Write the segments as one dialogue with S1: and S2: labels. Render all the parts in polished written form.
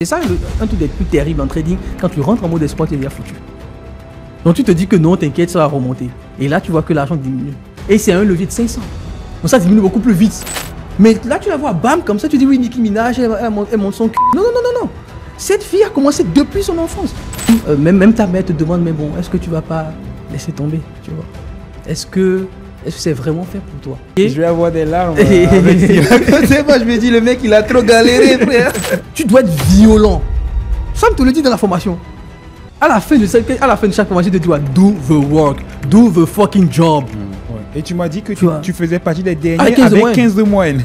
S1: C'est ça un truc des plus terribles en trading. Quand tu rentres en mode espoir, tu es déjà foutu. Donc tu te dis que non, t'inquiète, ça va remonter. Et là, tu vois que l'argent diminue. Et c'est un levier de 500. Donc ça diminue beaucoup plus vite. Mais là, tu la vois, bam, comme ça, tu dis oui, Nicki Minaj, elle monte son cul. Non, non, non, non, non. Cette fille a commencé depuis son enfance. Même ta mère te demande, mais bon, est-ce que tu vas pas laisser tomber, tu vois? Est-ce que c'est vraiment fait pour toi?
S2: Je vais avoir des larmes.
S1: C'est moi, je me dis, le mec, il a trop galéré, frère. Tu dois être violent. Ça me te le dit dans la formation. À la fin de chaque formation, tu dois do the work, do the fucking job.
S2: Et tu m'as dit que tu faisais partie des derniers
S1: avec
S2: 15 de moyenne.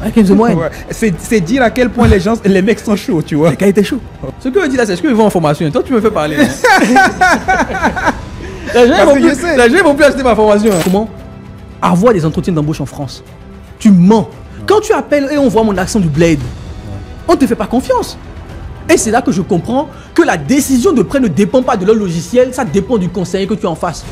S1: Avec 15 de moyenne.
S2: Ouais. C'est dire à quel point les mecs sont chauds, tu vois.
S1: Les gars étaient chauds. Ce que je dis là, c'est ce qu'ils vont en formation. Toi, tu me fais parler. Les gens vont plus acheter ma formation. Comment avoir des entretiens d'embauche en France? Tu mens. Quand tu appelles et on voit mon accent du bled, on ne te fait pas confiance. Et c'est là que je comprends que la décision de prêt ne dépend pas de leur logiciel, ça dépend du conseiller que tu as en face.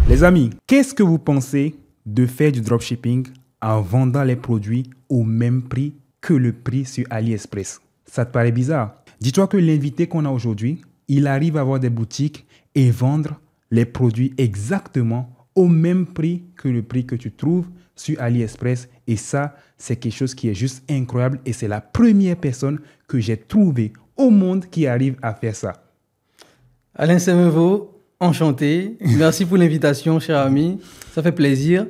S2: Les amis, qu'est-ce que vous pensez de faire du dropshipping en vendant les produits au même prix que le prix sur AliExpress? Ça te paraît bizarre? Dis-toi que l'invité qu'on a aujourd'hui, il arrive à avoir des boutiques et vendre les produits exactement au même prix que le prix que tu trouves sur AliExpress. Et ça, c'est quelque chose qui est juste incroyable. Et c'est la première personne que j'ai trouvée au monde qui arrive à faire ça.
S1: Alain Semevo, enchanté. Merci pour l'invitation, cher ami. Ça fait plaisir.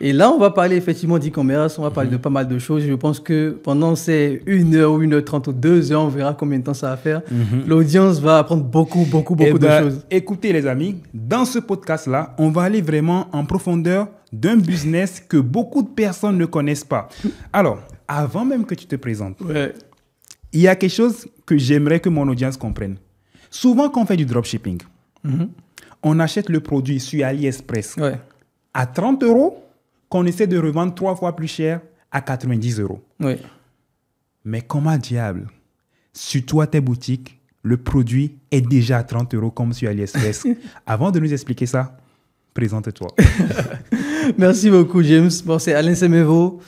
S1: Et là, on va parler effectivement d'e-commerce, on va parler de pas mal de choses. Je pense que pendant ces 1 heure ou 1h30 ou 2 heures, on verra combien de temps ça va faire. L'audience va apprendre beaucoup de choses.
S2: Écoutez les amis, dans ce podcast-là, on va aller vraiment en profondeur d'un business que beaucoup de personnes ne connaissent pas. Alors, avant même que tu te présentes, il y a quelque chose que j'aimerais que mon audience comprenne. Souvent, quand on fait du dropshipping, on achète le produit sur AliExpress à 30 € qu'on essaie de revendre 3 fois plus cher à 90 €.
S1: Oui.
S2: Mais comment diable, sur toi, tes boutiques, le produit est déjà à 30 € comme sur AliExpress. Avant de nous expliquer ça, présente-toi.
S1: Merci beaucoup, James. Bon, c'est Alain Semevo.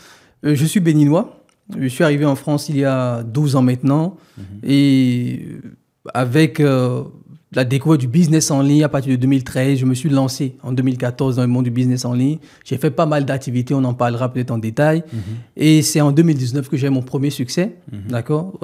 S1: Je suis béninois. Je suis arrivé en France il y a 12 ans maintenant. Et avec la découverte du business en ligne à partir de 2013, je me suis lancé en 2014 dans le monde du business en ligne. J'ai fait pas mal d'activités, on en parlera peut-être en détail. Et c'est en 2019 que j'ai mon premier succès, d'accord.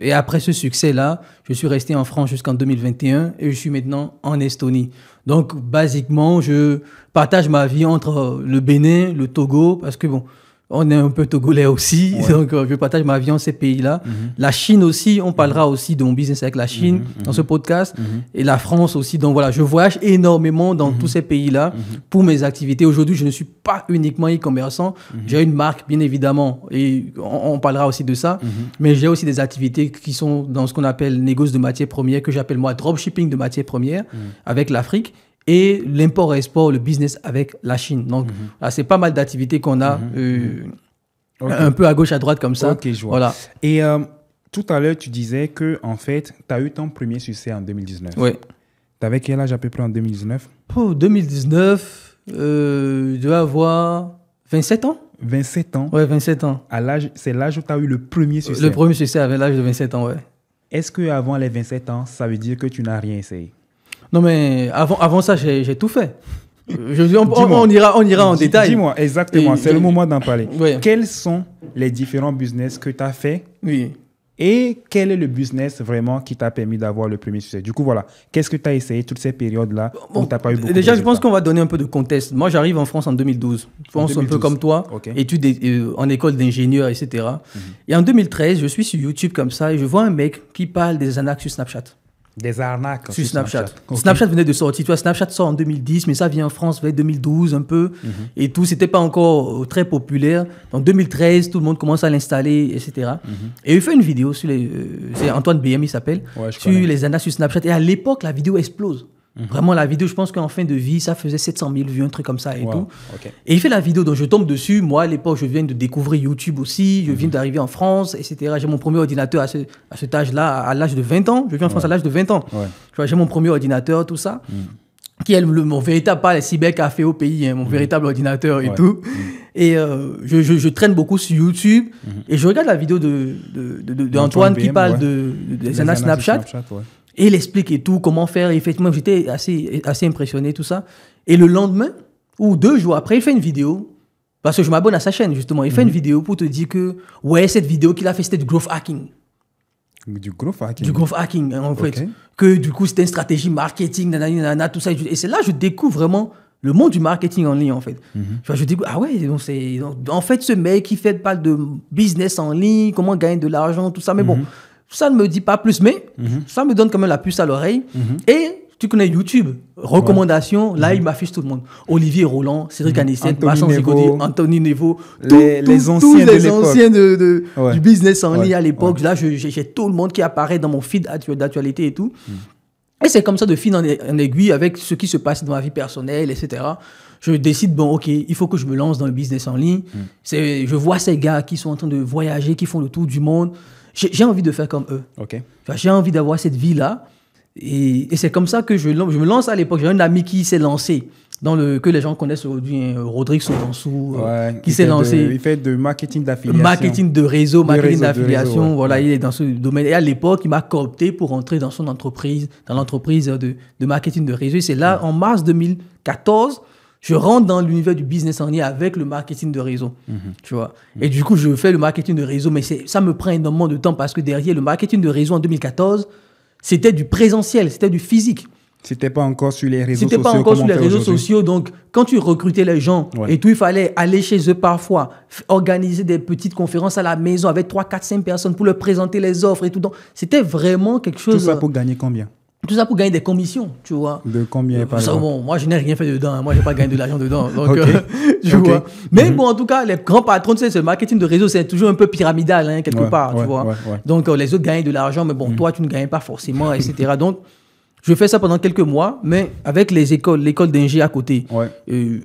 S1: Et après ce succès-là, je suis resté en France jusqu'en 2021 et je suis maintenant en Estonie. Donc, basiquement, je partage ma vie entre le Bénin, le Togo, parce que bon, on est un peu togolais aussi, donc je partage ma vie en ces pays-là. La Chine aussi, on parlera aussi de mon business avec la Chine dans ce podcast. Et la France aussi, donc voilà, je voyage énormément dans tous ces pays-là pour mes activités. Aujourd'hui, je ne suis pas uniquement e-commerçant, j'ai une marque bien évidemment, et on parlera aussi de ça, mais j'ai aussi des activités qui sont dans ce qu'on appelle négoce de matières premières, que j'appelle moi dropshipping de matières premières avec l'Afrique. Et l'import-export, le business avec la Chine. Donc, là, c'est pas mal d'activités qu'on a un peu à gauche, à droite comme ça.
S2: Ok, je vois.
S1: Voilà.
S2: Et tout à l'heure, tu disais que en fait, tu as eu ton premier succès en 2019.
S1: Oui.
S2: Tu avais quel âge à peu près en 2019?
S1: Pour 2019, je devais avoir 27 ans.
S2: 27 ans?
S1: Oui, 27 ans.
S2: C'est l'âge où tu as eu le premier succès?
S1: Le premier succès avait l'âge de 27 ans, oui.
S2: Est-ce qu'avant les 27 ans, ça veut dire que tu n'as rien essayé?
S1: Non, mais avant ça, j'ai tout fait. On ira en détail.
S2: Dis-moi, exactement, c'est le moment d'en parler.
S1: Oui.
S2: Quels sont les différents business que tu as fait?
S1: Oui.
S2: Et quel est le business vraiment qui t'a permis d'avoir le premier succès? Du coup, voilà, qu'est-ce que tu as essayé toutes ces périodes-là où tu n'as pas eu beaucoup de
S1: Déjà,
S2: résultats?
S1: je pense qu'on va donner un peu de contexte. Moi, j'arrive en France en 2012. Je pense un peu comme toi, études en école d'ingénieur, etc. Et en 2013, je suis sur YouTube comme ça et je vois un mec qui parle des arnaques sur Snapchat.
S2: Des arnaques
S1: sur Snapchat. Snapchat venait de sortir. Tu vois, Snapchat sort en 2010, mais ça vient en France vers 2012 un peu. Et tout, c'était pas encore très populaire. En 2013, tout le monde commence à l'installer, etc. Et il fait une vidéo sur c'est Antoine BM, il s'appelle, sur les arnaques sur Snapchat. Et à l'époque, la vidéo explose. Vraiment, la vidéo, je pense qu'en fin de vie, ça faisait 700 000 vues, un truc comme ça et tout. Et il fait la vidéo, donc je tombe dessus. Moi, à l'époque, je viens de découvrir YouTube aussi. Je viens d'arriver en France, etc. J'ai mon premier ordinateur à cet âge-là, à l'âge de 20 ans. Je viens en France à l'âge de 20 ans. J'ai mon premier ordinateur, tout ça. qui est mon véritable, pas les cybercafés au pays, hein, mon véritable ordinateur et tout. Et je traîne beaucoup sur YouTube et je regarde la vidéo d'Antoine qui parle des années Snapchat. Et il explique et tout, comment faire. Et effectivement, j'étais assez impressionné, tout ça. Et le lendemain, ou 2 jours après, il fait une vidéo. Parce que je m'abonne à sa chaîne, justement. Il fait une vidéo pour te dire que, ouais, cette vidéo qu'il a fait, c'était du growth hacking.
S2: Du growth hacking? Du
S1: growth hacking, en fait. Que du coup, c'était une stratégie marketing, nanana, tout ça. Et c'est là que je découvre vraiment le monde du marketing en ligne, en fait. Je dis, ah ouais, donc en fait, ce mec, il parle de business en ligne, comment gagner de l'argent, tout ça. Mais bon, ça ne me dit pas plus, mais ça me donne quand même la puce à l'oreille. Et tu connais YouTube, recommandations, là, il m'affiche tout le monde. Olivier Roland, Cédric Anissette, Vincent Zigodi, Anthony Nevo,
S2: les anciens
S1: du business en ligne à l'époque. Là, j'ai tout le monde qui apparaît dans mon feed d'actualité et tout. Et c'est comme ça, de fil en aiguille, avec ce qui se passe dans ma vie personnelle, etc. Je décide, bon, OK, il faut que je me lance dans le business en ligne. Je vois ces gars qui sont en train de voyager, qui font le tour du monde. J'ai envie de faire comme eux. J'ai envie d'avoir cette vie-là. Et c'est comme ça que je me lance à l'époque. J'ai un ami qui s'est lancé, que les gens connaissent aujourd'hui, Rodrigue Sotansou, qui s'est lancé.
S2: Il fait de marketing d'affiliation.
S1: Marketing de réseau, marketing d'affiliation. Voilà, il est dans ce domaine. Et à l'époque, il m'a coopté pour entrer dans son entreprise, dans l'entreprise de marketing de réseau. Et c'est là, en mars 2014, je rentre dans l'univers du business en ligne avec le marketing de réseau. Tu vois. Et du coup, je fais le marketing de réseau, mais ça me prend énormément de temps parce que derrière le marketing de réseau en 2014, c'était du présentiel, c'était du physique.
S2: C'était pas encore sur les réseaux sociaux.
S1: C'était pas encore sur les réseaux sociaux. Donc, quand tu recrutais les gens et tout, il fallait aller chez eux parfois, organiser des petites conférences à la maison avec 3, 4, 5 personnes pour leur présenter les offres et tout. Donc, c'était vraiment quelque chose.
S2: Tout ça pour gagner combien?
S1: Tout ça pour gagner des commissions, tu vois.
S2: De combien, par exemple?
S1: Bon, moi, je n'ai rien fait dedans. Moi, je n'ai pas gagné de l'argent dedans. Donc, tu vois. Mais bon, en tout cas, les grands patrons, tu sais, ce marketing de réseau, c'est toujours un peu pyramidal, hein, quelque part, tu vois. Donc, les autres gagnent de l'argent, mais bon, toi, tu ne gagnes pas forcément, etc. Donc, je fais ça pendant quelques mois, mais avec l'école d'ingé à côté.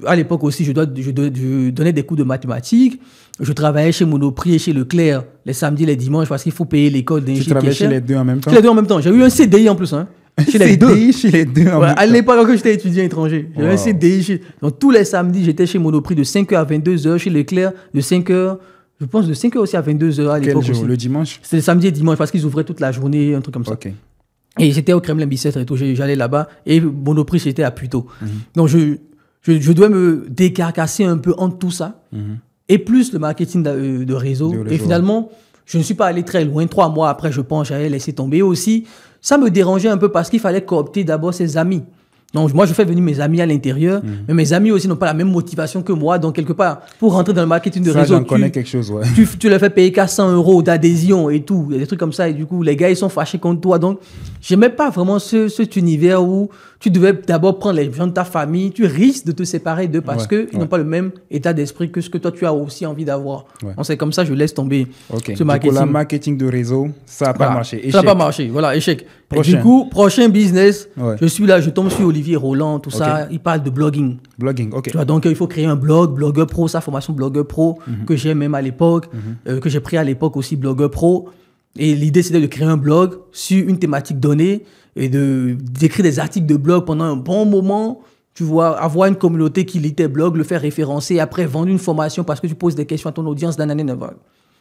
S1: À l'époque aussi, je donnais des cours de mathématiques. Je travaillais chez Monoprix et chez Leclerc les samedis, les dimanches, parce qu'il faut payer l'école d'ingé.
S2: Tu travaillais chez les deux en même temps?
S1: Chez les deux en même temps. J'ai eu un CDI en plus, hein.
S2: Chez les deux en même temps.
S1: À l'époque, quand j'étais étudiant étranger, j'avais un CDI. Donc, tous les samedis, j'étais chez Monoprix de 5h à 22h, chez Leclerc de 5h, je pense de 5h aussi à 22h à l'époque.
S2: Quel jour? Le dimanche?
S1: C'était le samedi et dimanche parce qu'ils ouvraient toute la journée, un truc comme ça. Et j'étais au Kremlin-Bicêtre et tout, j'allais là-bas. Et Monoprix, j'étais à Puteaux. Donc, je dois me décarcasser un peu entre tout ça. Et plus le marketing de réseau. Et finalement, je ne suis pas allé très loin. 3 mois après, je pense, j'avais laissé tomber aussi. Ça me dérangeait un peu parce qu'il fallait coopter d'abord ses amis. Donc, moi, je fais venir mes amis à l'intérieur, mais mes amis aussi n'ont pas la même motivation que moi. Donc, quelque part, pour rentrer dans le marketing de réseau,
S2: j'en connais quelque chose,
S1: tu leur fais payer qu'à 100 € d'adhésion et tout, des trucs comme ça. Et du coup, les gars, ils sont fâchés contre toi. Donc, j'aimais pas vraiment cet univers où tu devais d'abord prendre les gens de ta famille. Tu risques de te séparer d'eux parce qu'ils n'ont pas le même état d'esprit que ce que toi, tu as aussi envie d'avoir. Donc, c'est comme ça, je laisse tomber ce marketing.
S2: Du coup, le marketing de réseau, ça n'a pas marché. Échec.
S1: Ça n'a pas marché. Voilà, échec. Du coup, prochain business, je suis là, je tombe sur Olivier Roland, tout ça. Il parle de blogging.
S2: Tu
S1: vois, donc, il faut créer un blog, Blogueur Pro, sa formation Blogueur Pro, que j'ai même à l'époque, que j'ai pris à l'époque aussi, Blogueur Pro. Et l'idée, c'était de créer un blog sur une thématique donnée et d'écrire des articles de blog pendant un bon moment. Tu vois, avoir une communauté qui lit tes blogs, le faire référencer, après vendre une formation parce que tu poses des questions à ton audience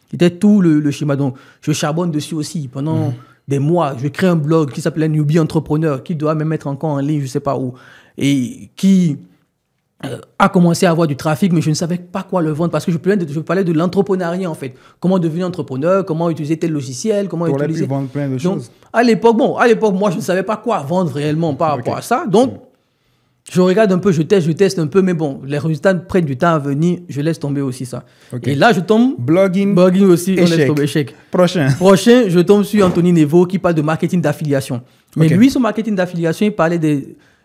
S1: C'était tout le schéma. Donc, je charbonne dessus aussi pendant des mois. Je crée un blog qui s'appelait Newbie Entrepreneur, qui doit même être encore en ligne, je ne sais pas où, et qui a commencé à avoir du trafic, mais je ne savais pas quoi le vendre parce que je parlais de l'entrepreneuriat en fait. Comment devenir entrepreneur, comment utiliser tel logiciel, comment utiliser...
S2: pu vendre plein de choses.
S1: À l'époque, moi, je ne savais pas quoi vendre réellement par rapport à ça. Donc, je regarde un peu, je teste un peu, mais bon, les résultats prennent du temps à venir, je laisse tomber aussi ça. Et là, je tombe...
S2: Blogging
S1: aussi, on laisse tomber, échec.
S2: Prochain,
S1: je tombe sur Anthony Nevo qui parle de marketing d'affiliation. Mais lui, son marketing d'affiliation, il parlait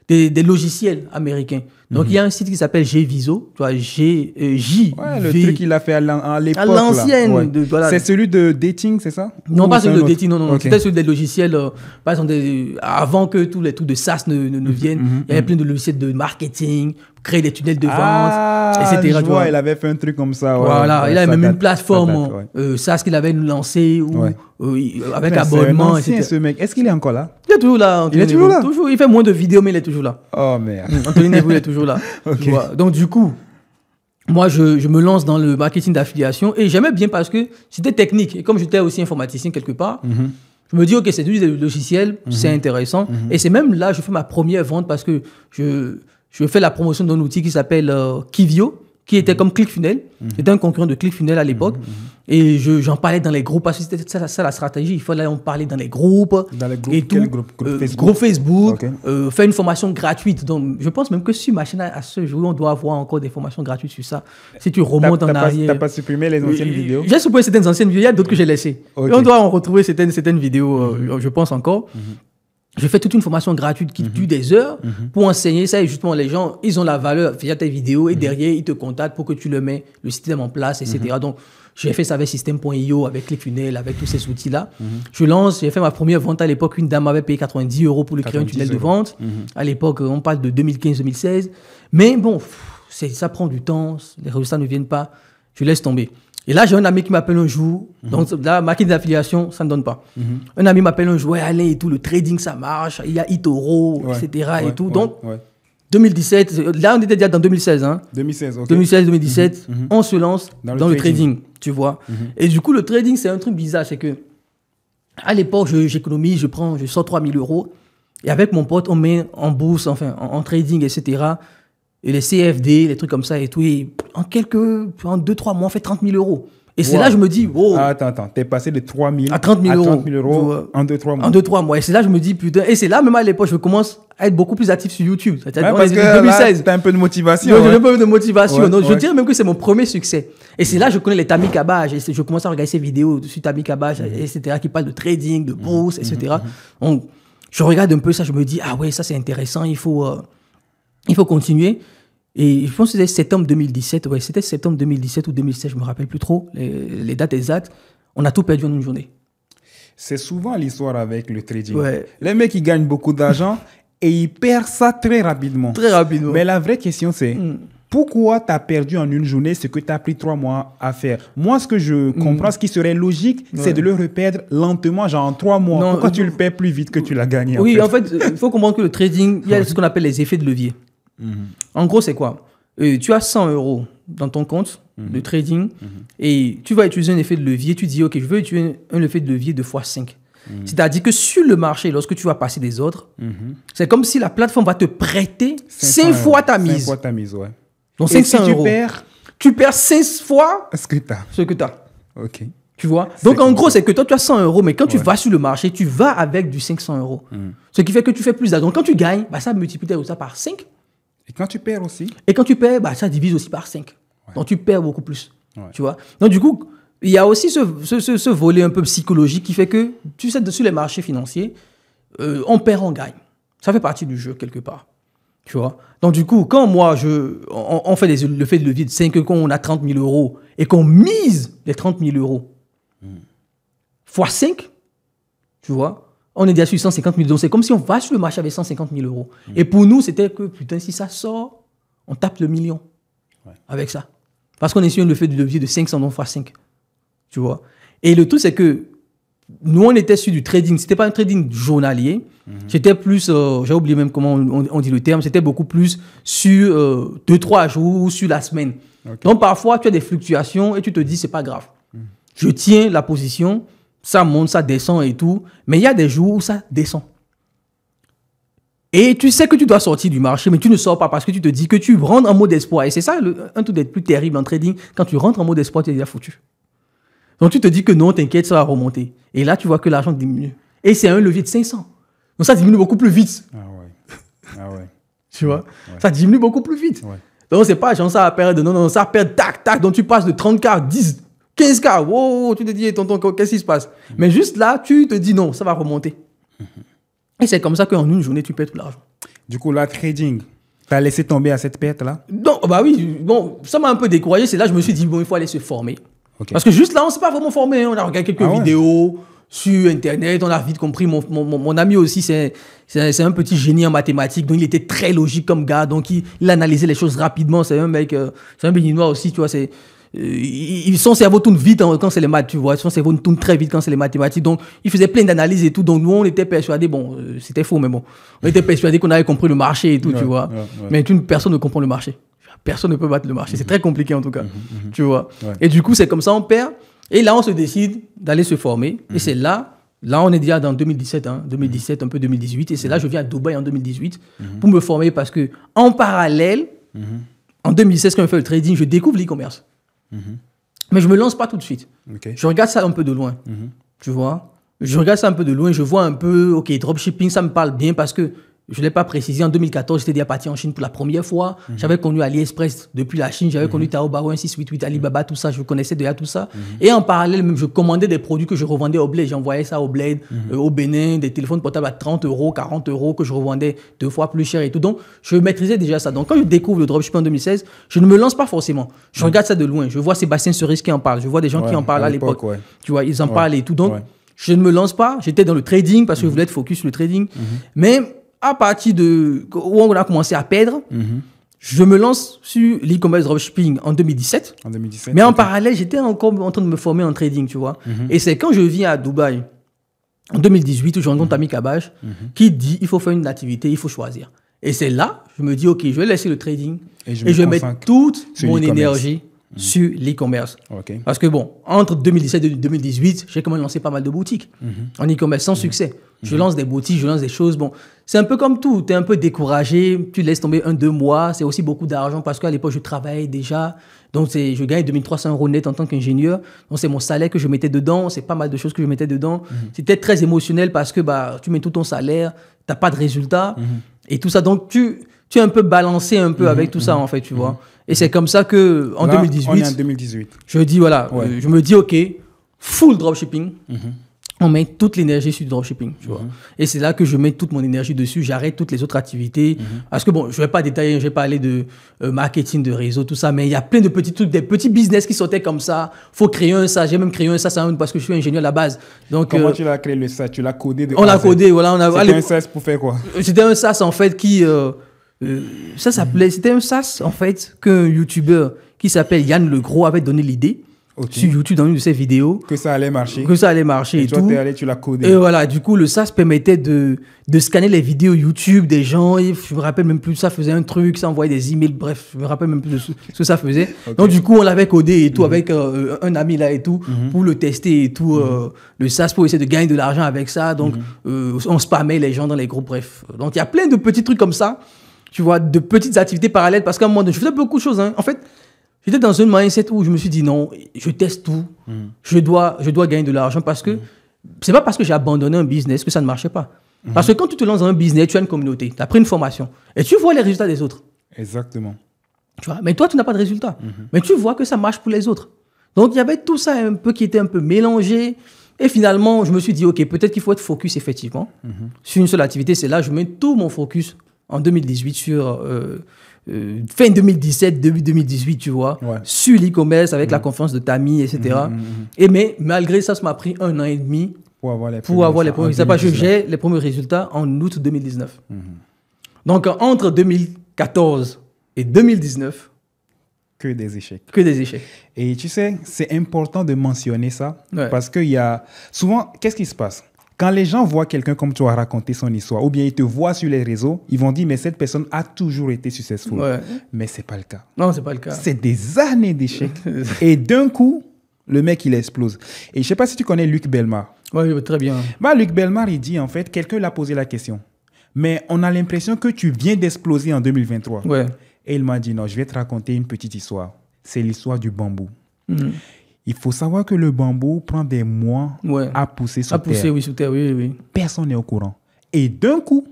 S1: des logiciels américains. Donc, il y a un site qui s'appelle Gviso, tu vois,
S2: le truc qu'il a fait à l'époque.
S1: À l'ancienne.
S2: Ouais. C'est celui de dating, c'est ça?
S1: Non, pas celui de dating, non. C'était celui des logiciels, par exemple, avant que tous les trucs de SaaS ne viennent, il y avait plein de logiciels de marketing, créer des tunnels de vente,
S2: Ah,
S1: etc.
S2: je
S1: tu vois.
S2: vois, il avait fait un truc comme ça.
S1: Voilà,
S2: ouais,
S1: il avait
S2: ça
S1: même
S2: date,
S1: une plateforme,
S2: ça date, ouais.
S1: ça, ce qu'il avait lancé,
S2: Ouais.
S1: avec
S2: Mais
S1: abonnement,
S2: c'est un ancien,
S1: etc.
S2: ce mec. Est-ce qu'il est encore là?
S1: Il est toujours là, Anthony
S2: Il est toujours
S1: Neveu.
S2: là?
S1: Il fait moins de vidéos, mais il est toujours là.
S2: Oh merde.
S1: Anthony Neveu, il est toujours là.
S2: Ok.
S1: Tu vois. Donc, du coup, moi, je me lance dans le marketing d'affiliation et j'aimais bien parce que c'était technique. Et comme j'étais aussi informaticien quelque part, je me dis, OK, c'est du logiciel, c'est intéressant. Et c'est même là, je fais ma première vente parce que je fais la promotion d'un outil qui s'appelle Kivio, qui était comme ClickFunnels. C'était un concurrent de ClickFunnels à l'époque. Et j'en parlais dans les groupes parce que c'était ça la stratégie. Il fallait en parler dans les groupes.
S2: Dans les groupes,
S1: et tout.
S2: quel groupe? Facebook?
S1: Groupe Facebook.
S2: Ok.
S1: Faire une formation gratuite. Donc, je pense même que sur ma chaîne, à ce jour, on doit avoir encore des formations gratuites sur ça. Si tu remontes en arrière.
S2: T'as pas supprimé les anciennes vidéos?
S1: J'ai supprimé certaines anciennes vidéos. Il y a d'autres que j'ai laissées.
S2: Ok.
S1: Et on doit en retrouver certaines vidéos, je pense encore. Je fais toute une formation gratuite qui dure des heures pour enseigner ça. Et justement, les gens, ils ont la valeur via tes vidéos et derrière, ils te contactent pour que tu le mets, le système en place, etc. Donc, j'ai fait ça avec System.io, avec ClickFunnels, avec tous ces outils-là. Je lance, j'ai fait ma première vente à l'époque. Une dame m'avait payé 90 € pour lui créer un tunnel de vente. À l'époque, on parle de 2015-2016. Mais bon, ça prend du temps, les résultats ne viennent pas. Je laisse tomber. Et là, j'ai un ami qui m'appelle un jour. Donc là, marketing d'affiliation, ça ne donne pas. Un ami m'appelle un jour, ouais, allez, et tout, le trading, ça marche. Il y a eToro, etc. et tout. Donc, 2017, là, on était déjà dans 2016. Hein.
S2: 2016, ok.
S1: 2016-2017, on se lance dans le trading, tu vois. Et du coup, le trading, c'est un truc bizarre. C'est que, à l'époque, j'économise, je sors 3 000 €. Et avec mon pote, on met en bourse, enfin, en trading, etc. Et les CFD, les trucs comme ça et tout. Et en 2-3 mois, on fait 30 000 €. Et c'est là que je me dis, oh.
S2: Attends, t'es passé de 3 000
S1: à 30 000
S2: €
S1: en
S2: en 2-3 mois.
S1: En 2-3 mois. Et c'est là que je me dis, putain. Et c'est là, même à l'époque, je commence à être beaucoup plus actif sur YouTube.
S2: Ouais, parce que 2016. T'as un peu de motivation.
S1: J'ai un peu de motivation. Donc, je dirais même que c'est mon premier succès. Et c'est là que je connais les Tammy Kabaj. Et je commence à regarder ces vidéos sur Tammy Kabaj, etc., qui parlent de trading, de bourse, etc. Donc, je regarde un peu ça, je me dis, ah ouais, ça c'est intéressant, il faut continuer. Et je pense que c'était septembre 2017, ouais, c'était septembre 2017 ou 2016, je ne me rappelle plus trop, les dates exactes. On a tout perdu en une journée.
S2: C'est souvent l'histoire avec le trading.
S1: Ouais.
S2: Les mecs, ils gagnent beaucoup d'argent et ils perdent ça très rapidement.
S1: Très rapidement.
S2: Mais la vraie question, c'est pourquoi tu as perdu en une journée ce que tu as pris 3 mois à faire? Moi, ce que je comprends, ce qui serait logique, c'est de le reperdre lentement, genre en 3 mois. Non, pourquoi tu le perds plus vite que tu l'as gagné?
S1: Oui, en fait, il faut comprendre que le trading, il y a ce qu'on appelle les effets de levier. En gros, c'est quoi? Tu as 100 € dans ton compte de trading et tu vas utiliser un effet de levier. Tu dis, OK, je veux utiliser un effet de levier de x5. C'est-à-dire que sur le marché, lorsque tu vas passer des ordres, c'est comme si la plateforme va te prêter 5 fois ta mise.
S2: 5 fois ta mise, ouais.
S1: Donc 500 €. Tu perds 16 fois
S2: ce que tu as.
S1: Ce que tu as.
S2: OK.
S1: Tu vois? Donc, en gros, c'est que toi, tu as 100 €, mais quand tu vas sur le marché, tu vas avec du 500 €. Ce qui fait que tu fais plus d'argent. Donc, quand tu gagnes, bah, ça multiplie ça par 5.
S2: Et quand tu perds aussi?
S1: Et quand tu perds, bah, ça divise aussi par 5. Donc, tu perds beaucoup plus. Tu vois? Donc, du coup, il y a aussi ce volet un peu psychologique qui fait que, tu sais, sur les marchés financiers, on perd, on gagne. Ça fait partie du jeu, quelque part. Tu vois? Donc, du coup, quand moi, on fait le fait de levier de 5, qu'on a 30 000 € et qu'on mise les 30 000 € fois 5, tu vois, on est déjà sur 150 000 €. Donc, c'est comme si on va sur le marché avec 150 000 €. Et pour nous, c'était que, putain, si ça sort, on tape le million avec ça. Parce qu'on est sur le fait de levier de 500 donc fois 5. Tu vois? Et le tout, c'est que nous, on était sur du trading. C'était pas un trading journalier. C'était plus, j'ai oublié même comment on dit le terme, c'était beaucoup plus sur 2-3 jours ou sur la semaine. Donc, parfois, tu as des fluctuations et tu te dis, c'est pas grave. Je tiens la position, ça monte, ça descend et tout. Mais il y a des jours où ça descend. Et tu sais que tu dois sortir du marché, mais tu ne sors pas parce que tu te dis que tu rentres en mode espoir. Et c'est ça un truc des plus terribles en trading. Quand tu rentres en mode espoir, tu es déjà foutu. Donc tu te dis que non, t'inquiète, ça va remonter. Et là, tu vois que l'argent diminue. Et c'est un levier de 500. Donc ça diminue beaucoup plus vite.
S2: Ah ouais.
S1: Tu vois? Ça diminue beaucoup plus vite. Donc c'est pas genre ça à perdre. Non, ça perd, tac, tac. Donc tu passes de 30K, 10, 15K. Wow, tu te dis, tonton, qu'est-ce qui se passe? Mais juste là, tu te dis non, ça va remonter. Et c'est comme ça qu'en une journée, tu perds tout l'argent.
S2: Du coup, là, trading, t'as laissé tomber à cette perte-là?
S1: Non, bah oui, bon, ça m'a un peu découragé. C'est là que je me suis dit, bon, il faut aller se former. Parce que juste là, on ne s'est pas vraiment formé. On a regardé quelques vidéos. sur Internet, on a vite compris. Mon ami aussi, c'est un petit génie en mathématiques, donc il était très logique comme gars, donc il analysait les choses rapidement. C'est un mec, c'est un béninois aussi, tu vois, son cerveau tourne vite quand c'est les maths, tu vois. Son cerveau tourne très vite quand c'est les mathématiques. Donc, il faisait plein d'analyses et tout. Donc, nous, on était persuadés, c'était faux, mais bon. On était persuadés qu'on avait compris le marché et tout, tu vois. Mais personne ne comprend le marché. Personne ne peut battre le marché. C'est très compliqué, en tout cas. Tu vois. Et du coup, c'est comme ça, on perd. Et là, on se décide d'aller se former. Et c'est là, on est déjà dans 2017, un peu 2018. Et c'est là, je viens à Dubaï en 2018 pour me former parce que, en parallèle, en 2016, quand je fais le trading, je découvre l'e-commerce. Mais je me lance pas tout de suite. Je regarde ça un peu de loin. Tu vois, je regarde ça un peu de loin. Je vois un peu, ok, dropshipping, ça me parle bien parce que je l'ai pas précisé. En 2014, j'étais déjà parti en Chine pour la première fois. J'avais connu AliExpress depuis la Chine. J'avais connu Taobao 1688, Alibaba, tout ça. Je connaissais déjà tout ça. Et en parallèle, même, je commandais des produits que je revendais au bled. J'envoyais ça au bled, au Bénin, des téléphones portables à 30 €, 40 € que je revendais 2 fois plus cher et tout. Donc, je maîtrisais déjà ça. Donc, quand je découvre le dropshipping en 2016, je ne me lance pas forcément. Je regarde ça de loin. Je vois Sébastien Cerise qui en parle. Je vois des gens qui en parlent à l'époque. Tu vois, ils en parlent et tout. Donc, je ne me lance pas. J'étais dans le trading parce que je voulais être focus sur le trading. Mais à partir de où on a commencé à perdre, je me lance sur l'e-commerce dropshipping en 2017. Mais en parallèle, j'étais encore en train de me former en trading, tu vois. Et c'est quand je viens à Dubaï, en 2018, où je rencontre Ami Kabash, qui dit il faut faire une activité, il faut choisir. Et c'est là, je me dis, ok, je vais laisser le trading et je vais mettre toute mon énergie sur l'e-commerce. Parce que bon, entre 2017 et 2018, j'ai quand même lancé pas mal de boutiques en e-commerce sans succès. Je lance des boutiques, je lance des choses. Bon, c'est un peu comme tout. Tu es un peu découragé, tu laisses tomber 1-2 mois. C'est aussi beaucoup d'argent parce qu'à l'époque, je travaillais déjà. Donc, je gagnais 2300 € net en tant qu'ingénieur. Donc, c'est mon salaire que je mettais dedans. C'est pas mal de choses que je mettais dedans. C'était très émotionnel parce que tu mets tout ton salaire, tu n'as pas de résultat et tout ça. Donc, tu es un peu balancé un peu avec tout ça, en fait, tu vois. Et c'est comme ça que en 2018,
S2: on est en 2018.
S1: Je dis, voilà, je me dis, OK, full dropshipping. On met toute l'énergie sur le dropshipping, tu vois. Et c'est là que je mets toute mon énergie dessus. J'arrête toutes les autres activités. Parce que bon, je vais pas détailler, je vais pas aller de marketing, de réseau, tout ça, mais il y a plein de petits trucs, des petits business qui sortaient comme ça. Faut créer un SaaS. J'ai même créé un SaaS parce que je suis ingénieur à la base. Donc,
S2: comment tu l'as créé le SaaS? Tu l'as codé de
S1: On l'a codé, voilà.
S2: C'était un SaaS pour faire quoi?
S1: C'était un SaaS, en fait, qui... ça s'appelait... C'était un SaaS, en fait, qu'un YouTuber qui s'appelle Yann Legros avait donné l'idée. Sur YouTube, dans une de ses vidéos.
S2: Que ça allait marcher.
S1: Et
S2: toi,
S1: tout.
S2: t'es allé, tu l'as codé.
S1: Et voilà, du coup, le SaaS permettait de scanner les vidéos YouTube des gens. Et je me rappelle même plus, ça faisait un truc, ça envoyait des emails, bref, je me rappelle même plus de ce que ça faisait. Donc, du coup, on l'avait codé et tout avec un ami là et tout, pour le tester et tout. Le SaaS pour essayer de gagner de l'argent avec ça. Donc, on spammait les gens dans les groupes, bref. Donc, il y a plein de petits trucs comme ça, tu vois, de petites activités parallèles. Parce qu'à un moment donné, je faisais beaucoup de choses, hein. En fait, j'étais dans une mindset où je me suis dit non, je teste tout, je dois gagner de l'argent parce que c'est pas parce que j'ai abandonné un business que ça ne marchait pas. Parce que quand tu te lances dans un business, tu as une communauté, tu as pris une formation et tu vois les résultats des autres.
S2: Exactement.
S1: Tu vois, mais toi, tu n'as pas de résultats. Mais tu vois que ça marche pour les autres. Donc, il y avait tout ça un peu qui était un peu mélangé. Et finalement, je me suis dit, OK, peut-être qu'il faut être focus effectivement sur une seule activité. C'est là, je mets tout mon focus en 2018 sur... fin 2017, début 2018, tu vois, sur l'e-commerce avec la conférence de Tami, etc. Et mais malgré ça, ça m'a pris 1 an et demi pour avoir les premiers résultats. Parce que j'ai les premiers résultats en août 2019. Donc, entre 2014 et 2019...
S2: Que des échecs.
S1: Que des échecs.
S2: Et tu sais, c'est important de mentionner ça parce qu'il y a... Souvent, qu'est-ce qui se passe? Quand les gens voient quelqu'un comme toi raconter son histoire, ou bien ils te voient sur les réseaux, ils vont dire, mais cette personne a toujours été successful. Mais ce n'est pas le cas.
S1: Non, ce n'est pas le cas.
S2: C'est des années d'échecs. Et d'un coup, le mec, il explose. Et je ne sais pas si tu connais Luc Bellemare.
S1: Oui, très bien.
S2: Luc Bellemare, il dit, en fait, quelqu'un l'a posé la question. Mais on a l'impression que tu viens d'exploser en 2023. Et il m'a dit, non, je vais te raconter une petite histoire. C'est l'histoire du bambou. Il faut savoir que le bambou prend des mois à pousser sous terre. À pousser,
S1: sous terre, oui.
S2: Personne n'est au courant. Et d'un coup,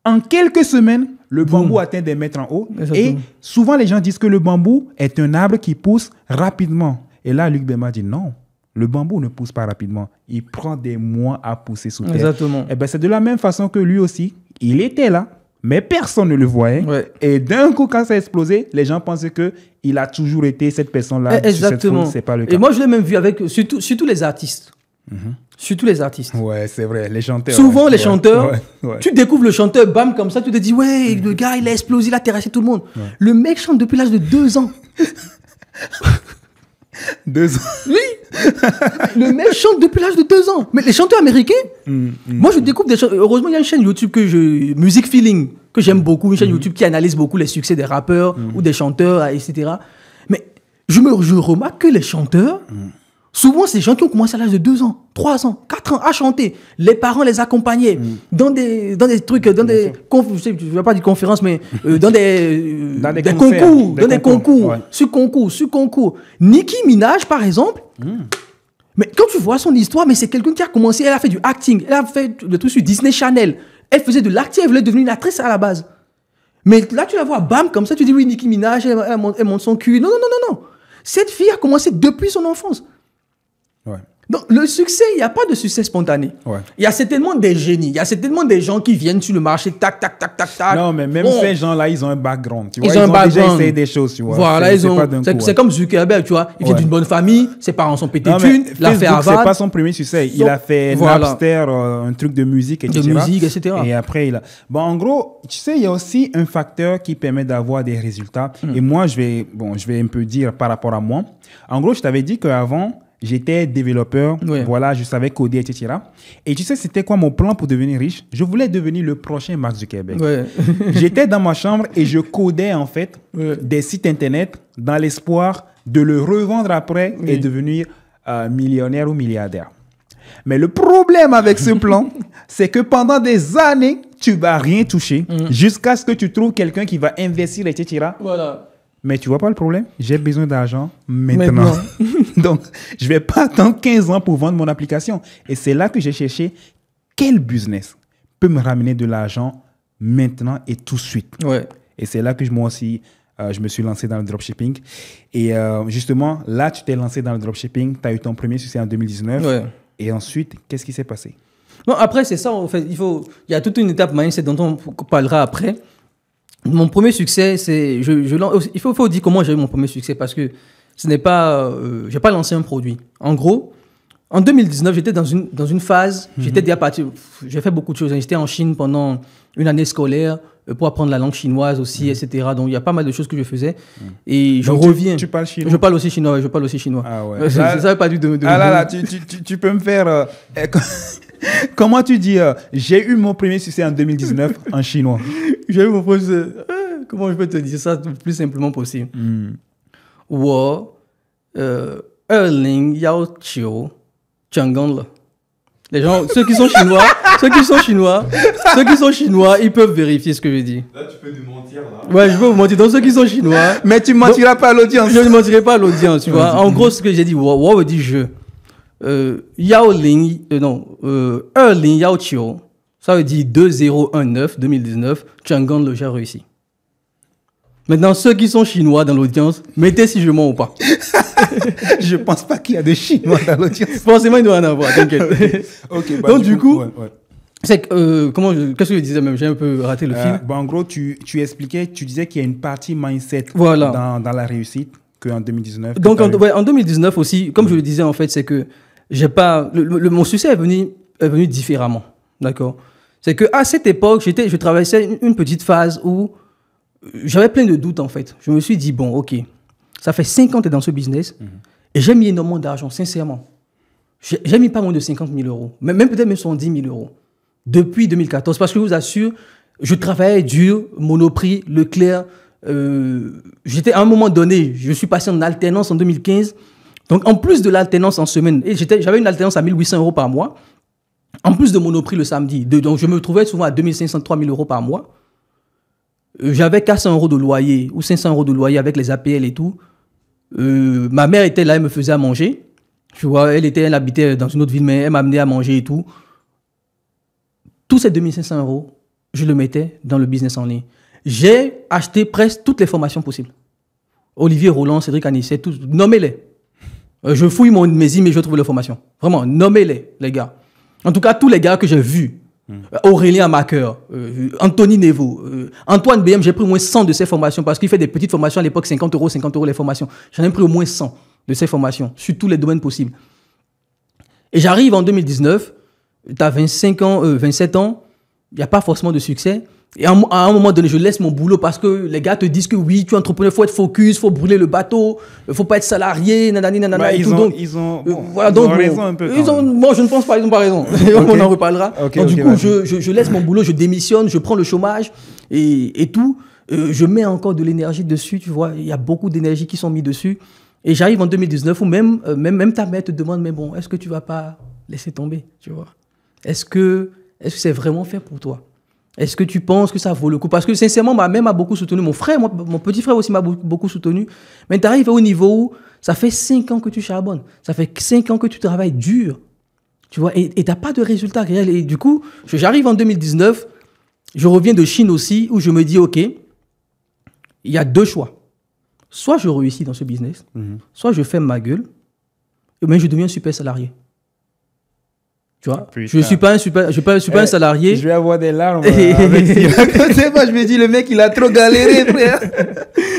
S2: en quelques semaines, le bambou atteint des mètres en haut. Exactement. Et souvent, les gens disent que le bambou est un arbre qui pousse rapidement. Et là, Luc Bellemare dit non, le bambou ne pousse pas rapidement. Il prend des mois à pousser sous terre.
S1: Exactement.
S2: Et c'est de la même façon que lui aussi, il était là. Mais personne ne le voyait. Et d'un coup, quand ça a explosé, les gens pensaient qu'il a toujours été cette personne-là.
S1: Exactement.
S2: C'est pas le cas.
S1: Et moi, je l'ai même vu avec, surtout les artistes. Surtout les artistes.
S2: Ouais, c'est vrai, les chanteurs.
S1: Souvent,
S2: ouais.
S1: les chanteurs,
S2: Ouais.
S1: tu découvres le chanteur, bam, comme ça, tu te dis, ouais, le gars, il a explosé, il a terrassé tout le monde.
S2: Ouais.
S1: Le mec chante depuis l'âge de 2 ans.
S2: 2 ans.
S1: Oui, le mec chante depuis l'âge de 2 ans. Mais les chanteurs américains, moi je découvre des chanteurs. Heureusement, il y a une chaîne YouTube Music Feeling, que j'aime beaucoup, une chaîne YouTube qui analyse beaucoup les succès des rappeurs ou des chanteurs, etc. Mais je remarque que les chanteurs, souvent c'est des gens qui ont commencé à l'âge de 2 ans, 3 ans, 4 ans à chanter. Les parents les accompagnaient dans des trucs, je ne vais pas dire conférences, mais dans des concours,
S2: ouais.
S1: sur concours. Nicki Minaj, par exemple, mais quand tu vois son histoire, mais c'est quelqu'un qui a commencé, elle a fait du acting, elle a fait le truc sur Disney Channel, elle faisait de l'acting, elle voulait devenir une actrice à la base. Mais là, tu la vois, bam, comme ça, tu dis, oui, Nicki Minaj, elle monte son cul. Non. Cette fille a commencé depuis son enfance.
S2: Ouais.
S1: Donc, le succès, il n'y a pas de succès spontané.
S2: Ouais.
S1: Il y a certainement des génies, il y a certainement des gens qui viennent sur le marché, tac.
S2: Non, mais même ces gens-là, ils ont un background. Tu vois,
S1: Ils ont un
S2: déjà
S1: background.
S2: essayé des choses, tu vois.
S1: Voilà, c'est comme Zuckerberg, tu vois. Il vient
S2: Ouais.
S1: d'une bonne famille, ses parents sont pétés
S2: Non, mais
S1: thunes, il a fait
S2: Facebook, c'est
S1: Harvard.
S2: pas son premier succès. Il
S1: Donc,
S2: a fait
S1: voilà.
S2: Napster, un truc de musique, etc.
S1: De musique, etc.
S2: Et après, il a... Bon, en gros, tu sais, il y a aussi un facteur qui permet d'avoir des résultats. Et moi, je vais un peu dire par rapport à moi. En gros, je t'avais dit qu'avant, j'étais développeur,
S1: Ouais.
S2: voilà, je savais coder, etc. Et tu sais, c'était quoi mon plan pour devenir riche? Je voulais devenir le prochain Mark Zuckerberg.
S1: Ouais.
S2: J'étais dans ma chambre et je codais en fait
S1: Ouais.
S2: des sites internet dans l'espoir de le revendre après et
S1: Oui.
S2: devenir millionnaire ou milliardaire. Mais le problème avec ce plan, c'est que pendant des années, tu vas rien toucher jusqu'à ce que tu trouves quelqu'un qui va investir, etc.
S1: Voilà.
S2: Mais tu vois pas le problème? J'ai besoin d'argent maintenant.
S1: Maintenant.
S2: Donc, je vais pas attendre 15 ans pour vendre mon application. Et c'est là que j'ai cherché quel business peut me ramener de l'argent maintenant et tout de suite.
S1: Ouais.
S2: Et c'est là que moi aussi, je me suis lancé dans le dropshipping. Et justement, là, tu t'es lancé dans le dropshipping. Tu as eu ton premier succès en 2019.
S1: Ouais.
S2: Et ensuite, qu'est-ce qui s'est passé?
S1: Non, après, c'est ça, en fait. Il y a toute une étape mindset dont on parlera après. Mon premier succès, c'est. Il faut dire comment j'ai eu mon premier succès parce que ce n'est pas. J'ai pas lancé un produit. En gros, en 2019, j'étais dans une phase. J'étais déjà parti. J'ai fait beaucoup de choses. J'étais en Chine pendant une année scolaire pour apprendre la langue chinoise aussi, etc. Donc, il y a pas mal de choses que je faisais. Et je
S2: Donc,
S1: reviens.
S2: Tu parles chinois?
S1: Je parle aussi chinois. Ouais, je parle aussi chinois.
S2: Ah ouais.
S1: Ça veut pas du
S2: Ah là, tu peux me faire... comment tu dis j'ai eu mon premier succès en 2019 en chinois?
S1: J'ai eu mon premier succès. Comment je peux te dire ça le plus simplement possible? 我2019讲功了. Les gens, ceux qui sont chinois, ils peuvent vérifier ce que je dis.
S3: Là, tu peux nous mentir, là.
S1: Ouais, je peux vous mentir. Donc, ceux qui sont chinois,
S2: Mais tu mentiras pas à l'audience.
S1: je ne mentirai pas à l'audience, tu vois. En gros, ce que j'ai dit, 我veut dire je. 2019, ça veut dire 2019, 讲功了, j'ai réussi. Maintenant, ceux qui sont chinois dans l'audience, mettez si je mens ou pas.
S2: Je pense pas qu'il y a des Chinois dans l'audience.
S1: Forcément, il doit y en avoir, t'inquiète.
S2: Ok,
S1: Donc, du coup,
S2: ouais.
S1: c'est que, qu'est-ce que je disais même? J'ai un peu raté le fil.
S2: En gros, tu expliquais, tu disais qu'il y a une partie mindset
S1: Voilà.
S2: dans la réussite qu'en 2019.
S1: Donc, en 2019 aussi, comme je le disais, en fait, c'est que j'ai pas, mon succès est venu différemment. D'accord? C'est que à cette époque, je traversais une petite phase où j'avais plein de doutes, en fait. Je me suis dit, bon, ok, ça fait 5 ans que tu es dans ce business et j'ai mis énormément d'argent, sincèrement. J'ai mis pas moins de 50 000 euros, même peut-être même 110 000 euros depuis 2014. Parce que je vous assure, je travaillais dur, Monoprix, Leclerc. J'étais à un moment donné, je suis passé en alternance en 2015. Donc, en plus de l'alternance en semaine, et j'avais une alternance à 1 800 euros par mois, en plus de Monoprix le samedi. Donc, je me trouvais souvent à 2 500, 3 000 euros par mois. J'avais 400 euros de loyer ou 500 euros de loyer avec les APL et tout. Ma mère était là, elle me faisait à manger. Tu vois, elle habitait dans une autre ville, mais elle m'amenait à manger et tout. Tous ces 2 500 euros, je le mettais dans le business en ligne. J'ai acheté presque toutes les formations possibles. Olivier Roland, Cédric Anisset, tous, nommez-les. Je fouille mes emails, je trouve les formations. Vraiment, nommez-les, les gars. En tout cas, tous les gars que j'ai vus. Aurélien Macker, Anthony Nevo, Antoine BM, j'ai pris au moins 100 de ces formations parce qu'il fait des petites formations à l'époque, 50 euros les formations. J'en ai pris au moins 100 de ces formations sur tous les domaines possibles. Et j'arrive en 2019, tu as 25 ans, 27 ans, il n'y a pas forcément de succès. Et à un moment donné, je laisse mon boulot parce que les gars te disent que oui, tu es entrepreneur, il faut être focus, il faut brûler le bateau, il ne faut pas être salarié, nanani, nanana.
S2: Bah,
S1: et
S2: ils
S1: tout.
S2: ont,
S1: Donc,
S2: ils ont,
S1: euh,
S2: bon,
S1: voilà,
S2: ils
S1: donc,
S2: ont raison un peu.
S1: moi, je ne pense pas, ils n'ont pas raison. On en reparlera.
S2: Okay,
S1: Donc, du
S2: okay,
S1: coup,
S2: vas-y.
S1: je laisse mon boulot, je démissionne, je prends le chômage et tout. Je mets encore de l'énergie dessus, tu vois. Il y a beaucoup d'énergie qui sont mis dessus. Et j'arrive en 2019 où même ta mère te demande, mais bon, est-ce que tu ne vas pas laisser tomber, tu vois? Est-ce que c'est vraiment fait pour toi? Est-ce que tu penses que ça vaut le coup? Parce que sincèrement, ma mère m'a beaucoup soutenu. Mon frère, mon petit frère aussi m'a beaucoup soutenu. Mais tu arrives au niveau où ça fait 5 ans que tu charbonnes. Ça fait 5 ans que tu travailles dur. Tu vois, et tu n'as pas de résultat réel. Et du coup, j'arrive en 2019, je reviens de Chine aussi, où je me dis, OK, il y a 2 choix. Soit je réussis dans ce business, soit je ferme ma gueule, mais je deviens super salarié. Tu vois, je ne suis pas un salarié.
S2: Je vais avoir des larmes avec ce qu'il raconte. Moi, je me dis, le mec, il a trop galéré, frère.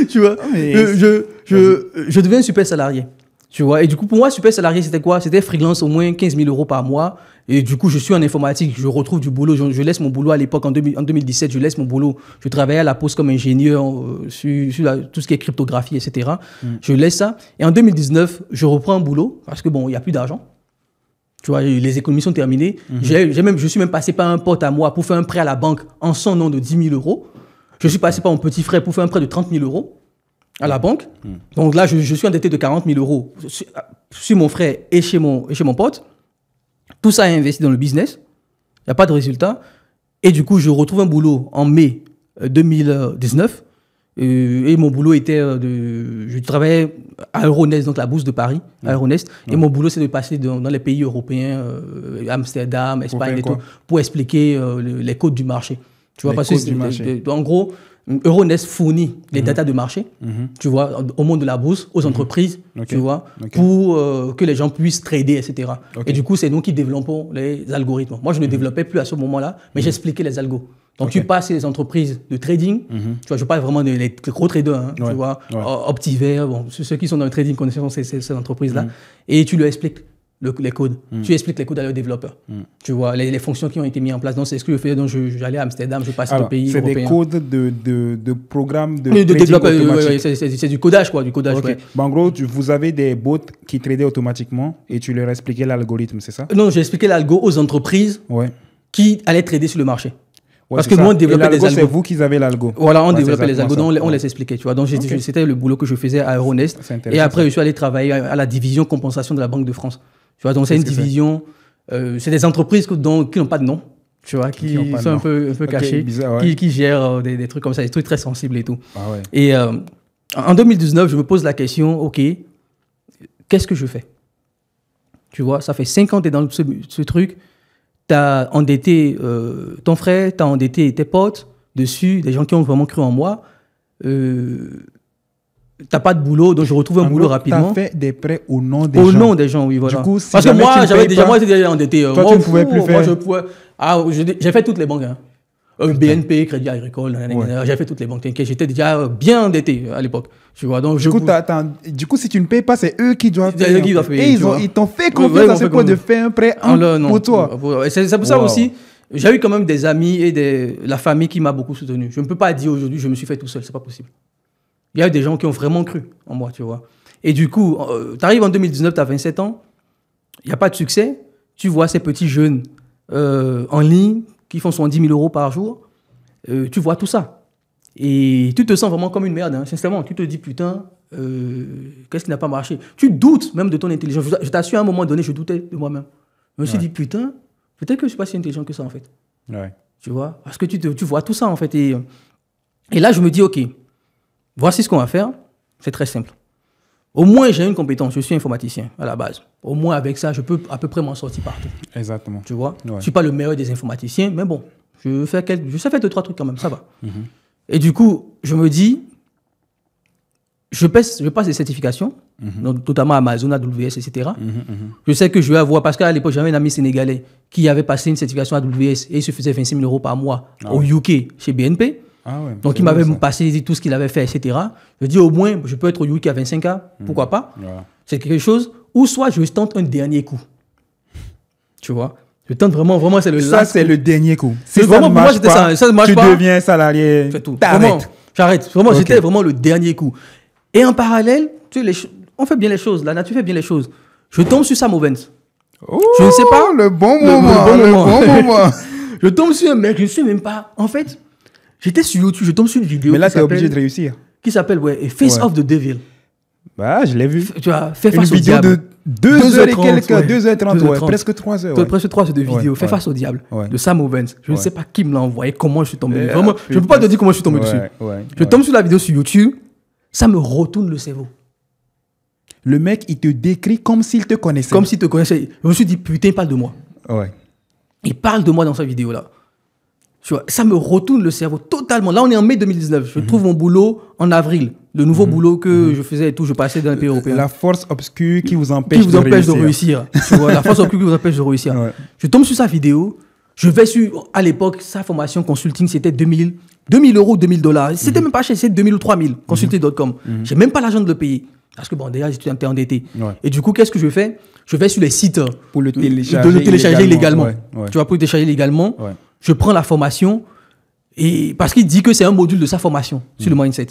S1: Tu vois, je deviens un super salarié. Tu vois, et du coup, pour moi, super salarié, c'était quoi? C'était freelance au moins 15 000 € par mois. Et du coup, je suis en informatique, je retrouve du boulot. Je laisse mon boulot à l'époque, en 2017, je laisse mon boulot. Je travaillais à la Poste comme ingénieur sur tout ce qui est cryptographie, etc. Je laisse ça. Et en 2019, je reprends un boulot parce que, bon, il n'y a plus d'argent. Tu vois, les économies sont terminées. Je suis même passé par un pote à moi pour faire un prêt à la banque en son nom de 10 000 €. Je suis passé par mon petit frère pour faire un prêt de 30 000 € à la banque. Donc là, je suis endetté de 40 000 € sur mon frère et chez mon pote. Tout ça est investi dans le business. Il n'y a pas de résultat. Et du coup, je retrouve un boulot en mai 2019. Et mon boulot était je travaillais à Euronest, donc la bourse de Paris, à Euronest. Et mon boulot, c'est de passer dans les pays européens, Amsterdam, Espagne et tout, pour expliquer les codes du marché. Tu vois, parce que, en gros, Euronest fournit les datas de marché, tu vois, au monde de la bourse, aux entreprises, tu vois, pour que les gens puissent trader, etc. Et du coup, c'est nous qui développons les algorithmes. Moi, je ne développais plus à ce moment-là, mais j'expliquais les algos. Donc, tu passes les entreprises de trading, tu vois, je parle vraiment des gros traders, hein, tu vois, Optiver, bon, ceux qui sont dans le trading connaissent ces entreprises-là, et tu leur expliques les codes. Tu expliques les codes à leurs développeurs. Tu vois, les fonctions qui ont été mises en place. Donc, c'est ce que je faisais. Donc, j'allais à Amsterdam, je passais de pays européens.
S2: C'est des codes de programmes de
S1: développeurs. C'est du codage, quoi. Du codage,
S2: okay. Bon, en gros, vous avez des bots qui tradaient automatiquement et tu leur expliquais l'algorithme, c'est ça?
S1: Non, j'ai expliqué l'algo aux entreprises qui allaient trader sur le marché.
S2: Ouais,
S1: parce que nous, on développait les algos.
S2: C'est vous qui avez l'algo.
S1: Voilà, on développait les algos, donc on les expliquait. Tu vois. Donc, c'était le boulot que je faisais à Euronest. Et après, je suis allé travailler à la division compensation de la Banque de France. Tu vois, donc c'est une division, c'est des entreprises qui n'ont pas de nom, tu vois, qui sont un peu cachées, bizarre, qui gèrent des trucs comme ça, des trucs très sensibles et tout. Et en 2019, je me pose la question, OK, qu'est-ce que je fais? Tu vois, ça fait 5 ans que tu es dans ce truc, tu as endetté ton frère, tu as endetté tes potes dessus, des gens qui ont vraiment cru en moi. T'as pas de boulot, donc je retrouve un boulot rapidement.
S2: Tu as fait des prêts au nom des gens.
S1: Au nom des gens, oui, voilà.
S2: Du coup, si
S1: parce que moi, j'étais déjà endetté.
S2: Toi, tu ne pouvais plus faire.
S1: J'ai fait toutes les banques. Hein. BNP, Crédit Agricole, j'ai fait toutes les banques. J'étais déjà bien endetté à l'époque. Tu vois, donc
S2: du coup, si tu ne payes pas, c'est eux qui doivent payer.
S1: Et
S2: ils t'ont fait confiance à ce point de faire un prêt pour toi.
S1: C'est pour ça aussi. J'ai eu quand même des amis et la famille qui m'a beaucoup soutenu. Je ne peux pas dire aujourd'hui je me suis fait tout seul, c'est pas possible. Il y a eu des gens qui ont vraiment cru en moi, tu vois. Et du coup, tu arrives en 2019, tu as 27 ans, il n'y a pas de succès. Tu vois ces petits jeunes en ligne qui font 70 000 € par jour. Tu vois tout ça. Et tu te sens vraiment comme une merde, hein, sincèrement. Tu te dis, putain, qu'est-ce qui n'a pas marché? Tu doutes même de ton intelligence. Je t'assure, à un moment donné, je doutais de moi-même. Je me suis dit, putain, peut-être que je ne suis pas si intelligent que ça, en fait. Tu vois, parce que tu vois tout ça, en fait. Et là, je me dis, OK, voici ce qu'on va faire. C'est très simple. Au moins, j'ai une compétence. Je suis informaticien à la base. Au moins, avec ça, je peux à peu près m'en sortir partout.
S2: Exactement.
S1: Tu vois, je ne suis pas le meilleur des informaticiens, mais bon, je sais faire 2-3 trucs quand même, ça va. Et du coup, je me dis, je passe des certifications, notamment Amazon, AWS, etc. Je sais que je vais avoir, parce qu'à l'époque, j'avais un ami sénégalais qui avait passé une certification AWS et il se faisait 25 000 € par mois au UK chez BNP. Donc, il m'avait passé tout ce qu'il avait fait, etc. Je dis, au moins, je peux être au UK à 25K, pourquoi pas? C'est quelque chose. Ou soit je tente un dernier coup. Tu vois, je tente vraiment, c'est le
S2: Ça,
S1: last
S2: c'est
S1: coup.
S2: le dernier coup.
S1: C'est
S2: Si
S1: vraiment,
S2: ça ne
S1: pour moi,
S2: marche
S1: c'était
S2: pas,
S1: ça ne marche
S2: tu
S1: pas.
S2: deviens salarié.
S1: C'est tout. Vraiment,
S2: T'arrêtes.
S1: j'arrête. Vraiment,
S2: Ok.
S1: c'était vraiment le dernier coup. Et en parallèle, tu sais, on fait bien les choses. La nature fait bien les choses. Je tombe sur Sam Ovens.
S2: Oh,
S1: Je ne sais pas.
S2: Le bon
S1: Le
S2: moment.
S1: bon
S2: Le
S1: moment.
S2: bon moment.
S1: Je tombe sur un mec, je ne sais même pas. En fait, j'étais sur YouTube, je tombe sur une vidéo
S2: Mais là,
S1: qui
S2: tu es obligé de
S1: s'appelle-
S2: réussir.
S1: qui s'appelle Face
S2: Ouais.
S1: of the Devil.
S2: Bah, je l'ai vu.
S1: Tu vois, fais
S2: Une
S1: face au
S2: vidéo
S1: diable.
S2: de 2h et
S1: 2h30,
S2: quelques,
S1: ouais.
S2: 2h30,
S1: 2h30.
S2: presque 3h.
S1: Toi, presque 3 heures de vidéo.
S2: Ouais,
S1: Fais
S2: ouais.
S1: face au diable.
S2: Ouais.
S1: De Sam Ovens. Je ne
S2: Ouais.
S1: sais pas qui me l'a envoyé, comment je suis tombé dessus.
S2: Ah,
S1: Vraiment, je ne peux pas te dire comment je suis tombé dessus.
S2: Ouais,
S1: Je tombe sur la vidéo sur YouTube, ça me retourne le cerveau.
S2: Le mec, il te décrit comme s'il te connaissait.
S1: Comme s'il te connaissait. Je me suis dit, putain, il parle de moi.
S2: Ouais.
S1: Il parle de moi dans sa vidéo-là. Tu vois, ça me retourne le cerveau totalement. Là, on est en mai 2019. Je trouve mon boulot en avril. Le nouveau boulot que je faisais et tout, je passais dans les pays européens.
S2: La force obscure qui vous empêche,
S1: Qui vous empêche de réussir. Tu vois, la force occulte qui vous empêche de réussir.
S2: Ouais.
S1: Je tombe sur sa vidéo. Je vais sur, à l'époque, sa formation consulting, c'était 2000 euros, 2000 $. C'était même pas cher, c'était 2000 ou 3000, consulting.com. J'ai même pas l'argent de le payer. Parce que bon, déjà, j'étais un peu endetté.
S2: Ouais.
S1: Et du coup, qu'est-ce que je fais? Je vais sur les sites
S2: Pour le télécharger,
S1: de le télécharger illégalement.
S2: Ouais, ouais.
S1: Tu vois, pour le télécharger illégalement,
S2: Ouais.
S1: je prends la formation. Et parce qu'il dit que c'est un module de sa formation sur le mindset.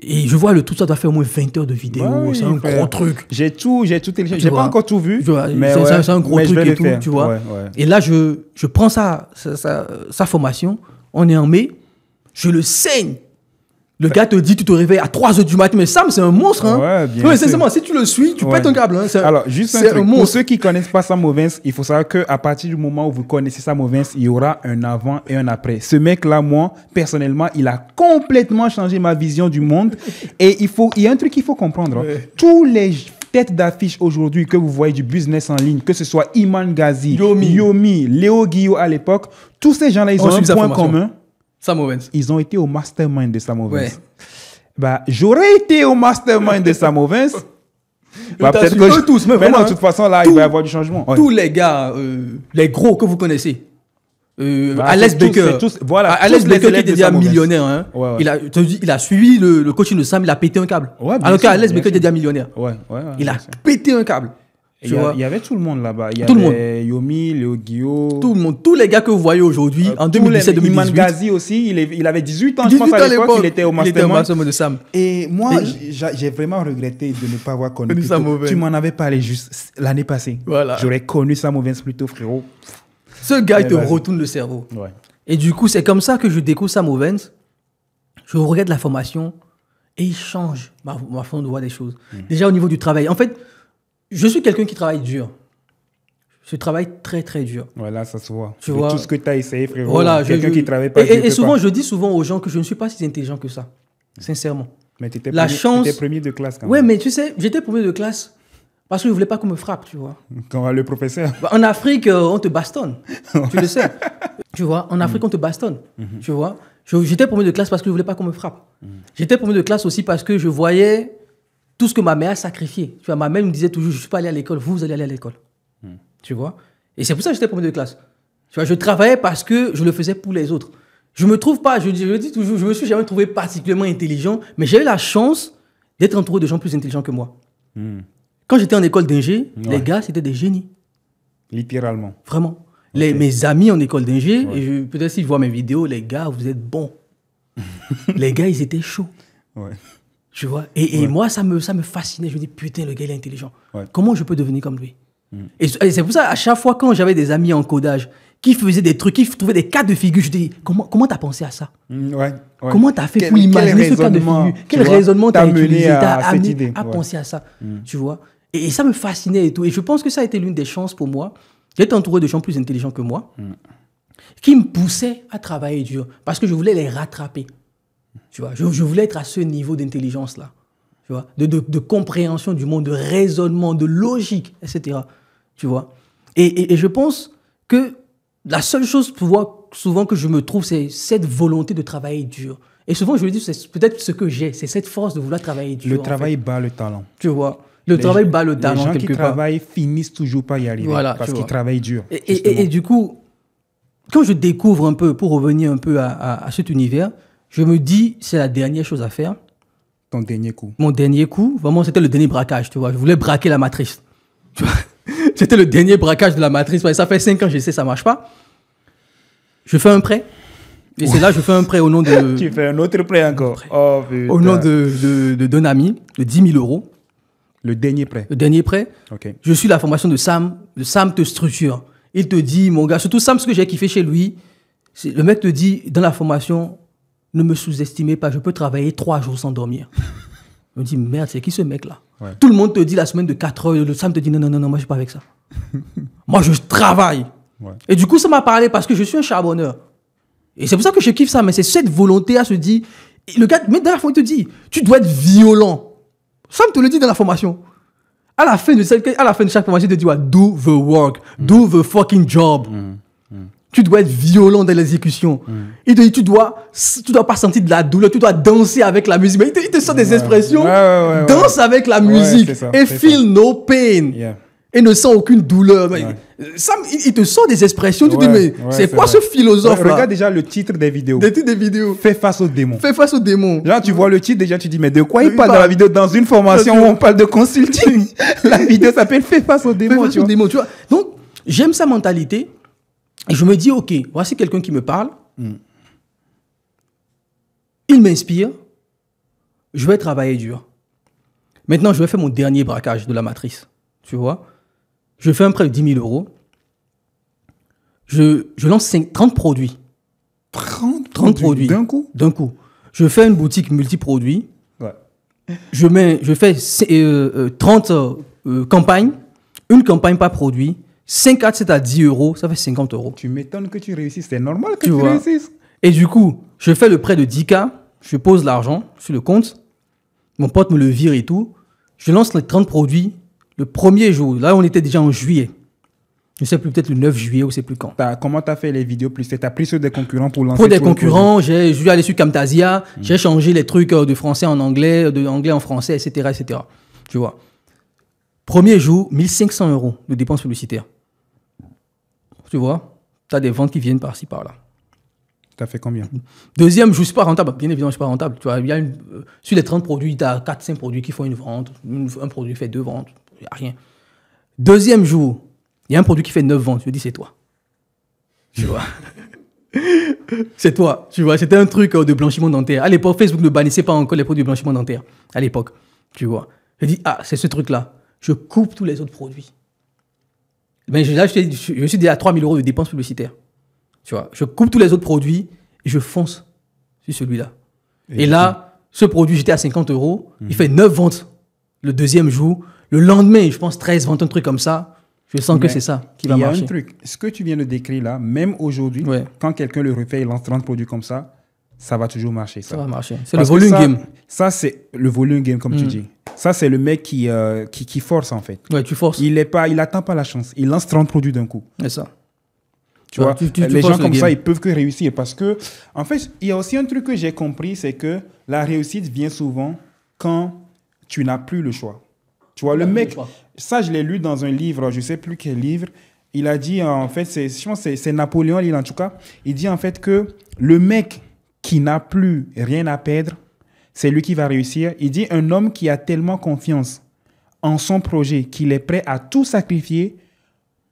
S1: Et je vois le tout, ça doit faire au moins 20 heures de vidéo.
S2: Ouais,
S1: c'est un
S2: il fait-
S1: gros truc.
S2: J'ai tout téléchargé.
S1: Tu
S2: J'ai pas
S1: vois.
S2: encore tout vu.
S1: Tu vois,
S2: Mais
S1: c'est
S2: ouais,
S1: c'est un gros
S2: mais je
S1: truc
S2: vais
S1: et
S2: le
S1: tout,
S2: faire.
S1: tu vois.
S2: Ouais, ouais.
S1: Et là, je prends sa formation. On est en mai. Je le saigne. Le gars te dit, tu te réveilles à 3 heures du matin. Mais Sam, c'est un monstre. Hein.
S2: Ouais, bien
S1: Ouais,
S2: sûr.
S1: sincèrement, si tu le suis, tu
S2: Ouais.
S1: pètes un câble. Hein.
S2: Alors, juste un
S1: c'est
S2: truc.
S1: un
S2: Pour
S1: monstre.
S2: ceux qui ne connaissent pas Sam Ovens, il faut savoir qu'à partir du moment où vous connaissez Sam Ovens, il y aura un avant et un après. Ce mec-là, moi, personnellement, il a complètement changé ma vision du monde. Et il y a un truc qu'il faut comprendre. Hein.
S1: Ouais.
S2: Tous les têtes d'affiche aujourd'hui que vous voyez du business en ligne, que ce soit Iman Ghazi, Yomi, Léo Guillot à l'époque, tous ces gens-là, ils
S1: On
S2: ont un
S1: suit sa
S2: point
S1: formation.
S2: commun.
S1: Sam Ovens.
S2: Ils ont été au mastermind de Sam Ovens.
S1: Ouais.
S2: Bah, j'aurais été au mastermind de Sam Ovens. Bah,
S1: t'as
S2: peut-être
S1: su,
S2: que
S1: eux tous, mais
S2: mais non,
S1: vraiment,
S2: de toute façon, là,
S1: tout-
S2: il va y avoir du changement. Ouais.
S1: Tous les gars, les gros que vous connaissez.
S2: Bah,
S1: Alex
S2: c'est tous-
S1: Baker.
S2: c'est tous- voilà,
S1: Alex
S2: tous les
S1: Baker qui
S2: élèves
S1: était
S2: de
S1: déjà
S2: Sam Ovens.
S1: millionnaire. Hein.
S2: Ouais, ouais.
S1: Il a suivi le coaching de Sam, il a pété un câble.
S2: Ouais, bien
S1: Alors
S2: sûr,
S1: qu'Alex
S2: bien
S1: Baker
S2: sûr.
S1: était déjà millionnaire.
S2: Ouais,
S1: Il a
S2: bien sûr.
S1: pété un câble. Tu vois.
S2: Il y avait tout le monde là-bas. Il y
S1: Tout le
S2: avait Yomi, Léo Guillot.
S1: Tout le monde, tous les gars que vous voyez aujourd'hui, en
S2: tous les-
S1: 2017-2018.
S2: Iman Ghazi aussi, il avait 18 ans, je
S1: 18
S2: pense,
S1: ans
S2: à l'époque. Il était au mastermind.
S1: mastermind de Sam.
S2: Et moi,
S1: Et-
S2: j'ai vraiment regretté de ne pas avoir connu
S1: Connu
S2: plus
S1: Sam
S2: tôt.
S1: Ovens.
S2: Tu m'en avais parlé juste l'année passée.
S1: Voilà.
S2: J'aurais connu Sam Ovens plus tôt, frérot.
S1: Ce gars, il te
S2: vas-y.
S1: retourne le cerveau.
S2: Ouais.
S1: Et du coup, c'est comme ça que je découvre Sam Ovens. Je regarde la formation et il change ma façon de voir des choses. Déjà au niveau du travail. En fait, je suis quelqu'un qui travaille dur. Je travaille très, très dur.
S2: Voilà, ça se voit.
S1: Tu
S2: De
S1: vois.
S2: tout ce que tu as essayé, frérot.
S1: Voilà,
S2: Quelqu'un qui travaille pas.
S1: Et souvent, je dis souvent aux gens que je ne suis pas si intelligent que ça. Sincèrement.
S2: Mais tu étais
S1: la chance-
S2: premier de classe quand
S1: Ouais,
S2: même.
S1: mais tu sais, j'étais premier de classe parce que je ne voulais pas qu'on me frappe, tu vois.
S2: Quand le professeur.
S1: Bah, en Afrique, on te bastonne. Tu le sais. Tu vois, en Afrique, on te bastonne. Tu vois. J'étais premier de classe parce que je ne voulais pas qu'on me frappe. J'étais premier de classe aussi parce que je voyais tout ce que ma mère a sacrifié. Tu vois, ma mère me disait toujours, je ne suis pas allé à l'école, vous allez aller à l'école. Tu vois. Et c'est pour ça que j'étais premier de classe. Tu vois, je travaillais parce que je le faisais pour les autres. Je me trouve pas, je le dis toujours, je me suis jamais trouvé particulièrement intelligent, mais j'ai eu la chance d'être entouré de gens plus intelligents que moi. Quand j'étais en école d'ingé, les gars, c'était des génies.
S2: Littéralement.
S1: Vraiment. Mes amis en école d'ingé, et peut-être s'ils voient mes vidéos, les gars, vous êtes bons. Les gars, ils étaient chauds.
S2: Ouais.
S1: Tu vois. Et moi, ça me fascinait. Je me dis, putain, le gars, il est intelligent.
S2: Ouais.
S1: Comment je peux devenir comme lui? Et c'est pour ça, à chaque fois, quand j'avais des amis en codage qui faisaient des trucs, qui trouvaient des cas de figure, je dis, comment t'as pensé à ça?
S2: Ouais.
S1: Comment t'as fait pour imaginer ce cas de figure? Quel raisonnement t'as utilisé, t'as amené à penser à ça? Tu vois? Et ça me fascinait et tout. Et je pense que ça a été l'une des chances pour moi d'être entouré de gens plus intelligents que moi, qui me poussaient à travailler dur, parce que je voulais les rattraper. Tu vois? Je voulais être à ce niveau d'intelligence-là. Tu vois? De compréhension du monde, de raisonnement, de logique, etc. Tu vois? Et je pense que la seule chose souvent que je me trouve, c'est cette volonté de travailler dur. Et souvent, je me dis, c'est peut-être ce que j'ai, c'est cette force de vouloir travailler dur.
S2: Le travail bat le talent.
S1: Tu vois? Le travail bat le talent,
S2: Les gens qui
S1: quelque part.
S2: travaillent finissent toujours par y arriver.
S1: Voilà,
S2: parce
S1: tu
S2: qu'ils
S1: vois.
S2: travaillent dur.
S1: Et du coup, quand je découvre un peu, pour revenir un peu à cet univers, je me dis, c'est la dernière chose à faire.
S2: Ton dernier coup.
S1: Mon dernier coup, vraiment, c'était le dernier braquage, tu vois. Je voulais braquer la matrice. Tu vois. C'était le dernier braquage de la matrice. Ça fait 5 ans que j'essaie, ça marche pas. Je fais un prêt. Et c'est là que je fais un prêt au nom de...
S2: Tu fais un autre prêt encore. Oh, putain.
S1: Au nom d'un ami de 10 000 euros.
S2: Le dernier prêt.
S1: Le dernier prêt.
S2: Ok.
S1: Je suis la formation de Sam. Sam te structure. Il te dit, mon gars, surtout Sam, ce que j'ai kiffé chez lui, le mec te dit, dans la formation, ne me sous-estimez pas, je peux travailler 3 jours sans dormir. Je me dis, merde, c'est qui ce mec-là?
S2: Ouais.
S1: Tout le monde te dit la semaine de 4 heures, le Sam te dit, non, moi je ne suis pas avec ça. Moi, je travaille.
S2: Ouais.
S1: Et du coup, ça m'a parlé parce que je suis un charbonneur. Et c'est pour ça que je kiffe ça, mais c'est cette volonté à se dire, le gars, mais dans la fois, il te dit, tu dois être violent. Sam te le dit dans la formation. À la fin de chaque formation, il te dit, ouais, do the work, do the fucking job. Tu dois être violent dans l'exécution. Il te dit, tu dois pas sentir de la douleur, tu dois danser avec la musique. Mais il te sort des expressions. Danse avec la musique.
S2: C'est ça,
S1: et feel no pain.
S2: Yeah.
S1: Et ne sent aucune douleur. Sam, il te sort des expressions. Tu dis, mais c'est quoi ce philosophe-là?
S2: Regarde déjà le titre des vidéos.
S1: Des titres des vidéos.
S2: Fais face aux démons.
S1: Fais face aux démons.
S2: Genre, tu vois le titre, déjà, tu dis, mais de quoi il parle dans la vidéo? Dans une formation où on parle de consulting. La vidéo s'appelle Fais face aux démons.
S1: Fais face aux démons, tu vois. Donc, j'aime sa mentalité. Et je me dis, OK, voici quelqu'un qui me parle. Il m'inspire. Je vais travailler dur. Maintenant, je vais faire mon dernier braquage de la matrice. Tu vois? Je fais un prêt de 10 000 euros. Je lance 30 produits.
S2: 30
S1: produits.
S2: D'un coup?
S1: D'un coup. Je fais une boutique multiproduits.
S2: Ouais.
S1: Je fais 30 campagnes. Une campagne par produit. 5 ads, c'est à 10 euros. Ça fait 50 euros.
S2: Tu m'étonnes que tu réussisses. C'est normal que tu réussisses.
S1: Et du coup, je fais le prêt de 10K. Je pose l'argent sur le compte. Mon pote me le vire et tout. Je lance les 30 produits. Le premier jour, là, on était déjà en juillet. Je ne sais plus, peut-être le 9 juillet ou c'est plus quand.
S2: Comment tu as fait les vidéos plus? Tu as pris sur des concurrents pour lancer?
S1: Pour des concurrents, je suis allé sur Camtasia, j'ai changé les trucs de français en anglais, de anglais en français, etc., etc. Tu vois. Premier jour, 1500 euros de dépenses publicitaires. Tu vois, tu as des ventes qui viennent par-ci, par-là.
S2: Tu as fait combien?
S1: Deuxième jour, je ne suis pas rentable. Bien évidemment, je ne suis pas rentable. Tu vois, sur les 30 produits, tu as 4-5 produits qui font une vente. Un produit fait 2 ventes. Il n'y a rien. Deuxième jour, il y a un produit qui fait 9 ventes. Je dis, c'est toi. Tu vois. C'est toi. Tu vois, c'était un truc de blanchiment dentaire. À l'époque, Facebook ne bannissait pas encore les produits de blanchiment dentaire. À l'époque. Tu vois. Je dis, c'est ce truc-là. Je coupe tous les autres produits. Mais là, je suis déjà à 3 000 euros de dépenses publicitaires. Tu vois. Je coupe tous les autres produits et je fonce sur celui-là. Et là, ce produit, j'étais à 50 euros. Il fait 9 ventes le deuxième jour. Le lendemain, je pense 13 ventes, un truc comme ça. Je sens que c'est ça qui va marcher.
S2: Il y a un truc. Ce que tu viens de décrire là, même aujourd'hui, quand quelqu'un le refait, il lance 30 produits comme ça, ça va toujours marcher. Ça va
S1: marcher. C'est le volume game.
S2: Ça, c'est le volume game, comme tu dis. Ça, c'est le mec qui force, en fait.
S1: Ouais, tu forces.
S2: Il n'attend pas la chance. Il lance 30 produits d'un coup.
S1: C'est ça.
S2: Tu vois, les gens comme ça, ils peuvent que réussir. Parce que, en fait, il y a aussi un truc que j'ai compris, c'est que la réussite vient souvent quand tu n'as plus le choix. Tu vois, le mec, ça, je l'ai lu dans un livre, je ne sais plus quel livre. Il a dit, en fait, je pense que c'est Napoléon, en tout cas. Il dit, en fait, que le mec qui n'a plus rien à perdre, c'est lui qui va réussir. Il dit, un homme qui a tellement confiance en son projet qu'il est prêt à tout sacrifier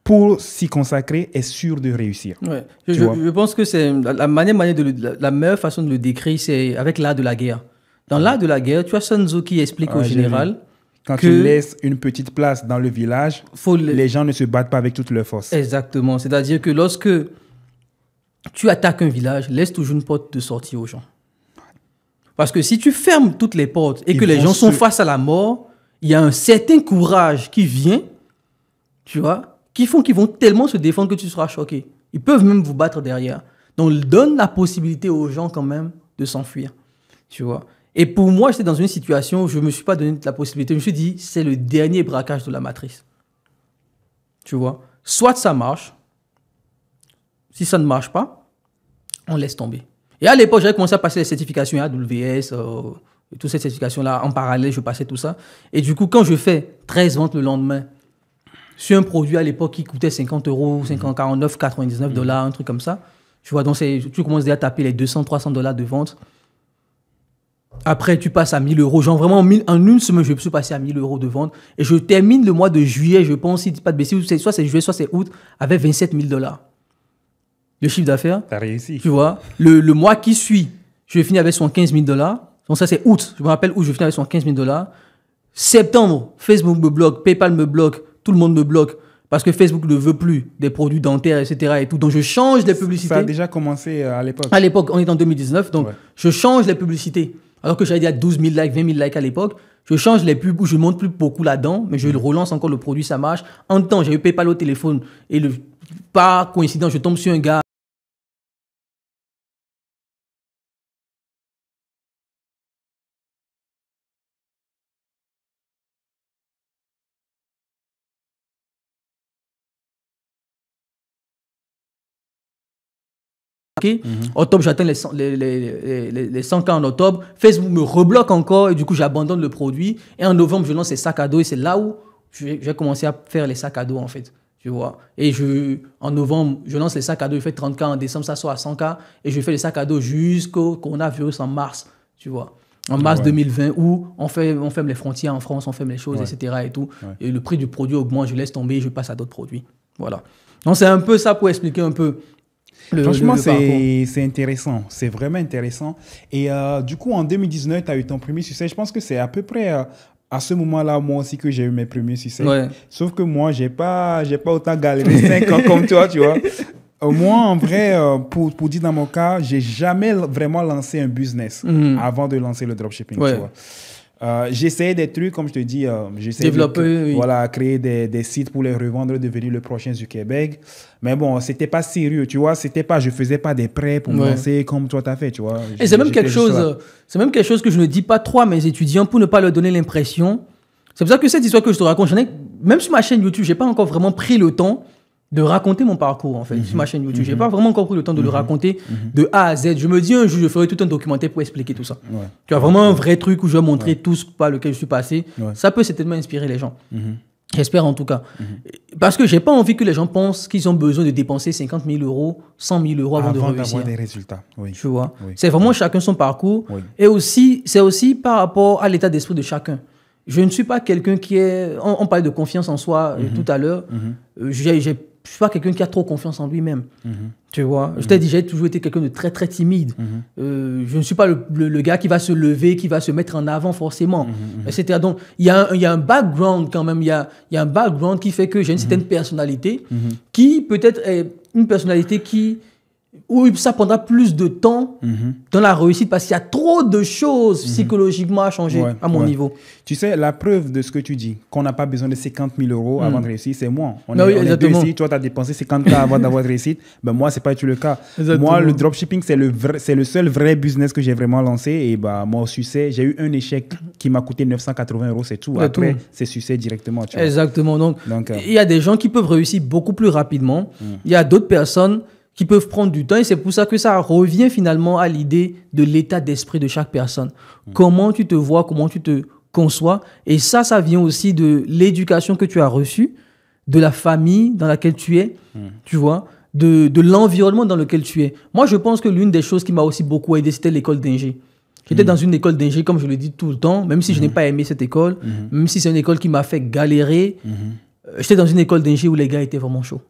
S2: pour s'y consacrer est sûr de réussir.
S1: Ouais. Je pense que c'est la meilleure façon de le décrire, c'est avec l'art de la guerre. Dans l'art de la guerre, tu as Sun Tzu qui explique au général
S2: quand tu laisses une petite place dans le village, les gens ne se battent pas avec toute leur force.
S1: Exactement. C'est-à-dire que lorsque tu attaques un village, laisse toujours une porte de sortie aux gens. Parce que si tu fermes toutes les portes et que les gens sont face à la mort, il y a un certain courage qui vient, tu vois, qu'ils vont tellement se défendre que tu seras choqué. Ils peuvent même vous battre derrière. Donc, donne la possibilité aux gens quand même de s'enfuir, tu vois. Et pour moi, j'étais dans une situation où je ne me suis pas donné la possibilité. Je me suis dit, c'est le dernier braquage de la matrice. Tu vois. Soit ça marche. Si ça ne marche pas, on laisse tomber. Et à l'époque, j'avais commencé à passer les certifications AWS, toutes ces certifications-là. En parallèle, je passais tout ça. Et du coup, quand je fais 13 ventes le lendemain, sur un produit à l'époque qui coûtait 50 euros, 49, 99 dollars, un truc comme ça, tu vois, donc tu commences déjà à taper les 200, 300 dollars de vente. Après, tu passes à 1000 euros. Genre, vraiment, en une semaine, je suis passé à 1000 euros de vente. Et je termine le mois de juillet, je pense, si tu pas de bêtises, soit c'est juillet, soit c'est août, avec 27 000 $. Le chiffre d'affaires.
S2: T'as réussi.
S1: Tu vois, le mois qui suit, je finis avec 75 000 $. Donc, ça, c'est août. Je me rappelle où je finis avec 75 000 $. Septembre, Facebook me bloque, PayPal me bloque, tout le monde me bloque. Parce que Facebook ne veut plus des produits dentaires, etc. Et tout. Donc, je change les publicités.
S2: Ça a déjà commencé à l'époque.
S1: À l'époque, on est en 2019. Donc, je change les publicités. Alors que j'avais dit à 12 000 likes, 20 000 likes à l'époque. Je change les pubs où je ne montre plus beaucoup là-dedans. Mais je relance encore le produit, ça marche. En temps, j'ai eu PayPal au téléphone. Et par coïncidence, je tombe sur un gars. Octobre, j'atteins les 100K en octobre. Facebook me rebloque encore et du coup, j'abandonne le produit. Et en novembre, je lance les sacs à dos et c'est là où j'ai commencé à faire les sacs à dos en fait. Tu vois. Et en novembre, je lance les sacs à dos, je fais 30K. En décembre, ça sort à 100K. Et je fais les sacs à dos jusqu'au coronavirus en mars. Tu vois. En mars 2020, où on ferme les frontières en France, on ferme les choses, etc. Et tout. Et le prix du produit augmente, je laisse tomber, je passe à d'autres produits. Voilà. Donc, c'est un peu ça pour expliquer un peu.
S2: Franchement, c'est intéressant. C'est vraiment intéressant. Et du coup, en 2019, tu as eu ton premier succès. Je pense que c'est à peu près à ce moment-là, moi aussi, que j'ai eu mes premiers succès. Ouais. Sauf que moi, j'ai pas autant galéré 5 ans comme toi, tu vois. Moi, en vrai, pour dire dans mon cas, j'ai jamais vraiment lancé un business avant de lancer le dropshipping, tu vois. J'essayais des trucs, comme je te dis, j'essayais de voilà, créer des sites pour les revendre, devenir le prochain Zuckerberg. Mais bon, c'était pas sérieux, tu vois. Je faisais pas des prêts pour me lancer comme toi t'as fait, tu vois.
S1: Et c'est même quelque chose que je ne dis pas trop à mes étudiants pour ne pas leur donner l'impression. C'est pour ça que cette histoire que je te raconte, même sur ma chaîne YouTube, j'ai pas encore vraiment pris le temps de raconter mon parcours, en fait, sur ma chaîne YouTube. J'ai pas vraiment encore pris le temps de le raconter de A à Z. Je me dis un jour, je ferai tout un documentaire pour expliquer tout ça. Tu as vraiment un vrai truc où je vais montrer tout ce par lequel je suis passé. Ça peut certainement inspirer les gens. J'espère en tout cas. Parce que j'ai pas envie que les gens pensent qu'ils ont besoin de dépenser 50 000 euros, 100 000 euros avant de réussir.
S2: Des résultats.
S1: Tu vois. C'est vraiment chacun son parcours. Et aussi, c'est aussi par rapport à l'état d'esprit de chacun. Je ne suis pas quelqu'un qui est... On parlait de confiance en soi tout à l'heure. Je ne suis pas quelqu'un qui a trop confiance en lui-même. Tu vois. Je t'ai dit, j'ai toujours été quelqu'un de très, très timide. Je ne suis pas le gars qui va se lever, qui va se mettre en avant forcément. Etc. Donc, il y a un background quand même. Il y a un background qui fait que j'ai une certaine personnalité qui peut-être est une personnalité où ça prendra plus de temps dans la réussite parce qu'il y a trop de choses psychologiquement à changer à mon niveau.
S2: Tu sais, la preuve de ce que tu dis, qu'on n'a pas besoin de 50 000 euros avant de réussir, c'est moi. On est deux ici, toi, tu as dépensé 50K avant d'avoir réussi. Ben, moi, ce n'est pas du tout le cas. Exactement. Moi, le dropshipping, c'est le seul vrai business que j'ai vraiment lancé. Et bah, mon succès, j'ai eu un échec qui m'a coûté 980 euros, c'est tout. Après, c'est succès directement. Tu vois.
S1: Exactement. Donc, il y a des gens qui peuvent réussir beaucoup plus rapidement. Il y a d'autres personnes qui peuvent prendre du temps et c'est pour ça que ça revient finalement à l'idée de l'état d'esprit de chaque personne. Comment tu te vois, comment tu te conçois. Et ça vient aussi de l'éducation que tu as reçue, de la famille dans laquelle tu es, tu vois, de l'environnement dans lequel tu es. Moi, je pense que l'une des choses qui m'a aussi beaucoup aidé, c'était l'école d'ingé. J'étais dans une école d'ingé, comme je le dis tout le temps, même si je n'ai pas aimé cette école, même si c'est une école qui m'a fait galérer, j'étais dans une école d'ingé où les gars étaient vraiment chauds.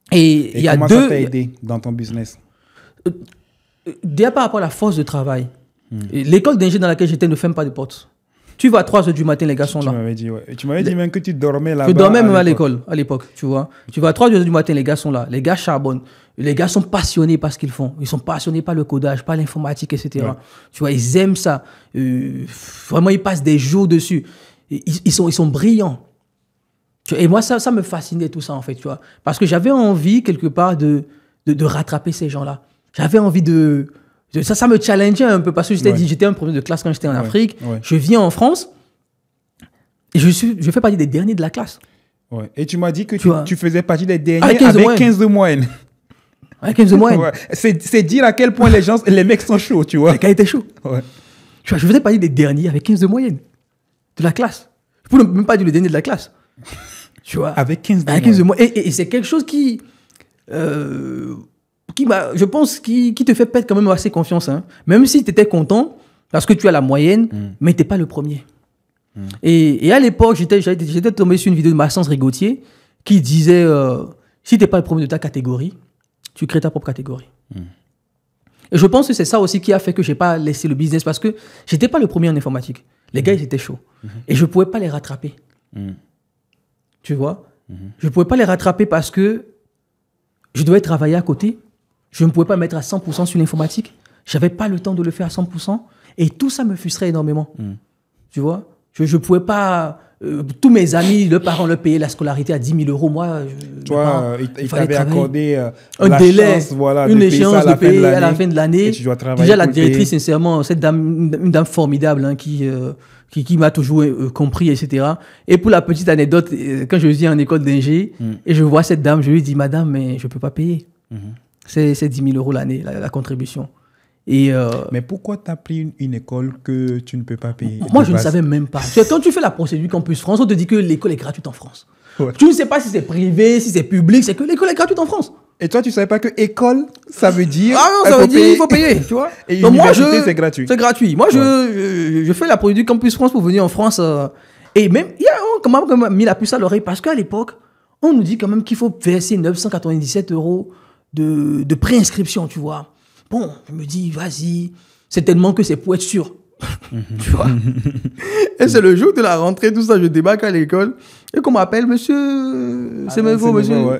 S1: Et
S2: comment ça t'a aidé dans ton business?
S1: Déjà par rapport à la force de travail. L'école d'ingé dans laquelle j'étais ne ferme pas de portes. Tu vas à 3 h du matin, les gars sont là.
S2: Tu m'avais dit même que tu dormais là-bas.
S1: Je dormais même à l'école, à l'époque, tu vois. Tu vas à 3 h du matin, les gars sont là. Les gars charbonnent. Les gars sont passionnés par ce qu'ils font. Ils sont passionnés par le codage, par l'informatique, etc. Tu vois, ils aiment ça. Vraiment, ils passent des jours dessus. Ils sont brillants. Et moi, ça me fascinait tout ça, en fait, tu vois. Parce que j'avais envie, quelque part, de rattraper ces gens-là. J'avais envie ça me challengeait un peu, parce que j'étais un premier de classe quand j'étais en Afrique. Je viens en France, et je fais partie des derniers de la classe.
S2: Et tu m'as dit que tu faisais partie des derniers avec 15 de moyenne.
S1: Avec 15 de moyenne.
S2: C'est dire à quel point les mecs sont chauds, tu vois.
S1: Les gars étaient chauds. Tu vois, je faisais partie des derniers avec 15 de moyenne de la classe. Je ne peux même pas dire le dernier de la classe. Tu vois,
S2: avec 15
S1: de moyenne. Et c'est quelque chose qui je pense, qui te fait perdre quand même assez confiance. Hein. Même si tu étais content, Parce que tu as la moyenne, mais tu n'es pas le premier. Et à l'époque, j'étais tombé sur une vidéo de Maxence Rigotier qui disait si tu n'es pas le premier de ta catégorie, tu crées ta propre catégorie. Et je pense que c'est ça aussi qui a fait que je n'ai pas laissé le business parce que je n'étais pas le premier en informatique. Les gars, ils étaient chauds. Et je ne pouvais pas les rattraper. Tu vois? Je ne pouvais pas les rattraper parce que je devais travailler à côté. Je ne pouvais pas mettre à 100% sur l'informatique. Je n'avais pas le temps de le faire à 100%. Et tout ça me frustrait énormément. Tu vois? Je ne pouvais pas... tous mes amis, leurs parents leur payaient la scolarité à 10 000 euros. Moi,
S2: toi, ils t'avaient accordé
S1: un délai,
S2: chance, voilà,
S1: une échéance de payer à la fin de l'année.
S2: Déjà,
S1: la directrice, sincèrement, cette dame, une dame formidable hein, qui m'a toujours compris, etc. Et pour la petite anecdote, quand je suis en école d'ingé et je vois cette dame, je lui dis, madame, mais je ne peux pas payer. C'est 10 000 euros l'année, la contribution. Et
S2: mais pourquoi tu as pris une école que tu ne peux pas payer?
S1: Moi, je ne savais même pas. Quand tu fais la procédure Campus France, on te dit que l'école est gratuite en France.
S2: Ouais.
S1: Tu ne sais pas si c'est privé, si c'est public, c'est que l'école est gratuite en France.
S2: Et toi, tu ne savais pas que école, ça veut dire...
S1: Ah non, ça veut dire qu'il faut payer, tu vois.
S2: Et
S1: donc
S2: université, c'est gratuit.
S1: C'est gratuit. Moi, je fais la procédure Campus France pour venir en France. Et même, il y a quand même mis la puce à l'oreille parce qu'à l'époque, on nous dit quand même qu'il faut verser 997 € de préinscription, tu vois. Bon, je me dis, vas-y, c'est tellement que c'est pour être sûr. Tu vois. Et c'est le jour de la rentrée, tout ça, je débarque à l'école et qu'on m'appelle, monsieur, c'est Mevo, monsieur. Ouais.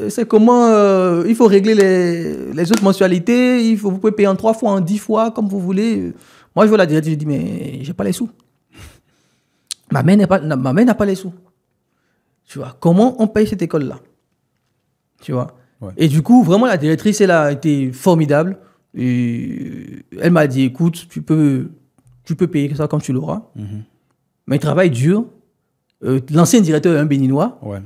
S1: C'est comment, il faut régler les autres mensualités, vous pouvez payer en 3 fois, en 10 fois, comme vous voulez. Moi, je vois la directrice, je dis, mais j'ai pas les sous. Ma mère n'a pas les sous. Tu vois, comment on paye cette école-là? Tu vois. Ouais. Et du coup, vraiment, la directrice, elle a été formidable. Et elle m'a dit, écoute, tu peux payer ça quand tu l'auras. Mais il travaille dur. L'ancien directeur est un Béninois. Ouais.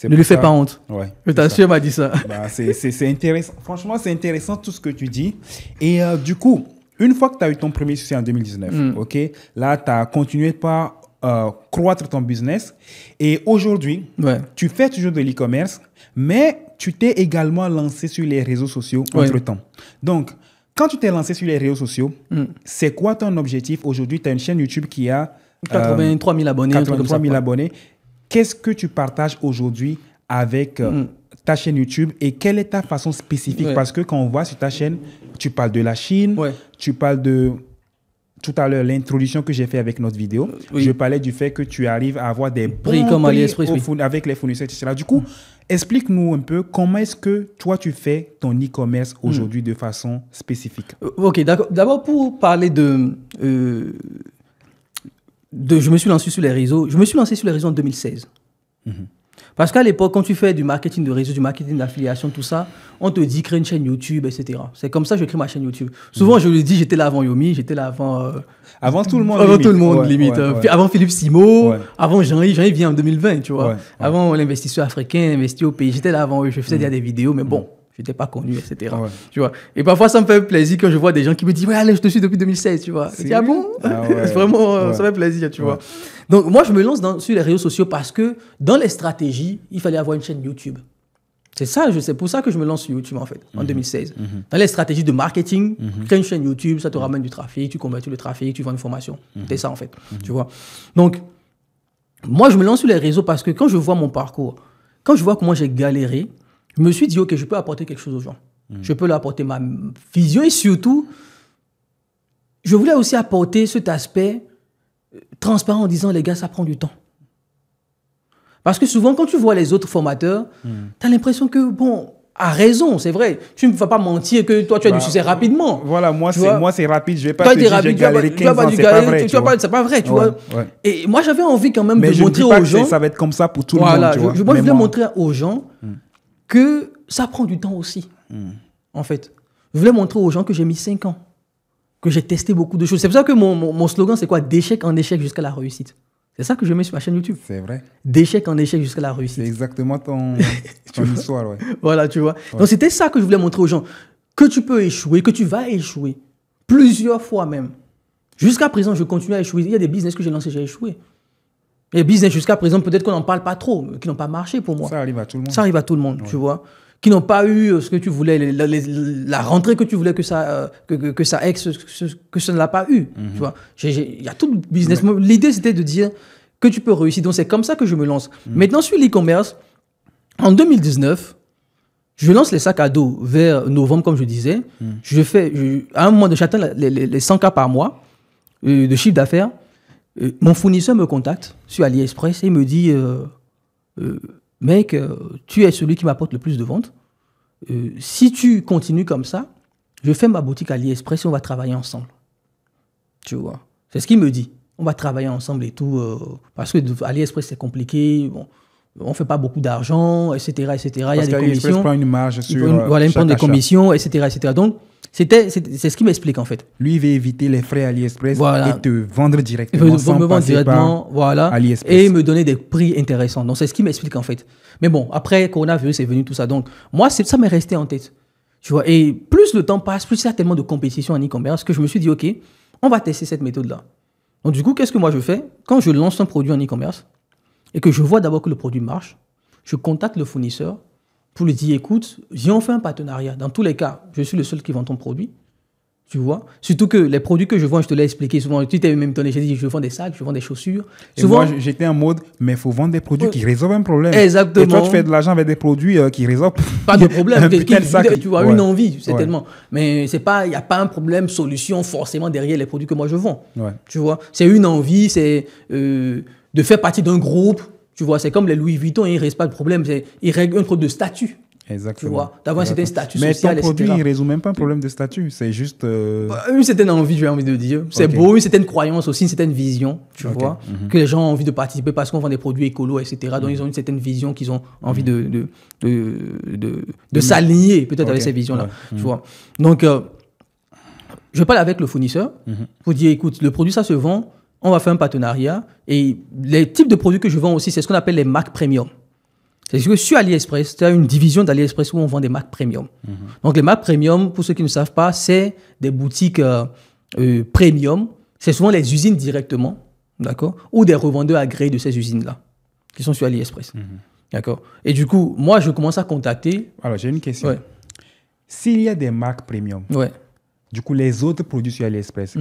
S1: Ne lui fais pas honte. Ouais, je t'assure, elle m'a dit ça.
S2: Bah, c'est intéressant. Franchement, c'est intéressant tout ce que tu dis. Et du coup, une fois que tu as eu ton premier succès en 2019, ok, là, tu as continué par croître ton business. Et aujourd'hui, tu fais toujours de l'e-commerce, mais tu t'es également lancé sur les réseaux sociaux entre-temps. Donc, quand tu t'es lancé sur les réseaux sociaux, c'est quoi ton objectif? Aujourd'hui, tu as une chaîne YouTube qui a
S1: 83 000 abonnés.
S2: 83 000 abonnés. Qu'est-ce que tu partages aujourd'hui avec ta chaîne YouTube et quelle est ta façon spécifique? Parce que quand on voit sur ta chaîne, tu parles de la Chine, tu parles de... Tout à l'heure, l'introduction que j'ai fait avec notre vidéo, je parlais du fait que tu arrives à avoir des
S1: prix comme AliExpress
S2: avec les fournisseurs, etc. Du coup, explique-nous un peu comment est-ce que toi, tu fais ton e-commerce aujourd'hui de façon spécifique.
S1: Ok, d'accord. D'abord, pour parler je me suis lancé sur les réseaux. Je me suis lancé sur les réseaux en 2016. Parce qu'à l'époque, quand tu fais du marketing de réseau, du marketing d'affiliation, tout ça, on te dit crée une chaîne YouTube, etc. C'est comme ça que je crée ma chaîne YouTube. Souvent, je le dis, j'étais là avant Yomi, j'étais là avant...
S2: avant tout le monde,
S1: avant tout le monde, limite. Avant Philippe Simo, avant Jean-Yves. Jean-Yves vient en 2020, tu vois. Avant l'investisseur africain, investi au pays. J'étais là avant eux, je faisais déjà des vidéos, mais bon, je n'étais pas connu, etc. Tu vois. Et parfois, ça me fait plaisir quand je vois des gens qui me disent « Ouais, allez, je te suis depuis 2016, tu vois. » Je dis « Ah bon ?» C'est vraiment, ça fait plaisir, tu vois. Donc, moi, je me lance sur les réseaux sociaux parce que dans les stratégies, il fallait avoir une chaîne YouTube. C'est pour ça que je me lance sur YouTube, en fait, en 2016. Dans les stratégies de marketing, créer une chaîne YouTube, ça te ramène du trafic, tu convertis le trafic, tu vends une formation. C'est ça, en fait, tu vois. Donc, moi, je me lance sur les réseaux parce que quand je vois mon parcours, quand je vois comment j'ai galéré, je me suis dit, OK, je peux apporter quelque chose aux gens. Je peux leur apporter ma vision et surtout, je voulais aussi apporter cet aspect transparent en disant, les gars, ça prend du temps. Parce que souvent, quand tu vois les autres formateurs, tu as l'impression que, bon, à raison, c'est vrai. Tu ne vas pas mentir que toi, tu as du succès rapidement.
S2: Voilà, moi, c'est rapide. Je ne vais pas te dire j'ai galéré 15 ans, c'est pas vrai.
S1: C'est pas vrai, tu vois. Et moi, j'avais envie quand même de montrer aux gens...
S2: ça va être comme ça pour tout le monde, tu vois.
S1: Moi, je voulais montrer aux gens que ça prend du temps aussi, en fait. Je voulais montrer aux gens que j'ai mis 5 ans, que j'ai testé beaucoup de choses. C'est pour ça que mon slogan, c'est quoi? D'échec en échec jusqu'à la réussite. C'est ça que je mets sur ma chaîne YouTube.
S2: C'est vrai.
S1: D'échec en échec jusqu'à la réussite.
S2: C'est exactement ton histoire, ouais.
S1: Voilà, tu vois. Donc, c'était ça que je voulais montrer aux gens. Que tu peux échouer, que tu vas échouer. Plusieurs fois même. Jusqu'à présent, je continue à échouer. Il y a des business que j'ai lancés, j'ai échoué. Et les business, jusqu'à présent, peut-être qu'on n'en parle pas trop, qui n'ont pas marché pour moi.
S2: Ça arrive à tout le monde.
S1: Ça arrive à tout le monde, tu vois. qui n'ont pas eu ce que tu voulais, la rentrée que tu voulais que ça ait, que ça ne l'a pas eu. Tu vois, il y a tout le business. L'idée, c'était de dire que tu peux réussir. Donc, c'est comme ça que je me lance. Maintenant, sur l'e-commerce, en 2019, je lance les sacs à dos vers novembre, comme je disais. À un moment donné, j'atteins les 100K par mois de chiffre d'affaires. Mon fournisseur me contacte sur AliExpress et me dit mec, tu es celui qui m'apporte le plus de ventes. Si tu continues comme ça, je fais ma boutique AliExpress et on va travailler ensemble. Tu vois, c'est ce qu'il me dit. On va travailler ensemble et tout. Parce que AliExpress, c'est compliqué. Bon, on ne fait pas beaucoup d'argent, etc. etc. Il y a des commissions.
S2: Prend une marge sur
S1: voilà, il prend des commissions, etc. etc. Donc, c'est ce qu'il m'explique en fait.
S2: Lui, il veut éviter les frais AliExpress et te vendre directement.
S1: Il veut me vendre directement, voilà, et me donner des prix intéressants. Donc, c'est ce qu'il m'explique en fait. Mais bon, après, coronavirus est venu, tout ça. Donc, moi, ça m'est resté en tête. Tu vois, et plus le temps passe, plus il y a tellement de compétition en e-commerce que je me suis dit, OK, on va tester cette méthode-là. Donc, du coup, qu'est-ce que moi je fais? Quand je lance un produit en e-commerce et que je vois d'abord que le produit marche, je contacte le fournisseur pour lui dire, écoute, viens, on fait un partenariat. Dans tous les cas, je suis le seul qui vend ton produit. Tu vois, surtout que les produits que je vends, je te l'ai expliqué souvent. Tu t'es même donné, j'ai dit, je vends des sacs, je vends des chaussures.
S2: Et
S1: souvent,
S2: moi, j'étais en mode, mais il faut vendre des produits qui résolvent un problème.
S1: Exactement.
S2: Et toi, tu fais de l'argent avec des produits qui résolvent
S1: pas de problème. Tu vois, une envie,
S2: Ouais.
S1: tellement. Mais il n'y a pas un problème, solution forcément derrière les produits que moi je vends.
S2: Ouais.
S1: Tu vois, c'est une envie, c'est de faire partie d'un groupe. Tu vois, c'est comme les Louis Vuitton, il ne reste pas de problème. Il règle un problème de statut.
S2: Exactement.
S1: Tu vois, d'avoir un certain statut
S2: mais
S1: social,
S2: ton produit,
S1: etc.
S2: il ne résout même pas un problème de statut. C'est juste...
S1: Une certaine envie, j'ai envie de dire. C'est beau, une certaine croyance aussi, une certaine vision, tu vois, que les gens ont envie de participer parce qu'on vend des produits écolos, etc. Donc, ils ont une certaine vision qu'ils ont envie de s'aligner peut-être avec ces visions-là. Tu vois. Donc, je parle avec le fournisseur pour dire, écoute, le produit, ça se vend, on va faire un partenariat. Et les types de produits que je vends aussi, c'est ce qu'on appelle les marques premium. C'est-à-dire que sur AliExpress, tu as une division d'AliExpress où on vend des marques premium. Donc, les marques premium, pour ceux qui ne savent pas, c'est des boutiques premium. C'est souvent les usines directement, d'accord, ou des revendeurs agréés de ces usines-là, qui sont sur AliExpress. D'accord. Et du coup, moi, je commence à contacter.
S2: Alors, j'ai une question.
S1: Ouais.
S2: S'il y a des marques premium,
S1: Ouais.
S2: du coup, les autres produits sur AliExpress,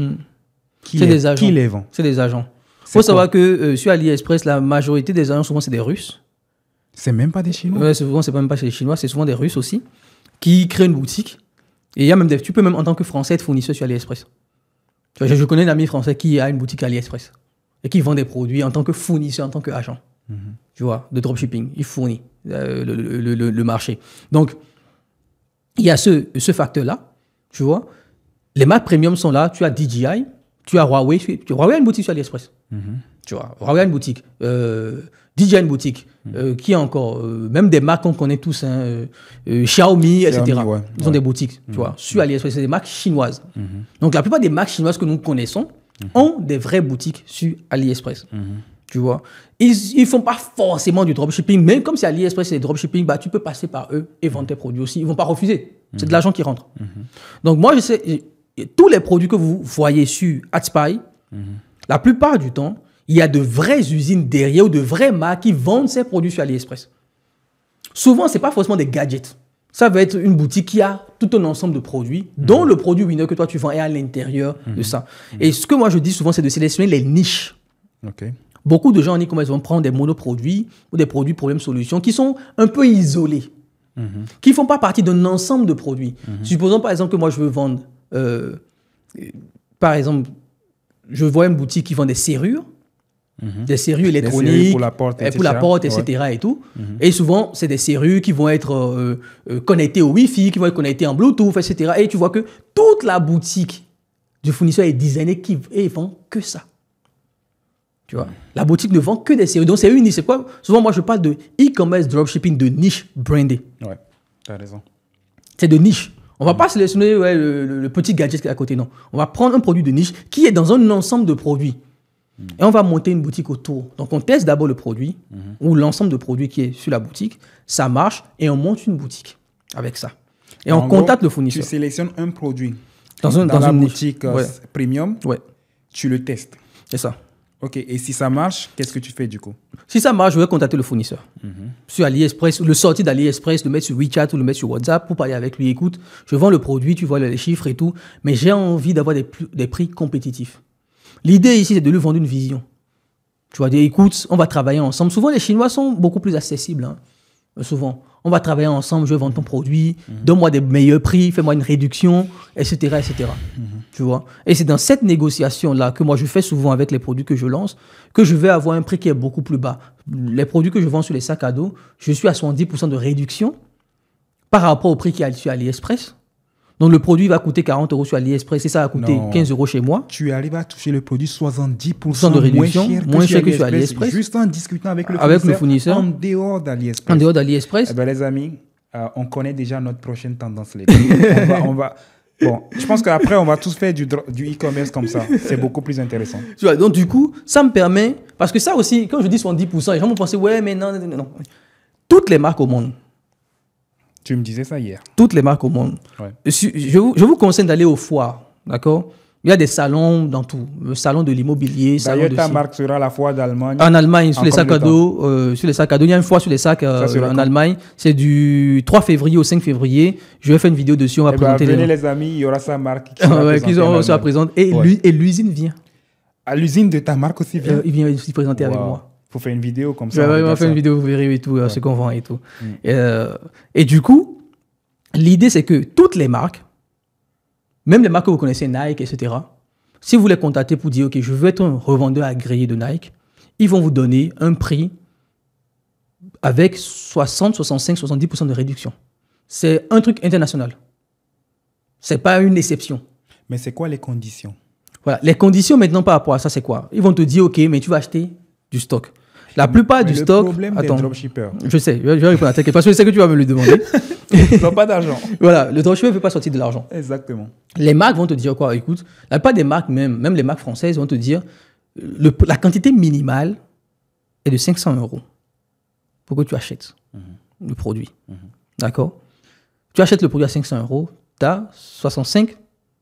S2: qui les vend?
S1: C'est des agents. Il faut savoir que sur AliExpress, la majorité des agents, souvent, c'est des Russes.
S2: C'est même pas des Chinois.
S1: Ouais, souvent, c'est même pas chez les Chinois, c'est souvent des Russes aussi, qui créent une boutique. Et il y a même tu peux même, en tant que Français, être fournisseur sur AliExpress. Tu vois, je connais un ami français qui a une boutique AliExpress et qui vend des produits en tant que fournisseur, en tant qu'agent. Tu vois, de dropshipping. Il fournit le marché. Donc, il y a ce facteur-là, tu vois. Les marques premium sont là. Tu as DJI, tu as Huawei. Huawei a une boutique sur AliExpress. Tu vois, Huawei a une boutique. DJI a une boutique. Qui a encore même des marques qu'on connaît tous, Xiaomi, etc. Ils ont des boutiques, tu vois, sur AliExpress. C'est des marques chinoises. Donc, la plupart des marques chinoises que nous connaissons ont des vraies boutiques sur AliExpress. Tu vois, ils ne font pas forcément du dropshipping, mais comme c'est AliExpress, c'est dropshipping, bah, tu peux passer par eux et vendre tes produits aussi. Ils ne vont pas refuser. C'est de l'argent qui rentre. Donc, moi, je sais, tous les produits que vous voyez sur AdSpy, la plupart du temps, il y a de vraies usines derrière ou de vraies marques qui vendent ces produits sur AliExpress. Souvent, ce n'est pas forcément des gadgets. Ça va être une boutique qui a tout un ensemble de produits, dont le produit winner que toi tu vends est à l'intérieur de ça. Et ce que moi je dis souvent, c'est de sélectionner les niches. Beaucoup de gens en e-commerce vont prendre des monoproduits ou des produits problème-solution qui sont un peu isolés, qui ne font pas partie d'un ensemble de produits. Supposons par exemple que moi je veux vendre, par exemple, je vois une boutique qui vend des serrures, des serrures électroniques,
S2: des serrures pour la porte,
S1: etc. Et tout. Et souvent, c'est des serrures qui vont être connectées au Wi-Fi, qui vont être connectées en Bluetooth, etc. Et tu vois que toute la boutique du fournisseur est designée et ils vendent que ça. Tu vois, la boutique ne vend que des serrures. Donc, c'est une niche. C'est quoi? Souvent, moi, je parle de e-commerce dropshipping de niche brandé.
S2: Ouais, tu as raison.
S1: C'est de niche. On ne va pas sélectionner le petit gadget qui est à côté, non. On va prendre un produit de niche qui est dans un ensemble de produits. Et on va monter une boutique autour. Donc, on teste d'abord le produit ou l'ensemble de produits qui est sur la boutique. Ça marche et on monte une boutique avec ça. Et on contacte le fournisseur.
S2: Tu sélectionnes un produit
S1: dans
S2: la
S1: une
S2: boutique premium, tu le testes.
S1: C'est ça.
S2: Ok, et si ça marche, qu'est-ce que tu fais du coup?
S1: Si ça marche, je vais contacter le fournisseur. Sur AliExpress, le sortir d'AliExpress, le mettre sur WeChat ou le mettre sur WhatsApp pour parler avec lui. Écoute, je vends le produit, tu vois les chiffres et tout, mais j'ai envie d'avoir des prix compétitifs. L'idée ici, c'est de lui vendre une vision. Tu vas dire, écoute, on va travailler ensemble. Souvent, les Chinois sont beaucoup plus accessibles. Hein. Souvent, on va travailler ensemble, je vais vendre ton produit, donne-moi des meilleurs prix, fais-moi une réduction, etc. etc. Tu vois? Et c'est dans cette négociation-là que moi, je fais souvent avec les produits que je lance, que je vais avoir un prix qui est beaucoup plus bas. Les produits que je vends sur les sacs à dos, je suis à 70% de réduction par rapport au prix qui est sur AliExpress. Donc, le produit va coûter 40 € sur AliExpress et ça va coûter 15 € chez moi.
S2: Tu arrives à toucher le produit 70%
S1: de réduction, moins cher que sur AliExpress.
S2: Juste en discutant avec le fournisseur. En dehors d'AliExpress.
S1: En dehors d'AliExpress.
S2: Eh ben, les amis, on connaît déjà notre prochaine tendance. Les gars. Bon, je pense qu'après, on va tous faire du e-commerce comme ça. C'est beaucoup plus intéressant.
S1: Tu vois, donc, du coup, ça me permet... Parce que ça aussi, quand je dis 70%, les gens vont penser, ouais, mais non. Toutes les marques au monde.
S2: Tu me disais ça hier.
S1: Toutes les marques au monde. Ouais. Je vous conseille d'aller aux foires, d'accord? Il y a des salons dans tout. Le salon de l'immobilier.
S2: D'ailleurs, ta marque sera la foire d'Allemagne.
S1: En Allemagne, sur les sacs à dos. Sur les sacs à dos. Il y a une foire sur les sacs en Allemagne. C'est du 3 février au 5 février. Je vais faire une vidéo dessus. On va présenter
S2: venez les amis, il y aura sa marque qui
S1: sera présente. Et l'usine vient.
S2: À l'usine de ta marque aussi vient?
S1: Il vient s'y présenter avec moi.
S2: Il faut faire une vidéo comme ça.
S1: On va faire une vidéo, vous verrez et tout, ce qu'on vend et tout. Et du coup, l'idée, c'est que toutes les marques, même les marques que vous connaissez, Nike, etc., si vous les contactez pour dire, OK, je veux être un revendeur agréé de Nike, ils vont vous donner un prix avec 60, 65, 70% de réduction. C'est un truc international. Ce n'est pas une exception.
S2: Mais c'est quoi les conditions?
S1: Voilà. Les conditions maintenant par rapport à ça, c'est quoi? Ils vont te dire, OK, mais tu vas acheter du stock. La plupart du stock...
S2: Le problème des dropshippers.
S1: Je sais, je vais répondre à ta question parce que je sais que tu vas me le demander.
S2: Ils n'ont pas d'argent.
S1: Voilà, le dropshipper ne veut pas sortir de l'argent.
S2: Exactement.
S1: Les marques vont te dire quoi? Écoute, la plupart des marques, même les marques françaises, vont te dire la quantité minimale est de 500 € pour que tu achètes le produit. D'accord? Tu achètes le produit à 500 €, tu as 65,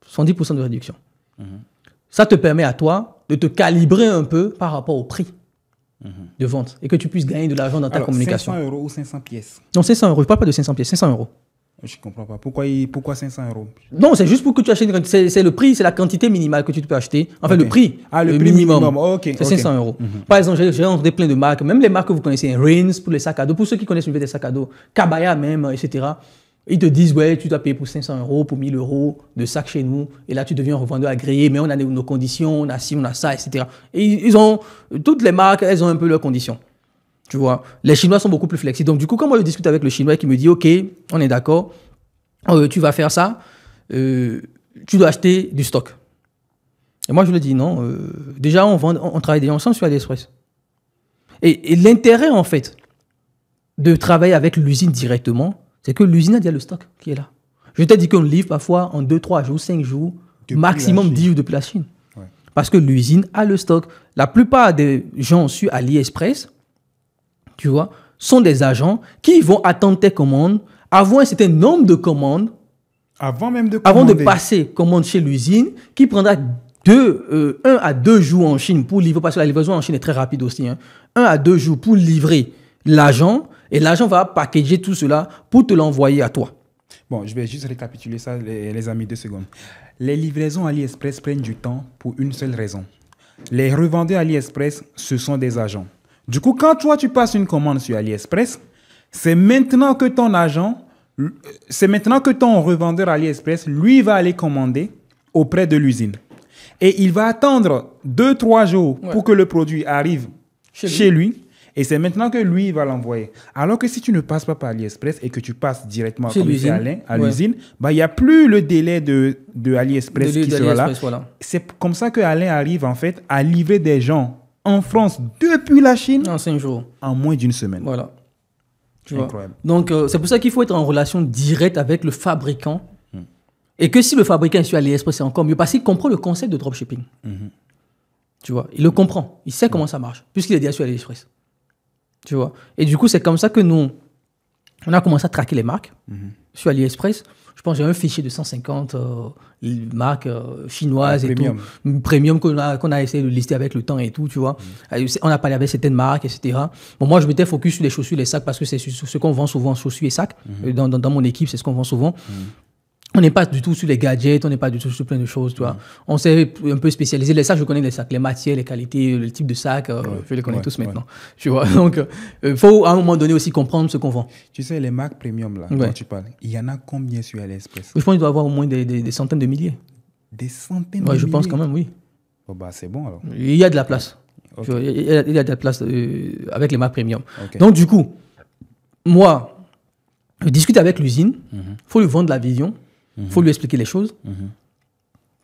S1: 70% de réduction. Ça te permet à toi de te calibrer un peu par rapport au prix de vente et que tu puisses gagner de l'argent dans ta communication.
S2: 500 € ou 500 pièces?
S1: Non, 500 €. Je ne parle pas de 500 pièces, 500 €.
S2: Je ne comprends pas. Pourquoi 500 €?
S1: Non, c'est juste pour que tu achètes. C'est le prix, c'est la quantité minimale que tu peux acheter. Enfin, le prix.
S2: Le prix minimum.
S1: C'est 500 €. Par exemple, j'ai rencontré plein de marques, même les marques que vous connaissez, Rains pour les sacs à dos, pour ceux qui connaissent l'univers des sacs à dos, Kabaya même, etc. Ils te disent, ouais, tu dois payer pour 500 €, pour 1000 € de sac chez nous. Et là, tu deviens un revendeur agréé, mais on a nos conditions, on a ci, on a ça, etc. Et toutes les marques, elles ont un peu leurs conditions. Tu vois, les Chinois sont beaucoup plus flexibles. Donc, du coup, quand moi je discute avec le Chinois qui me dit, OK, on est d'accord, tu vas faire ça, tu dois acheter du stock. Et moi, je lui dis, non, déjà, on travaille déjà ensemble sur AliExpress. Et l'intérêt, en fait, de travailler avec l'usine directement, c'est que l'usine a déjà le stock qui est là. Je t'ai dit qu'on livre parfois en 2, 3 jours, 5 jours, maximum 10 jours depuis la Chine. Ouais. Parce que l'usine a le stock. La plupart des gens sur AliExpress, tu vois, sont des agents qui vont attendre tes commandes, avoir un certain nombre de commandes,
S2: avant de
S1: passer commande chez l'usine, qui prendra 1 à 2 jours en Chine pour livrer, parce que la livraison en Chine est très rapide aussi, 1 à 2 jours pour livrer l'argent, et l'argent va packager tout cela pour te l'envoyer à toi.
S2: Bon, je vais juste récapituler ça, les amis, 2 secondes. Les livraisons AliExpress prennent du temps pour une seule raison. Les revendeurs AliExpress, ce sont des agents. Du coup, quand toi, tu passes une commande sur AliExpress, c'est maintenant que ton revendeur AliExpress, lui, va aller commander auprès de l'usine. Et il va attendre 2-3 jours pour que le produit arrive chez lui. Et c'est maintenant que lui, il va l'envoyer. Alors que si tu ne passes pas par AliExpress et que tu passes directement à l'usine, il n'y a plus le délai de AliExpress qui sera là. Voilà. C'est comme ça que Alain arrive en fait à livrer des gens en France depuis la Chine
S1: en 5 jours.
S2: En moins d'une semaine.
S1: Voilà. Incroyable. Donc, c'est pour ça qu'il faut être en relation directe avec le fabricant. Et que si le fabricant est sur AliExpress, c'est encore mieux parce qu'il comprend le concept de dropshipping. Tu vois, il le comprend. Il sait comment ça marche puisqu'il est déjà sur AliExpress. Tu vois. Et du coup, c'est comme ça que nous, On a commencé à traquer les marques sur AliExpress. Je pense que j'ai un fichier de 150 marques chinoises et
S2: premium.
S1: tout. Premium qu'on a essayé de lister avec le temps et tout, tu vois. On a parlé avec certaines marques, etc. Bon, moi, je m'étais focus sur les chaussures, les sacs, parce que c'est ce qu'on vend souvent, chaussures et sacs. Dans mon équipe, c'est ce qu'on vend souvent. On n'est pas du tout sur les gadgets, on n'est pas du tout sur plein de choses, tu vois. On s'est un peu spécialisé. Les sacs, je connais les sacs, les matières, les qualités, le type de sac, je les connais tous maintenant. Tu vois. Donc, il faut à un moment donné aussi comprendre ce qu'on vend.
S2: Tu sais, les marques premium, là, dont tu parles, il y en a combien sur AliExpress?
S1: Je pense qu'il doit y avoir au moins des centaines de milliers.
S2: Des centaines de milliers?
S1: Je pense quand même, oui.
S2: Oh, bah, c'est bon, alors.
S1: Il y a de la place.
S2: Okay.
S1: Tu vois, il y a de la place avec les marques premium. Okay. Donc, du coup, moi, je discute avec l'usine. Il faut lui vendre la vision. Il faut lui expliquer les choses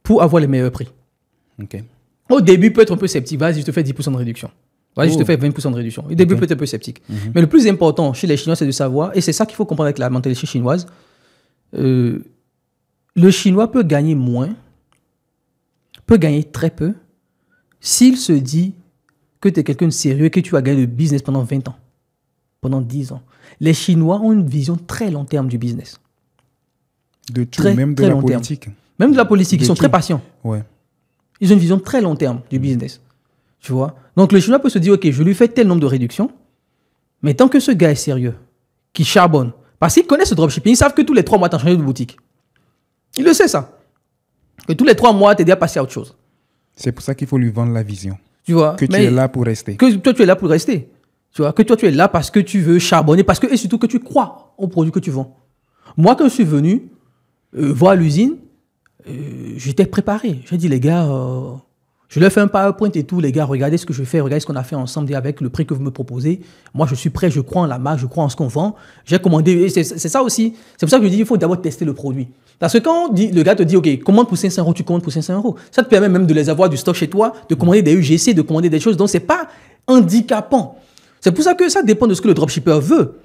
S1: pour avoir les meilleurs prix.
S2: Okay.
S1: Au début, il peut être un peu sceptique. Vas-y, je te fais 10% de réduction. Vas-y, je te fais 20% de réduction. Au début, peut être un peu sceptique. Mais le plus important chez les Chinois, c'est de savoir, et c'est ça qu'il faut comprendre avec la mentalité chinoise, le Chinois peut gagner moins, peut gagner très peu, s'il se dit que tu es quelqu'un de sérieux et que tu vas gagner le business pendant 20 ans, pendant 10 ans. Les Chinois ont une vision très long terme du business.
S2: De tout, même de la politique.
S1: Même de la politique, ils sont très patients.
S2: Ouais.
S1: Ils ont une vision très long terme du business. Tu vois? Donc le Chinois peut se dire, OK, je lui fais tel nombre de réductions, mais tant que ce gars est sérieux, qui charbonne, parce qu'ils connaissent le dropshipping, ils savent que tous les 3 mois, tu as changé de boutique. Il le sait, ça. Que tous les 3 mois, tu es déjà passé à autre chose.
S2: C'est pour ça qu'il faut lui vendre la vision.
S1: Tu vois?
S2: Que tu es là pour rester.
S1: Que toi, tu es là pour rester. Tu vois? Que toi, tu es là parce que tu veux charbonner, et surtout que tu crois au produit que tu vends. Moi, quand je suis venu voir l'usine, j'étais préparé. J'ai dit, les gars, je leur fais un PowerPoint et tout. Les gars, regardez ce que je fais, regardez ce qu'on a fait ensemble et avec le prix que vous me proposez. Moi, je suis prêt, je crois en la marque, je crois en ce qu'on vend. J'ai commandé. Et c'est ça aussi. C'est pour ça que je dis, il faut d'abord tester le produit. Parce que quand le gars te dit, OK, commande pour 500 €, tu commandes pour 500 €. Ça te permet même de les avoir du stock chez toi, de commander des UGC, de commander des choses. Donc, ce n'est pas handicapant. C'est pour ça que ça dépend de ce que le dropshipper veut.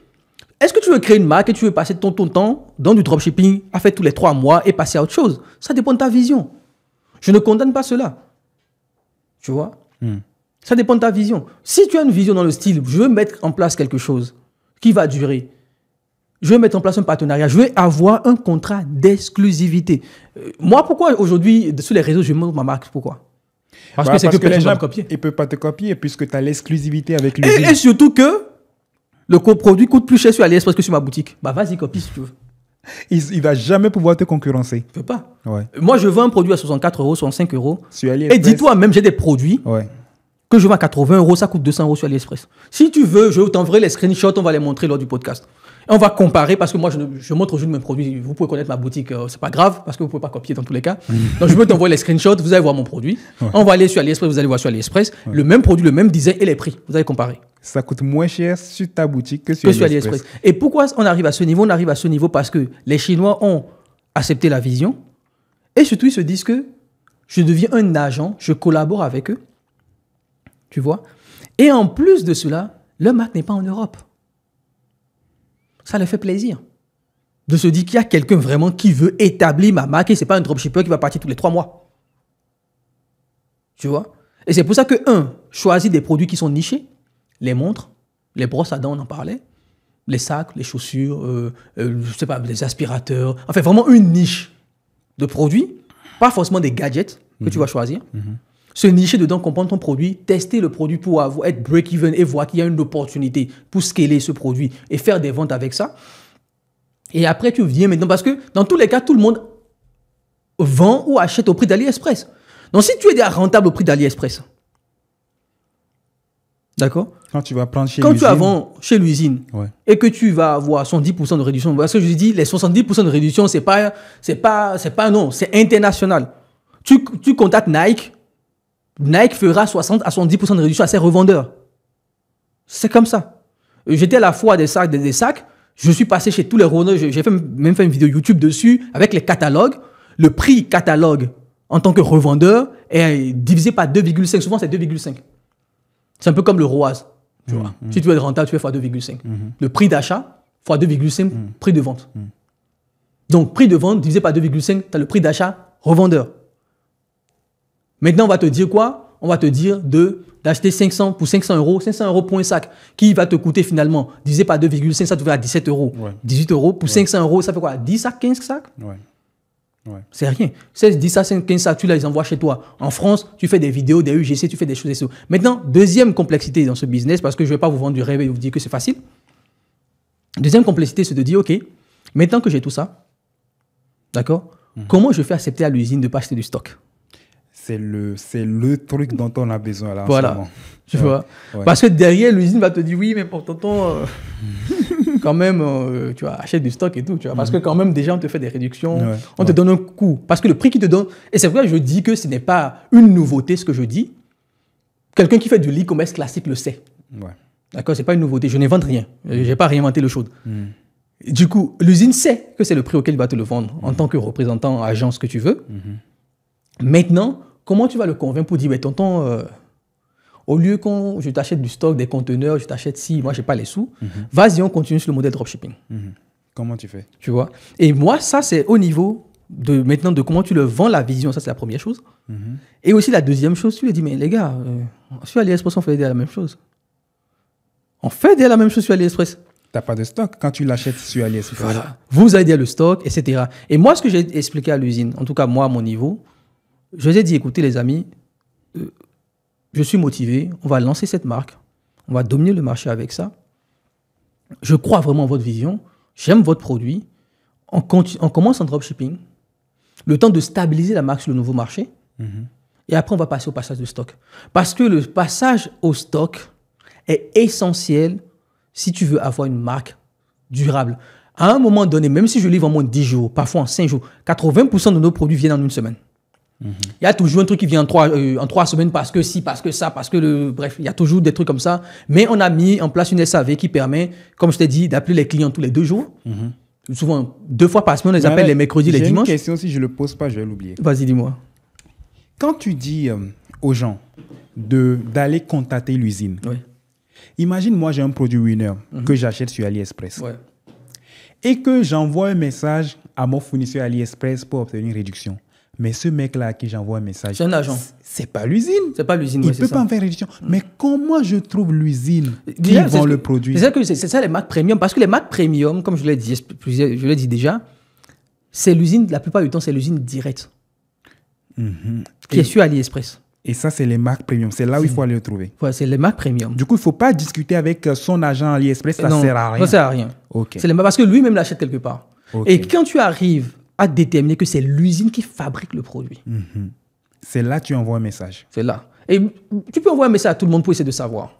S1: Est-ce que tu veux créer une marque et tu veux passer ton temps dans du dropshipping à faire tous les 3 mois et passer à autre chose? Ça dépend de ta vision. Je ne condamne pas cela. Tu vois? Ça dépend de ta vision. Si tu as une vision dans le style, je veux mettre en place quelque chose qui va durer. Je veux mettre en place un partenariat. Je veux avoir un contrat d'exclusivité. Moi, pourquoi aujourd'hui, sur les réseaux, je montre ma marque? Pourquoi? Parce que c'est que les gens copier.
S2: Ils ne peuvent pas te copier puisque tu as l'exclusivité avec l'usine.
S1: Et surtout que le coproduit coûte plus cher sur AliExpress que sur ma boutique. Bah vas-y, copie si tu veux.
S2: Il ne va jamais pouvoir te concurrencer.
S1: Il ne peut pas.
S2: Ouais.
S1: Moi, je vends un produit à 64 €, 65 €.
S2: Sur AliExpress.
S1: Et dis-toi, même j'ai des produits que je vends à 80 €, ça coûte 200 € sur AliExpress. Si tu veux, je t'enverrai les screenshots, on va les montrer lors du podcast. Et on va comparer parce que moi, je montre juste mes produits. Vous pouvez connaître ma boutique, c'est pas grave parce que vous ne pouvez pas copier dans tous les cas. Donc, je veux t'envoyer les screenshots, vous allez voir mon produit. On va aller sur AliExpress, vous allez voir sur AliExpress. Le même produit, le même design et les prix. Vous allez comparer.
S2: Ça coûte moins cher sur ta boutique que sur AliExpress.
S1: Et pourquoi on arrive à ce niveau? On arrive à ce niveau parce que les Chinois ont accepté la vision et surtout, ils se disent que je deviens un agent, je collabore avec eux. Tu vois? Et en plus de cela, leur marque n'est pas en Europe. Ça leur fait plaisir de se dire qu'il y a quelqu'un vraiment qui veut établir ma marque et ce n'est pas un dropshipper qui va partir tous les 3 mois. Tu vois? Et c'est pour ça que, choisis des produits qui sont nichés, les montres, les brosses à dents, on en parlait, les sacs, les chaussures, je sais pas, les aspirateurs, enfin vraiment une niche de produits, pas forcément des gadgets que tu vas choisir. Se nicher dedans, comprendre ton produit, tester le produit pour être break-even et voir qu'il y a une opportunité pour scaler ce produit et faire des ventes avec ça. Et après, tu viens maintenant, parce que dans tous les cas, tout le monde vend ou achète au prix d'AliExpress. Donc, si tu es déjà rentable au prix d'AliExpress, d'accord?
S2: Quand tu vas prendre chez
S1: l'usine. Quand tu vends chez l'usine et que tu vas avoir 70% de réduction, parce que je dis, les 70% de réduction, c'est pas non, c'est international. Tu contactes Nike. Nike fera 60 à 70% de réduction à ses revendeurs. C'est comme ça. J'étais à la fois des sacs. Je suis passé chez tous les revendeurs. J'ai même fait une vidéo YouTube dessus avec les catalogues. Le prix catalogue en tant que revendeur est divisé par 2,5. Souvent, c'est 2,5. C'est un peu comme le ROAS. Tu vois. Si tu veux être rentable, tu fais x 2,5. Le prix d'achat x 2,5 prix de vente. Donc, prix de vente divisé par 2,5, tu as le prix d'achat revendeur. Maintenant, on va te dire quoi? On va te dire de d'acheter 500 pour 500 euros, 500 euros pour un sac qui va te coûter finalement, divisé par 2,5, ça te fait à 17 euros.
S2: Ouais.
S1: 18 euros pour 500 euros, ça fait quoi? 10 sacs, 15 sacs?
S2: Ouais. Ouais.
S1: C'est rien. 16, 10 sacs, 15 sacs, tu les envoies chez toi. En France, tu fais des vidéos, des UGC, tu fais des choses et tout. Maintenant, deuxième complexité dans ce business, parce que je ne vais pas vous vendre du rêve et vous dire que c'est facile. Deuxième complexité, c'est de dire, OK, maintenant que j'ai tout ça, d'accord, comment je fais accepter à l'usine de ne pas acheter du stock?
S2: C'est le truc dont on a besoin là.
S1: Voilà.
S2: En ce moment.
S1: Tu vois?
S2: Ouais.
S1: Parce que derrière, l'usine va te dire, oui, mais pour tonton, quand même, tu vois, achète du stock et tout. Tu vois? Parce que quand même, déjà, on te fait des réductions,
S2: Ouais.
S1: on te donne un coût. Parce que le prix qu'ils te donnent, et c'est vrai que je dis que ce n'est pas une nouveauté, ce que je dis. Quelqu'un qui fait de l'e-commerce classique le sait.
S2: Ouais.
S1: D'accord? Ce n'est pas une nouveauté. Je n'invente rien. Je n'ai pas réinventé le chose. Du coup, l'usine sait que c'est le prix auquel il va te le vendre en tant que représentant, agence que tu veux. Maintenant, comment tu vas le convaincre pour dire, mais tonton, au lieu que je t'achète du stock, des conteneurs, je t'achète si, moi, je n'ai pas les sous, vas-y, on continue sur le modèle dropshipping.
S2: Comment tu fais?
S1: Tu vois? Et moi, ça, c'est au niveau de maintenant de comment tu le vends, la vision. Ça, c'est la première chose. Et aussi, la deuxième chose, tu lui dis, mais les gars, sur AliExpress, on fait la même chose. On fait la même chose sur AliExpress.
S2: Tu n'as pas de stock quand tu l'achètes sur AliExpress.
S1: Voilà. Vous avez le stock, etc. Et moi, ce que j'ai expliqué à l'usine, en tout cas, moi, à mon niveau, je les ai dit, écoutez, les amis, je suis motivé, on va lancer cette marque, on va dominer le marché avec ça. Je crois vraiment en votre vision, j'aime votre produit, on commence en dropshipping, le temps de stabiliser la marque sur le nouveau marché, et après, on va passer au passage de stock. Parce que le passage au stock est essentiel si tu veux avoir une marque durable. À un moment donné, même si je livre en moins de 10 jours, parfois en 5 jours, 80% de nos produits viennent en une semaine. Il y a toujours un truc qui vient en 3 semaines parce que si, parce que ça, parce que bref, il y a toujours des trucs comme ça. Mais on a mis en place une SAV qui permet, comme je t'ai dit, d'appeler les clients tous les 2 jours. Souvent, 2 fois par semaine, on les appelle les mercredis, les dimanches.
S2: J'ai une question, si je ne le pose pas, je vais l'oublier.
S1: Vas-y, dis-moi.
S2: Quand tu dis aux gens d'aller contacter l'usine,
S1: Oui.
S2: imagine moi j'ai un produit winner que j'achète sur AliExpress
S1: Ouais.
S2: et que j'envoie un message à mon fournisseur AliExpress pour obtenir une réduction. Mais ce mec-là à qui j'envoie un message,
S1: C'est un agent.
S2: c'est pas l'usine.
S1: C'est pas l'usine.
S2: Il
S1: ouais,
S2: ne peut
S1: c'est
S2: pas
S1: ça.
S2: en faire réduction. Mais comment je trouve l'usine qui
S1: Déjà,
S2: vend le produit?
S1: C'est ça les marques premium. Parce que les marques premium, comme je l'ai dit déjà, c'est l'usine, la plupart du temps, c'est l'usine directe qui est sur AliExpress.
S2: Et ça, c'est les marques premium. C'est là où il faut aller le trouver.
S1: Ouais, c'est les marques premium.
S2: Du coup, il ne faut pas discuter avec son agent AliExpress. Ça ne
S1: Non,
S2: sert à rien.
S1: Ça sert à rien.
S2: Ok.
S1: C'est parce que lui-même l'achète quelque part.
S2: Ok.
S1: Et quand tu arrives à déterminer que c'est l'usine qui fabrique le produit,
S2: C'est là que tu envoies un message.
S1: c'est là. Et tu peux envoyer un message à tout le monde pour essayer de savoir.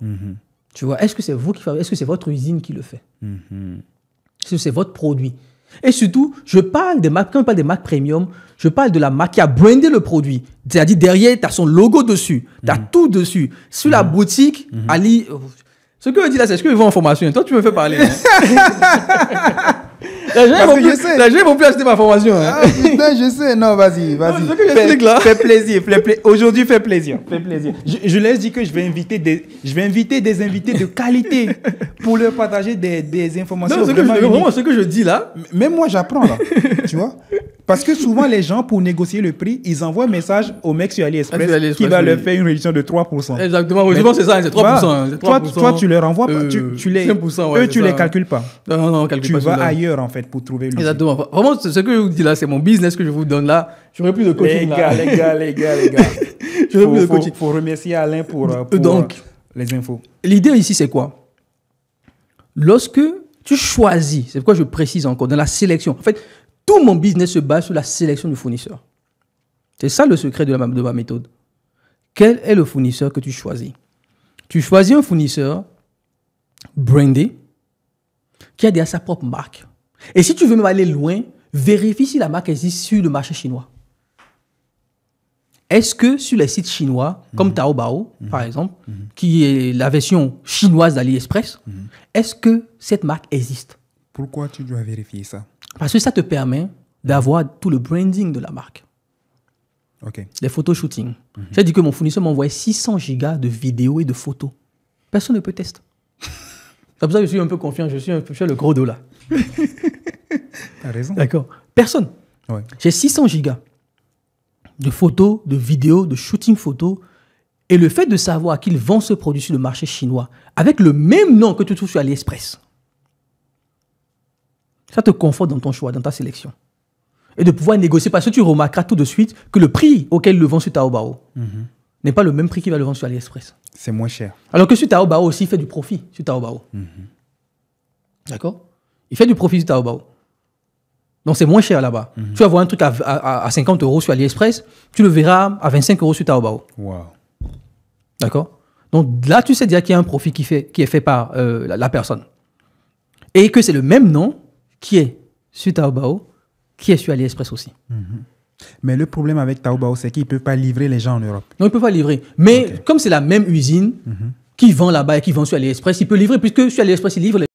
S1: Tu vois, est-ce que c'est vous qui fabriquez? Est-ce que c'est votre usine qui le fait? Est-ce que c'est votre produit? Et surtout, je parle des marques, quand je parle des marques premium, je parle de la marque qui a brandé le produit. C'est-à-dire, derrière, tu as son logo dessus. Tu as tout dessus. Sur la boutique, Ali. Ce que je dis là, c'est ce que je veux en formation. Toi, tu me fais parler. Les gens vont plus acheter ma formation. Hein.
S2: Ah putain, je sais. Non, vas-y.
S1: C'est ce que j'explique là.
S2: Fais plaisir. Aujourd'hui, fais plaisir. Je leur dis que je vais inviter des invités de qualité pour leur partager des informations.
S1: Non, vraiment, ce que je dis là.
S2: Même moi, j'apprends là. Tu vois? Parce que souvent, les gens, pour négocier le prix, ils envoient un message au mec sur AliExpress qui va leur faire une réduction de 3%.
S1: Exactement. Oui, c'est ça, c'est 3%.
S2: Voilà.
S1: C'est 3%.
S2: Toi, tu leur envoies pas. Tu les,
S1: 5%, ouais,
S2: eux, tu les calcules pas.
S1: Non, calcule
S2: Tu
S1: pas.
S2: vas ailleurs, en fait, pour trouver l'usine.
S1: Exactement. Vraiment, ce que je vous dis là, c'est mon business que je vous donne là. J'aurais plus de coaching là.
S2: Les gars.
S1: J'aurais plus de coaching.
S2: Faut remercier Alain pour
S1: Donc,
S2: les infos.
S1: l'idée ici, c'est quoi? Lorsque tu choisis, c'est pourquoi je précise encore, dans la sélection. En fait, tout mon business se base sur la sélection du fournisseur. C'est ça le secret de ma méthode. Quel est le fournisseur que tu choisis? Tu choisis un fournisseur brandé qui a déjà sa propre marque. Et si tu veux même aller loin, vérifie si la marque existe sur le marché chinois. Est-ce que sur les sites chinois, comme Taobao, par exemple, qui est la version chinoise d'AliExpress, est-ce que cette marque existe?
S2: Pourquoi tu dois vérifier ça?
S1: Parce que ça te permet d'avoir tout le branding de la marque.
S2: Ok.
S1: Les photos shooting. J'ai dit que mon fournisseur m'a envoyé 600 gigas de vidéos et de photos. Personne ne peut tester. C'est pour ça que je suis un peu confiant. Je suis le gros dos là.
S2: T'as raison.
S1: D'accord. Personne.
S2: Ouais.
S1: J'ai 600 gigas de photos, de vidéos, de shooting photos Et le fait de savoir qu'ils vendent ce produit sur le marché chinois avec le même nom que tu trouves sur AliExpress, ça te conforte dans ton choix, dans ta sélection. Et de pouvoir négocier, parce que tu remarqueras tout de suite que le prix auquel ils le vendent sur Taobao n'est pas le même prix qu'il va le vendre sur AliExpress.
S2: C'est moins cher.
S1: Alors que sur Taobao aussi, il fait du profit sur Taobao. D'accord? Il fait du profit sur Taobao. Donc c'est moins cher là-bas. Tu vas voir un truc à 50 € sur AliExpress, tu le verras à 25 € sur Taobao.
S2: Wow.
S1: D'accord? Donc là, tu sais déjà qu'il y a un profit qui est fait par la personne. Et que c'est le même nom qui est sur Taobao, qui est sur AliExpress aussi.
S2: Mais le problème avec Taobao, c'est qu'ils ne peuvent pas livrer les gens en Europe.
S1: Non, ils ne peuvent pas livrer. Mais comme c'est la même usine qui vend là-bas et qui vend sur AliExpress, il peut livrer, puisque sur AliExpress, il livre les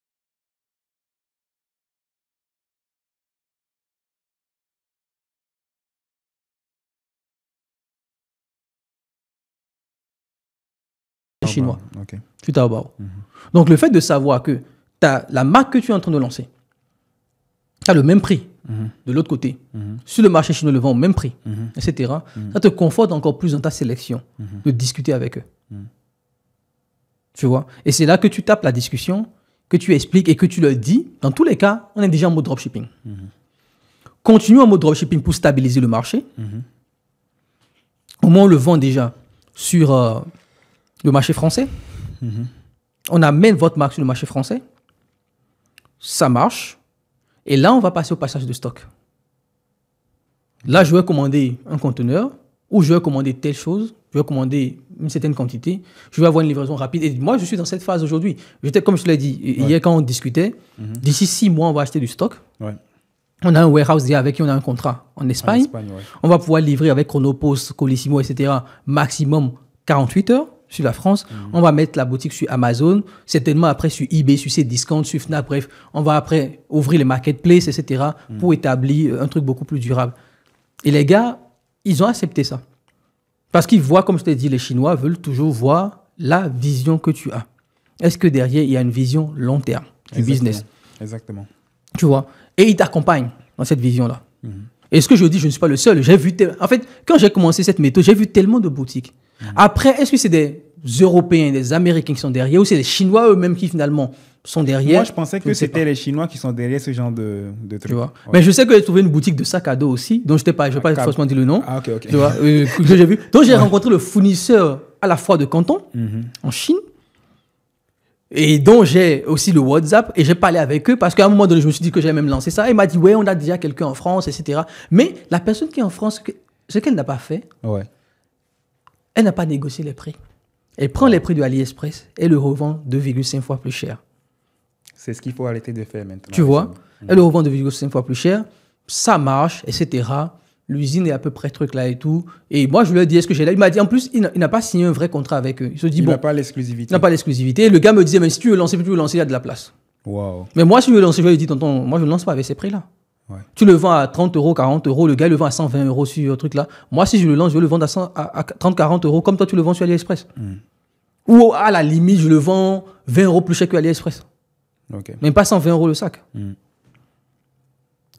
S1: chinois.
S2: Okay.
S1: Sur Taobao. Donc le fait de savoir que la marque que tu es en train de lancer, tu as le même prix de l'autre côté. Sur le marché chinois, le vend au même prix, etc. Ça te conforte encore plus dans ta sélection de discuter avec eux. Tu vois? Et c'est là que tu tapes la discussion, que tu expliques et que tu leur dis. Dans tous les cas, on est déjà en mode dropshipping. Continue en mode dropshipping pour stabiliser le marché. Au moins, on le vend déjà sur le marché français. On amène votre marque sur le marché français. Ça marche. Et là, on va passer au passage de stock. Là, je vais commander un conteneur ou je vais commander telle chose. Je vais commander une certaine quantité. Je vais avoir une livraison rapide. Et moi, je suis dans cette phase aujourd'hui. Comme je te l'ai dit hier quand on discutait, d'ici 6 mois, on va acheter du stock. On a un warehouse déjà avec qui on a un contrat en Espagne. On va pouvoir livrer avec Chronopost, Colissimo, etc. maximum 48 heures sur la France. On va mettre la boutique sur Amazon, certainement après sur eBay, sur Cdiscount, sur Fnac, bref. On va après ouvrir les marketplaces, etc. pour établir un truc beaucoup plus durable. Et les gars, ils ont accepté ça. Parce qu'ils voient, comme je t'ai dit, les Chinois veulent toujours voir la vision que tu as. Est-ce que derrière, il y a une vision long terme du business?
S2: Exactement.
S1: Tu vois? Et ils t'accompagnent dans cette vision-là. Et ce que je dis, je ne suis pas le seul. En fait, quand j'ai commencé cette méthode, j'ai vu tellement de boutiques. Après, est-ce que c'est des Européens, des Américains qui sont derrière ou c'est les Chinois eux-mêmes qui finalement sont derrière?
S2: Moi, je pensais que c'était les Chinois qui sont derrière ce genre de trucs.
S1: Tu vois? Mais je sais que j'ai trouvé une boutique de sacs à dos aussi, dont je ne vais pas forcément dire le nom.
S2: Ah, ok.
S1: Tu vois, que j'ai vu. Donc, j'ai rencontré le fournisseur à la foire de Canton, en Chine. Et dont j'ai aussi le WhatsApp et j'ai parlé avec eux parce qu'à un moment donné, je me suis dit que j'allais même lancer ça. Il m'a dit, ouais, on a déjà quelqu'un en France, etc. Mais la personne qui est en France, ce qu'elle n'a pas fait, elle n'a pas négocié les prix. Elle prend les prix de AliExpress et le revend 2,5 fois plus cher.
S2: C'est ce qu'il faut arrêter de faire maintenant.
S1: Tu vois, elle le revend 2,5 fois plus cher. Ça marche, etc. L'usine est à peu près truc là et tout. Et moi, je lui ai dit, est-ce que j'ai là? Il m'a dit, en plus, il n'a pas signé un vrai contrat avec eux. Il se dit,
S2: il n'a pas l'exclusivité.
S1: Il n'a pas l'exclusivité. Et le gars me disait, mais si tu veux lancer, il y a de la place.
S2: Wow.
S1: Mais moi, si je veux lancer, je lui ai dit, tonton, moi, je ne lance pas avec ces prix-là. Tu le vends à 30 €, 40 €, le gars le vend à 120 € sur ce truc-là. Moi, si je le lance, je vais le vendre à 30, 40 € comme toi, tu le vends sur AliExpress. Ou à la limite, je le vends 20 € plus cher que AliExpress. Même pas 120 € le sac.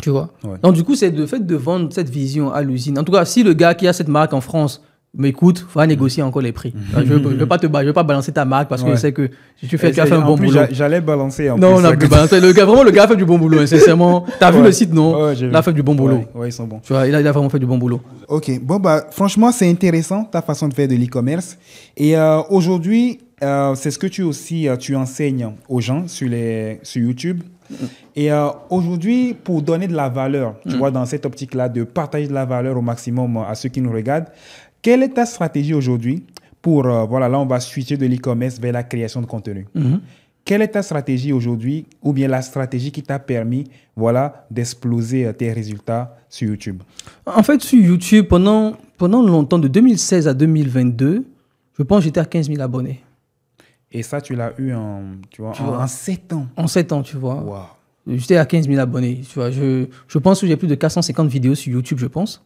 S1: Tu vois? Donc, du coup, c'est le fait de vendre cette vision à l'usine. En tout cas, si le gars qui a cette marque en France m'écoute, il faut négocier encore les prix. Je ne vais pas balancer ta marque parce que je sais que tu as fait un bon boulot.
S2: J'allais balancer en plus.
S1: Non, on a pu balancer. Le gars a fait du bon boulot, sincèrement. Tu as vu le site, non? Il a fait du bon boulot.
S2: Ouais, ils sont bons.
S1: Tu vois, il a vraiment fait du bon boulot.
S2: Ok, bon, franchement, c'est intéressant ta façon de faire de l'e-commerce. Et aujourd'hui, c'est ce que tu enseignes aux gens sur YouTube. Et aujourd'hui, pour donner de la valeur, tu vois, dans cette optique-là, de partager de la valeur au maximum à ceux qui nous regardent, quelle est ta stratégie aujourd'hui pour, là, on va switcher de l'e-commerce vers la création de contenu. Quelle est ta stratégie aujourd'hui, ou bien la stratégie qui t'a permis, d'exploser tes résultats sur YouTube?
S1: En fait, sur YouTube, pendant longtemps, de 2016 à 2022, je pense que j'étais à 15 000 abonnés.
S2: Et ça, tu l'as eu en 7 ans.
S1: En 7 ans, tu vois.
S2: Wow.
S1: J'étais à 15 000 abonnés. Tu vois. Je pense que j'ai plus de 450 vidéos sur YouTube, je pense,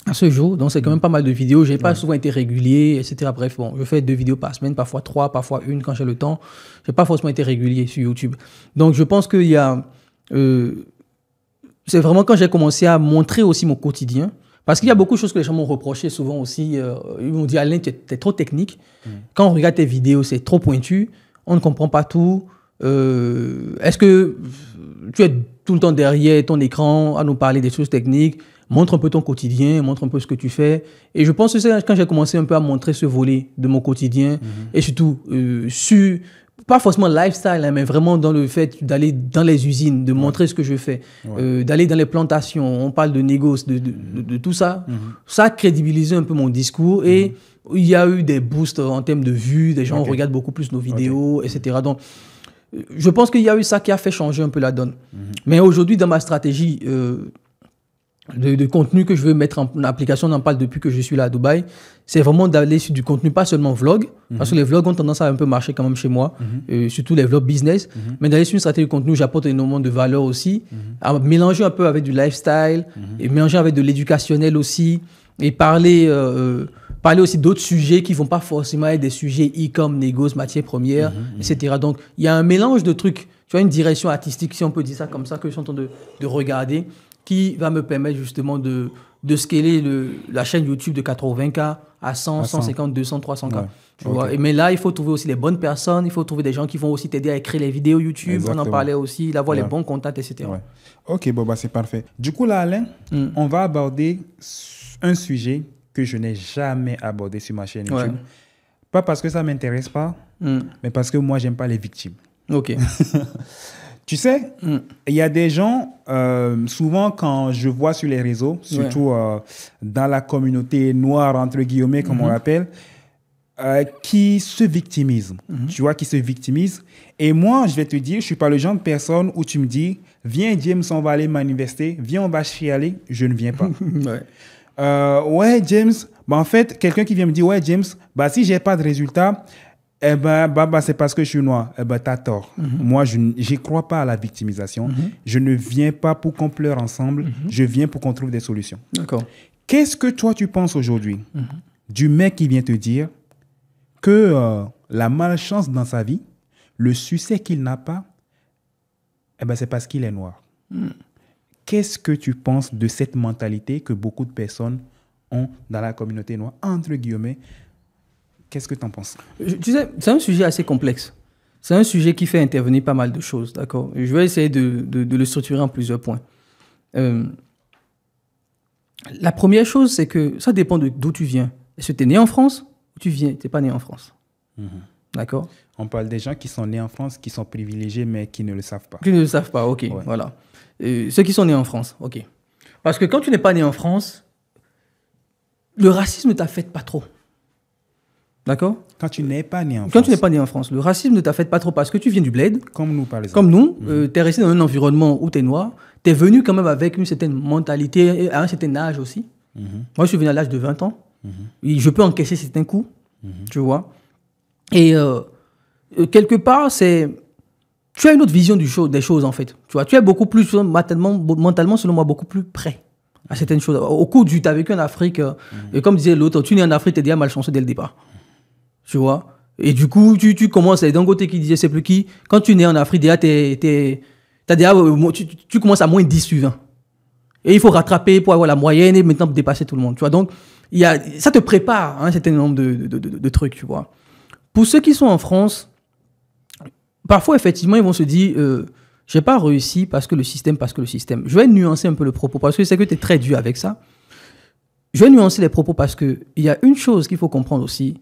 S1: à ce jour. Donc, c'est quand même pas mal de vidéos. Je n'ai pas souvent été régulier, etc. Bref, bon, je fais 2 vidéos par semaine, parfois 3, parfois 1 quand j'ai le temps. Je n'ai pas forcément été régulier sur YouTube. Donc, je pense qu'il y a... c'est vraiment quand j'ai commencé à montrer aussi mon quotidien. Parce qu'il y a beaucoup de choses que les gens m'ont reproché souvent aussi. Ils m'ont dit, Alain, tu es trop technique. Quand on regarde tes vidéos, c'est trop pointu. On ne comprend pas tout. Est-ce que tu es tout le temps derrière ton écran à nous parler des choses techniques? Montre un peu ton quotidien, montre un peu ce que tu fais. Et je pense que c'est quand j'ai commencé un peu à montrer ce volet de mon quotidien, et surtout, pas forcément lifestyle, hein, mais vraiment dans le fait d'aller dans les usines, de montrer ce que je fais, d'aller dans les plantations, on parle de négoce, de tout ça. Ça a crédibilisé un peu mon discours, et il y a eu des boosts en termes de vues, des gens regardent beaucoup plus nos vidéos, etc. Donc, je pense qu'il y a eu ça qui a fait changer un peu la donne. Mais aujourd'hui, dans ma stratégie de contenu que je veux mettre en application, on en parle depuis que je suis là à Dubaï, c'est vraiment d'aller sur du contenu, pas seulement vlog, parce que les vlogs ont tendance à un peu marcher quand même chez moi, surtout les vlogs business, mais d'aller sur une stratégie de contenu où j'apporte énormément de valeur aussi, à mélanger un peu avec du lifestyle, et mélanger avec de l'éducationnel aussi, et parler aussi d'autres sujets qui ne vont pas forcément être des sujets e-com, négoce, matières premières, etc. Donc, il y a un mélange de trucs, tu vois, une direction artistique, si on peut dire ça comme ça, que je suis en train de regarder, qui va me permettre justement de scaler la chaîne YouTube de 80K à 100, 150, 200, 300K. Tu vois? Mais là, il faut trouver aussi les bonnes personnes, il faut trouver des gens qui vont aussi t'aider à écrire les vidéos YouTube, on en parlait aussi, d'avoir les bons contacts, etc.
S2: Ok, bon, bah, c'est parfait. Du coup, là, Alain, on va aborder un sujet que je n'ai jamais abordé sur ma chaîne YouTube. Pas parce que ça ne m'intéresse pas, mais parce que moi, je n'aime pas les victimes.
S1: Ok.
S2: Tu sais, il y a des gens, souvent quand je vois sur les réseaux, surtout dans la communauté noire, entre guillemets, comme on l'appelle, qui se victimisent. Tu vois, qui se victimisent. Et moi, je vais te dire, je ne suis pas le genre de personne où tu me dis, viens James, on va aller manifester, viens, on va chialer. Je ne viens pas. Ouais, James, bah, en fait, quelqu'un qui vient me dire, ouais, James, bah, si je n'ai pas de résultat, eh ben, c'est parce que je suis noir. Eh ben, t'as tort. Moi, je n'y crois pas à la victimisation. Je ne viens pas pour qu'on pleure ensemble. Je viens pour qu'on trouve des solutions.
S1: D'accord.
S2: Qu'est-ce que toi, tu penses aujourd'hui du mec qui vient te dire que la malchance dans sa vie, le succès qu'il n'a pas, eh ben, c'est parce qu'il est noir. Qu'est-ce que tu penses de cette mentalité que beaucoup de personnes ont dans la communauté noire, entre guillemets? Qu'est-ce que tu en penses?
S1: Tu sais, c'est un sujet assez complexe. C'est un sujet qui fait intervenir pas mal de choses, d'accord? Je vais essayer de le structurer en plusieurs points. La première chose, c'est que ça dépend d'où tu viens. Est-ce que tu es né en France ou tu n'es pas né en France? D'accord?
S2: On parle des gens qui sont nés en France, qui sont privilégiés, mais qui ne le savent pas.
S1: Qui ne le savent pas, ok, voilà. Ceux qui sont nés en France, ok. Parce que quand tu n'es pas né en France, le racisme ne t'affecte pas trop. D'accord?
S2: Quand tu n'es pas né en France.
S1: Quand tu n'es pas né en France, le racisme ne t'affecte pas trop parce que tu viens du bled.
S2: Comme nous, par exemple.
S1: Comme nous, tu es resté dans un environnement où tu es noir. Tu es venu quand même avec une certaine mentalité, à un certain âge aussi. Moi, je suis venu à l'âge de 20 ans. Et je peux encaisser certains coups, tu vois. Et quelque part, tu as une autre vision des choses, en fait. Tu vois, tu es beaucoup plus, mentalement, selon moi, beaucoup plus prêt à certaines choses. Au cours tu as vécu en Afrique, et comme disait l'autre, tu es né en Afrique, tu es déjà malchanceux dès le départ. Tu vois? Et du coup, tu commences, et d'un côté qui disait, c'est plus qui, quand tu es né en Afrique, déjà, tu commences à moins 10 suivants. Et il faut rattraper pour avoir la moyenne et maintenant dépasser tout le monde. Tu vois? Donc, ça te prépare à un certain nombre de trucs, tu vois. Pour ceux qui sont en France, parfois, effectivement, ils vont se dire, j'ai pas réussi parce que le système. Je vais nuancer un peu le propos parce que je sais que tu es très dur avec ça. Je vais nuancer les propos parce qu'il y a une chose qu'il faut comprendre aussi.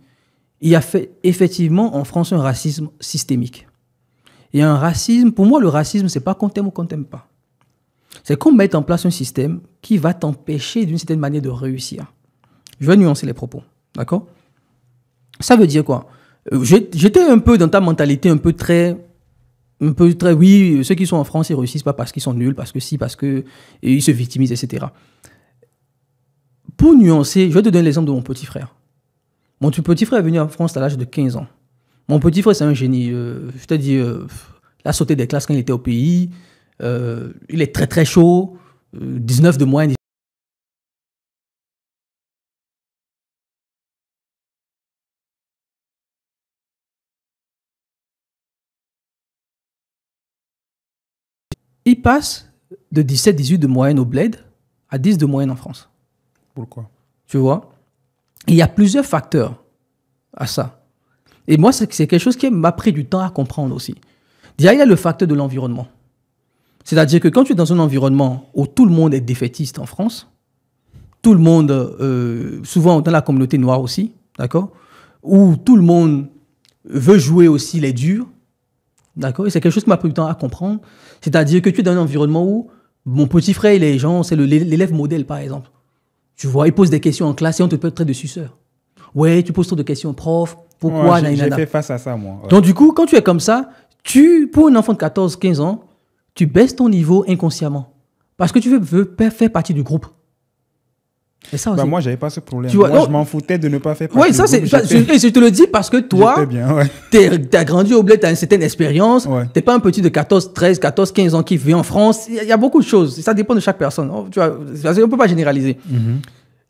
S1: Il y a effectivement en France un racisme systémique. Il y a un racisme, pour moi le racisme c'est pas qu'on t'aime ou qu'on t'aime pas. C'est qu'on mette en place un système qui va t'empêcher d'une certaine manière de réussir. Je vais nuancer les propos, d'accord? Ça veut dire quoi? J'étais un peu dans ta mentalité un peu très, oui, ceux qui sont en France ils réussissent pas parce qu'ils sont nuls, parce que ils se victimisent, etc. Pour nuancer, je vais te donner l'exemple de mon petit frère. Mon petit frère est venu en France à l'âge de 15 ans. Mon petit frère, c'est un génie. Je te dis, il a sauté des classes quand il était au pays. Il est très, très chaud. 19 de moyenne. Il passe de 17-18 de moyenne au bled à 10 de moyenne en France.
S2: Pourquoi?
S1: Tu vois? Et il y a plusieurs facteurs à ça. Et moi, c'est quelque chose qui m'a pris du temps à comprendre aussi. Déjà, il y a le facteur de l'environnement. C'est-à-dire que quand tu es dans un environnement où tout le monde est défaitiste en France, tout le monde, souvent dans la communauté noire aussi, d'accord, où tout le monde veut jouer aussi les durs, d'accord, et c'est quelque chose qui m'a pris du temps à comprendre. C'est-à-dire que tu es dans un environnement où mon petit frère et les gens, c'est l'élève modèle, par exemple. Tu vois, il pose des questions en classe et on te peut traiter de suceur. Ouais, tu poses trop de questions, prof, pourquoi,
S2: Ouais, j'ai fait face à ça, moi. Ouais.
S1: Donc, du coup, quand tu es comme ça, pour un enfant de 14, 15 ans, tu baisses ton niveau inconsciemment. Parce que tu veux faire partie du groupe. Et ça aussi.
S2: Bah moi, j'avais pas ce problème.
S1: Tu vois,
S2: moi,
S1: non,
S2: je m'en foutais de ne pas faire partie
S1: oui, ça,
S2: du groupe.
S1: je te le dis parce que toi,
S2: bien,
S1: t'as grandi au bled, t'as une certaine expérience.
S2: Ouais.
S1: T'es pas un petit de 14, 15 ans qui vit en France. Il y a beaucoup de choses. Ça dépend de chaque personne. Tu vois, on peut pas généraliser.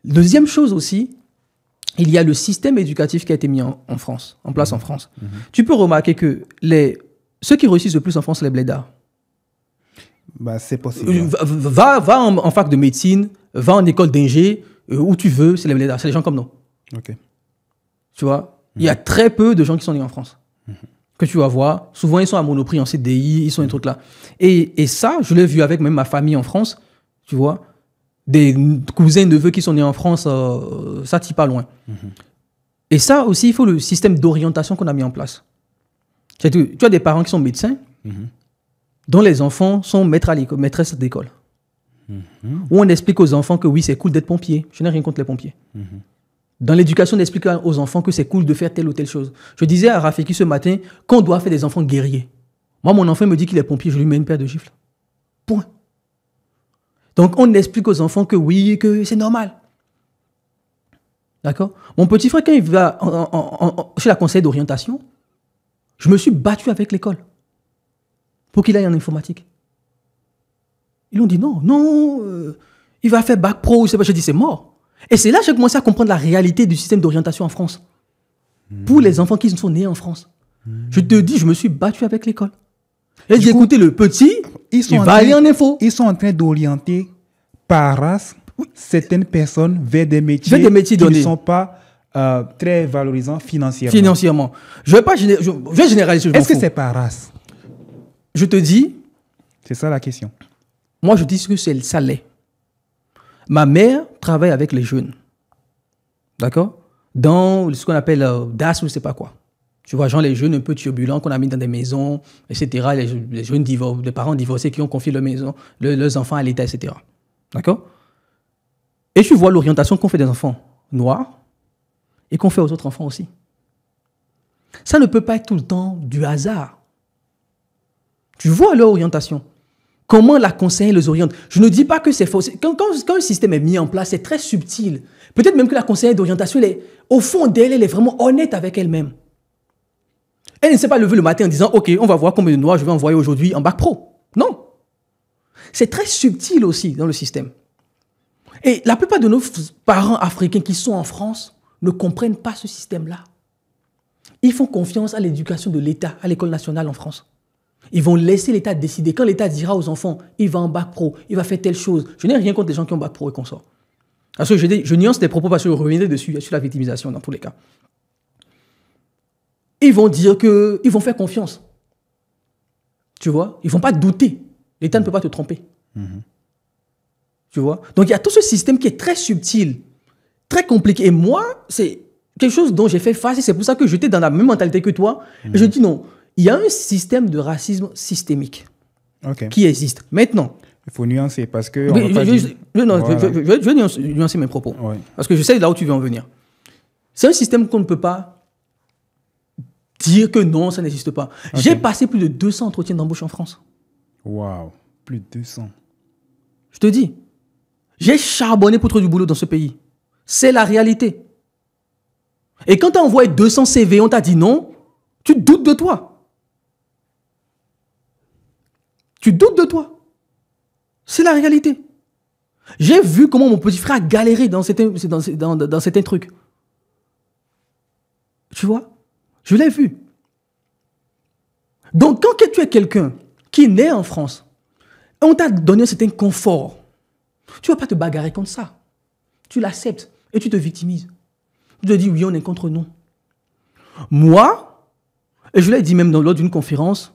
S1: Deuxième chose aussi, il y a le système éducatif qui a été mis en France, en place en France. Tu peux remarquer que ceux qui réussissent le plus en France, c'est les blédards.
S2: Bah, c'est possible.
S1: Va en fac de médecine, va en école d'ingé, où tu veux, c'est les blédards, c'est les gens comme nous.
S2: Ok.
S1: Tu vois, il y a très peu de gens qui sont nés en France. Que tu vas voir, souvent ils sont à Monoprix, en CDI, ils sont des trucs là. Et ça, je l'ai vu avec même ma famille en France, tu vois, des cousins, neveux qui sont nés en France, ça tire pas loin. Et ça aussi, il faut le système d'orientation qu'on a mis en place. Tu as des parents qui sont médecins, dont les enfants sont maîtresses d'école. Où on explique aux enfants que oui, c'est cool d'être pompier. Je n'ai rien contre les pompiers. Dans l'éducation, on explique aux enfants que c'est cool de faire telle ou telle chose. Je disais à Rafiki ce matin qu'on doit faire des enfants guerriers. Moi, mon enfant me dit qu'il est pompier, je lui mets une paire de gifles. Point. Donc, on explique aux enfants que oui, que c'est normal. D'accord? Mon petit frère, quand il va chez la conseillère d'orientation, je me suis battu avec l'école pour qu'il aille en informatique. Ils ont dit non, il va faire bac pro. Je dis c'est mort. Et c'est là que j'ai commencé à comprendre la réalité du système d'orientation en France. Pour les enfants qui sont nés en France. Je te dis, je me suis battu avec l'école. Et j'ai écouté le petit, il va aller en info.
S2: Ils sont en train d'orienter par race certaines personnes vers des métiers, qui ne sont pas très valorisants financièrement.
S1: Je vais généraliser.
S2: Est-ce que c'est par race?
S1: Je te dis.
S2: C'est ça la question.
S1: Moi, je dis que ça l'est. Ma mère travaille avec les jeunes. D'accord? Dans ce qu'on appelle DAS ou je ne sais pas quoi. Tu vois, genre les jeunes un peu turbulents qu'on a mis dans des maisons, etc. Les jeunes les parents divorcés qui ont confié leur maison, leurs enfants à l'État, etc. D'accord? Et tu vois l'orientation qu'on fait des enfants noirs et qu'on fait aux autres enfants aussi. Ça ne peut pas être tout le temps du hasard. Tu vois leur orientation. Comment la conseillère les oriente? Je ne dis pas que c'est faux. Quand un système est mis en place, c'est très subtil. Peut-être même que la conseillère d'orientation, au fond d'elle, elle est vraiment honnête avec elle-même. Elle ne s'est pas levée le matin en disant « Ok, on va voir combien de noirs je vais envoyer aujourd'hui en bac pro. » Non. C'est très subtil aussi dans le système. Et la plupart de nos parents africains qui sont en France ne comprennent pas ce système-là. Ils font confiance à l'éducation de l'État, à l'école nationale en France. Ils vont laisser l'État décider. Quand l'État dira aux enfants, il va en bac pro, il va faire telle chose. Je n'ai rien contre les gens qui ont bac pro et consorts. Parce que je nuance les propos parce que je reviendrai dessus, sur la victimisation dans tous les cas. Ils vont dire qu'ils vont faire confiance. Tu vois? Ils ne vont pas douter. L'État ne peut pas te tromper. Tu vois? Donc, il y a tout ce système qui est très subtil, très compliqué. Et moi, c'est quelque chose dont j'ai fait face et c'est pour ça que j'étais dans la même mentalité que toi. Et je dis non. Il y a un système de racisme systémique qui existe. Maintenant,
S2: il faut nuancer parce que...
S1: Je vais nuancer mes propos. Ouais. Parce que je sais là où tu veux en venir. C'est un système qu'on ne peut pas dire que non, ça n'existe pas. J'ai passé plus de 200 entretiens d'embauche en France.
S2: Waouh, plus de 200.
S1: Je te dis, j'ai charbonné pour trouver du boulot dans ce pays. C'est la réalité. Et quand tu as envoyé 200 CV, on t'a dit non, tu doutes de toi. Tu doutes de toi. C'est la réalité. J'ai vu comment mon petit frère a galéré dans certains trucs. Tu vois? Je l'ai vu. Donc, quand tu es quelqu'un qui est né en France, on t'a donné un certain confort, tu ne vas pas te bagarrer contre ça. Tu l'acceptes et tu te victimises. Tu te dis, oui, on est contre nous. Moi, et je l'ai dit même lors d'une conférence,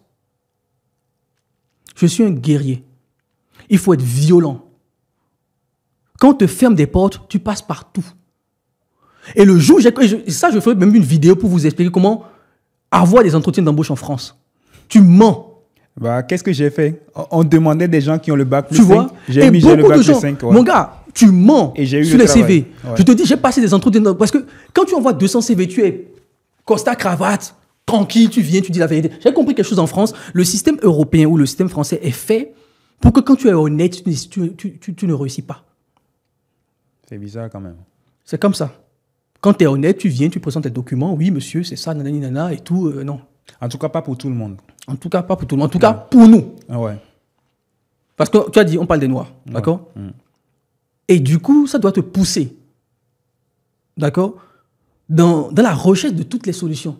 S1: je suis un guerrier. Il faut être violent. Quand on te ferme des portes, tu passes partout. Et le jour, je ferai même une vidéo pour vous expliquer comment avoir des entretiens d'embauche en France. Tu mens.
S2: Bah, qu'est-ce que j'ai fait? On demandait des gens qui ont le bac plus
S1: tu
S2: 5.
S1: vois?
S2: J'ai mis le bac plus 5.
S1: Ouais. Mon gars, tu mens
S2: et j'ai eu
S1: sur les CV.
S2: Ouais.
S1: Je te dis, j'ai passé des entretiens parce que quand tu envoies 200 CV, tu es costard, cravate, tranquille, tu viens, tu dis la vérité. J'ai compris quelque chose en France. Le système européen ou le système français est fait pour que quand tu es honnête, tu ne réussis pas.
S2: C'est bizarre quand même.
S1: C'est comme ça. Quand tu es honnête, tu viens, tu présentes tes documents. Oui, monsieur, c'est ça, nanani, nana, et tout. Non.
S2: En tout cas, pas pour tout le monde.
S1: En tout cas, pas pour tout le monde. En tout cas, pour nous.
S2: Ah ouais.
S1: Parce que tu as dit, on parle des Noirs. D'accord? Et du coup, ça doit te pousser. D'accord? Dans la recherche de toutes les solutions.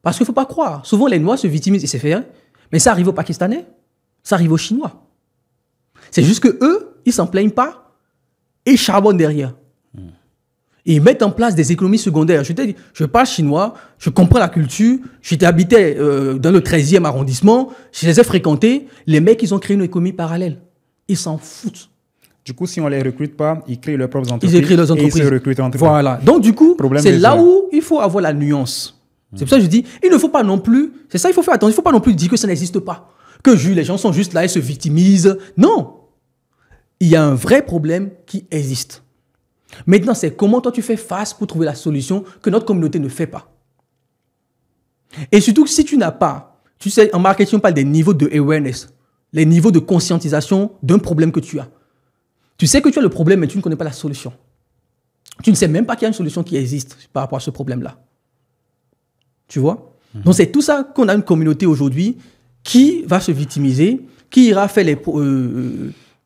S1: Parce qu'il ne faut pas croire. Souvent, les Noirs se victimisent, et c'est fait, hein? Mais ça arrive aux Pakistanais, ça arrive aux Chinois. C'est juste que eux, ils s'en plaignent pas et charbonnent derrière. Et ils mettent en place des économies secondaires. Je t'ai dit, je parle chinois, je comprends la culture, j'étais habité dans le 13e arrondissement, je les ai fréquentés. Les mecs, ils ont créé une économie parallèle. Ils s'en foutent.
S2: Du coup, si on ne les recrute pas, ils créent leurs propres entreprises.
S1: Ils créent leurs entreprises.
S2: Et ils se recrutent entre eux.
S1: Voilà. Donc, du coup, c'est là où il faut avoir la nuance. C'est pour ça que je dis, il ne faut pas non plus, c'est ça, il faut faire attention, il ne faut pas non plus dire que ça n'existe pas. Que les gens sont juste là et se victimisent. Non. Il y a un vrai problème qui existe. Maintenant, c'est comment toi tu fais face pour trouver la solution que notre communauté ne fait pas. Et surtout, si tu n'as pas, tu sais, en marketing, on parle des niveaux de awareness, les niveaux de conscientisation d'un problème que tu as. Tu sais que tu as le problème, mais tu ne connais pas la solution. Tu ne sais même pas qu'il y a une solution qui existe par rapport à ce problème-là. Tu vois? Donc, c'est tout ça qu'on a une communauté aujourd'hui qui va se victimiser, qui ira faire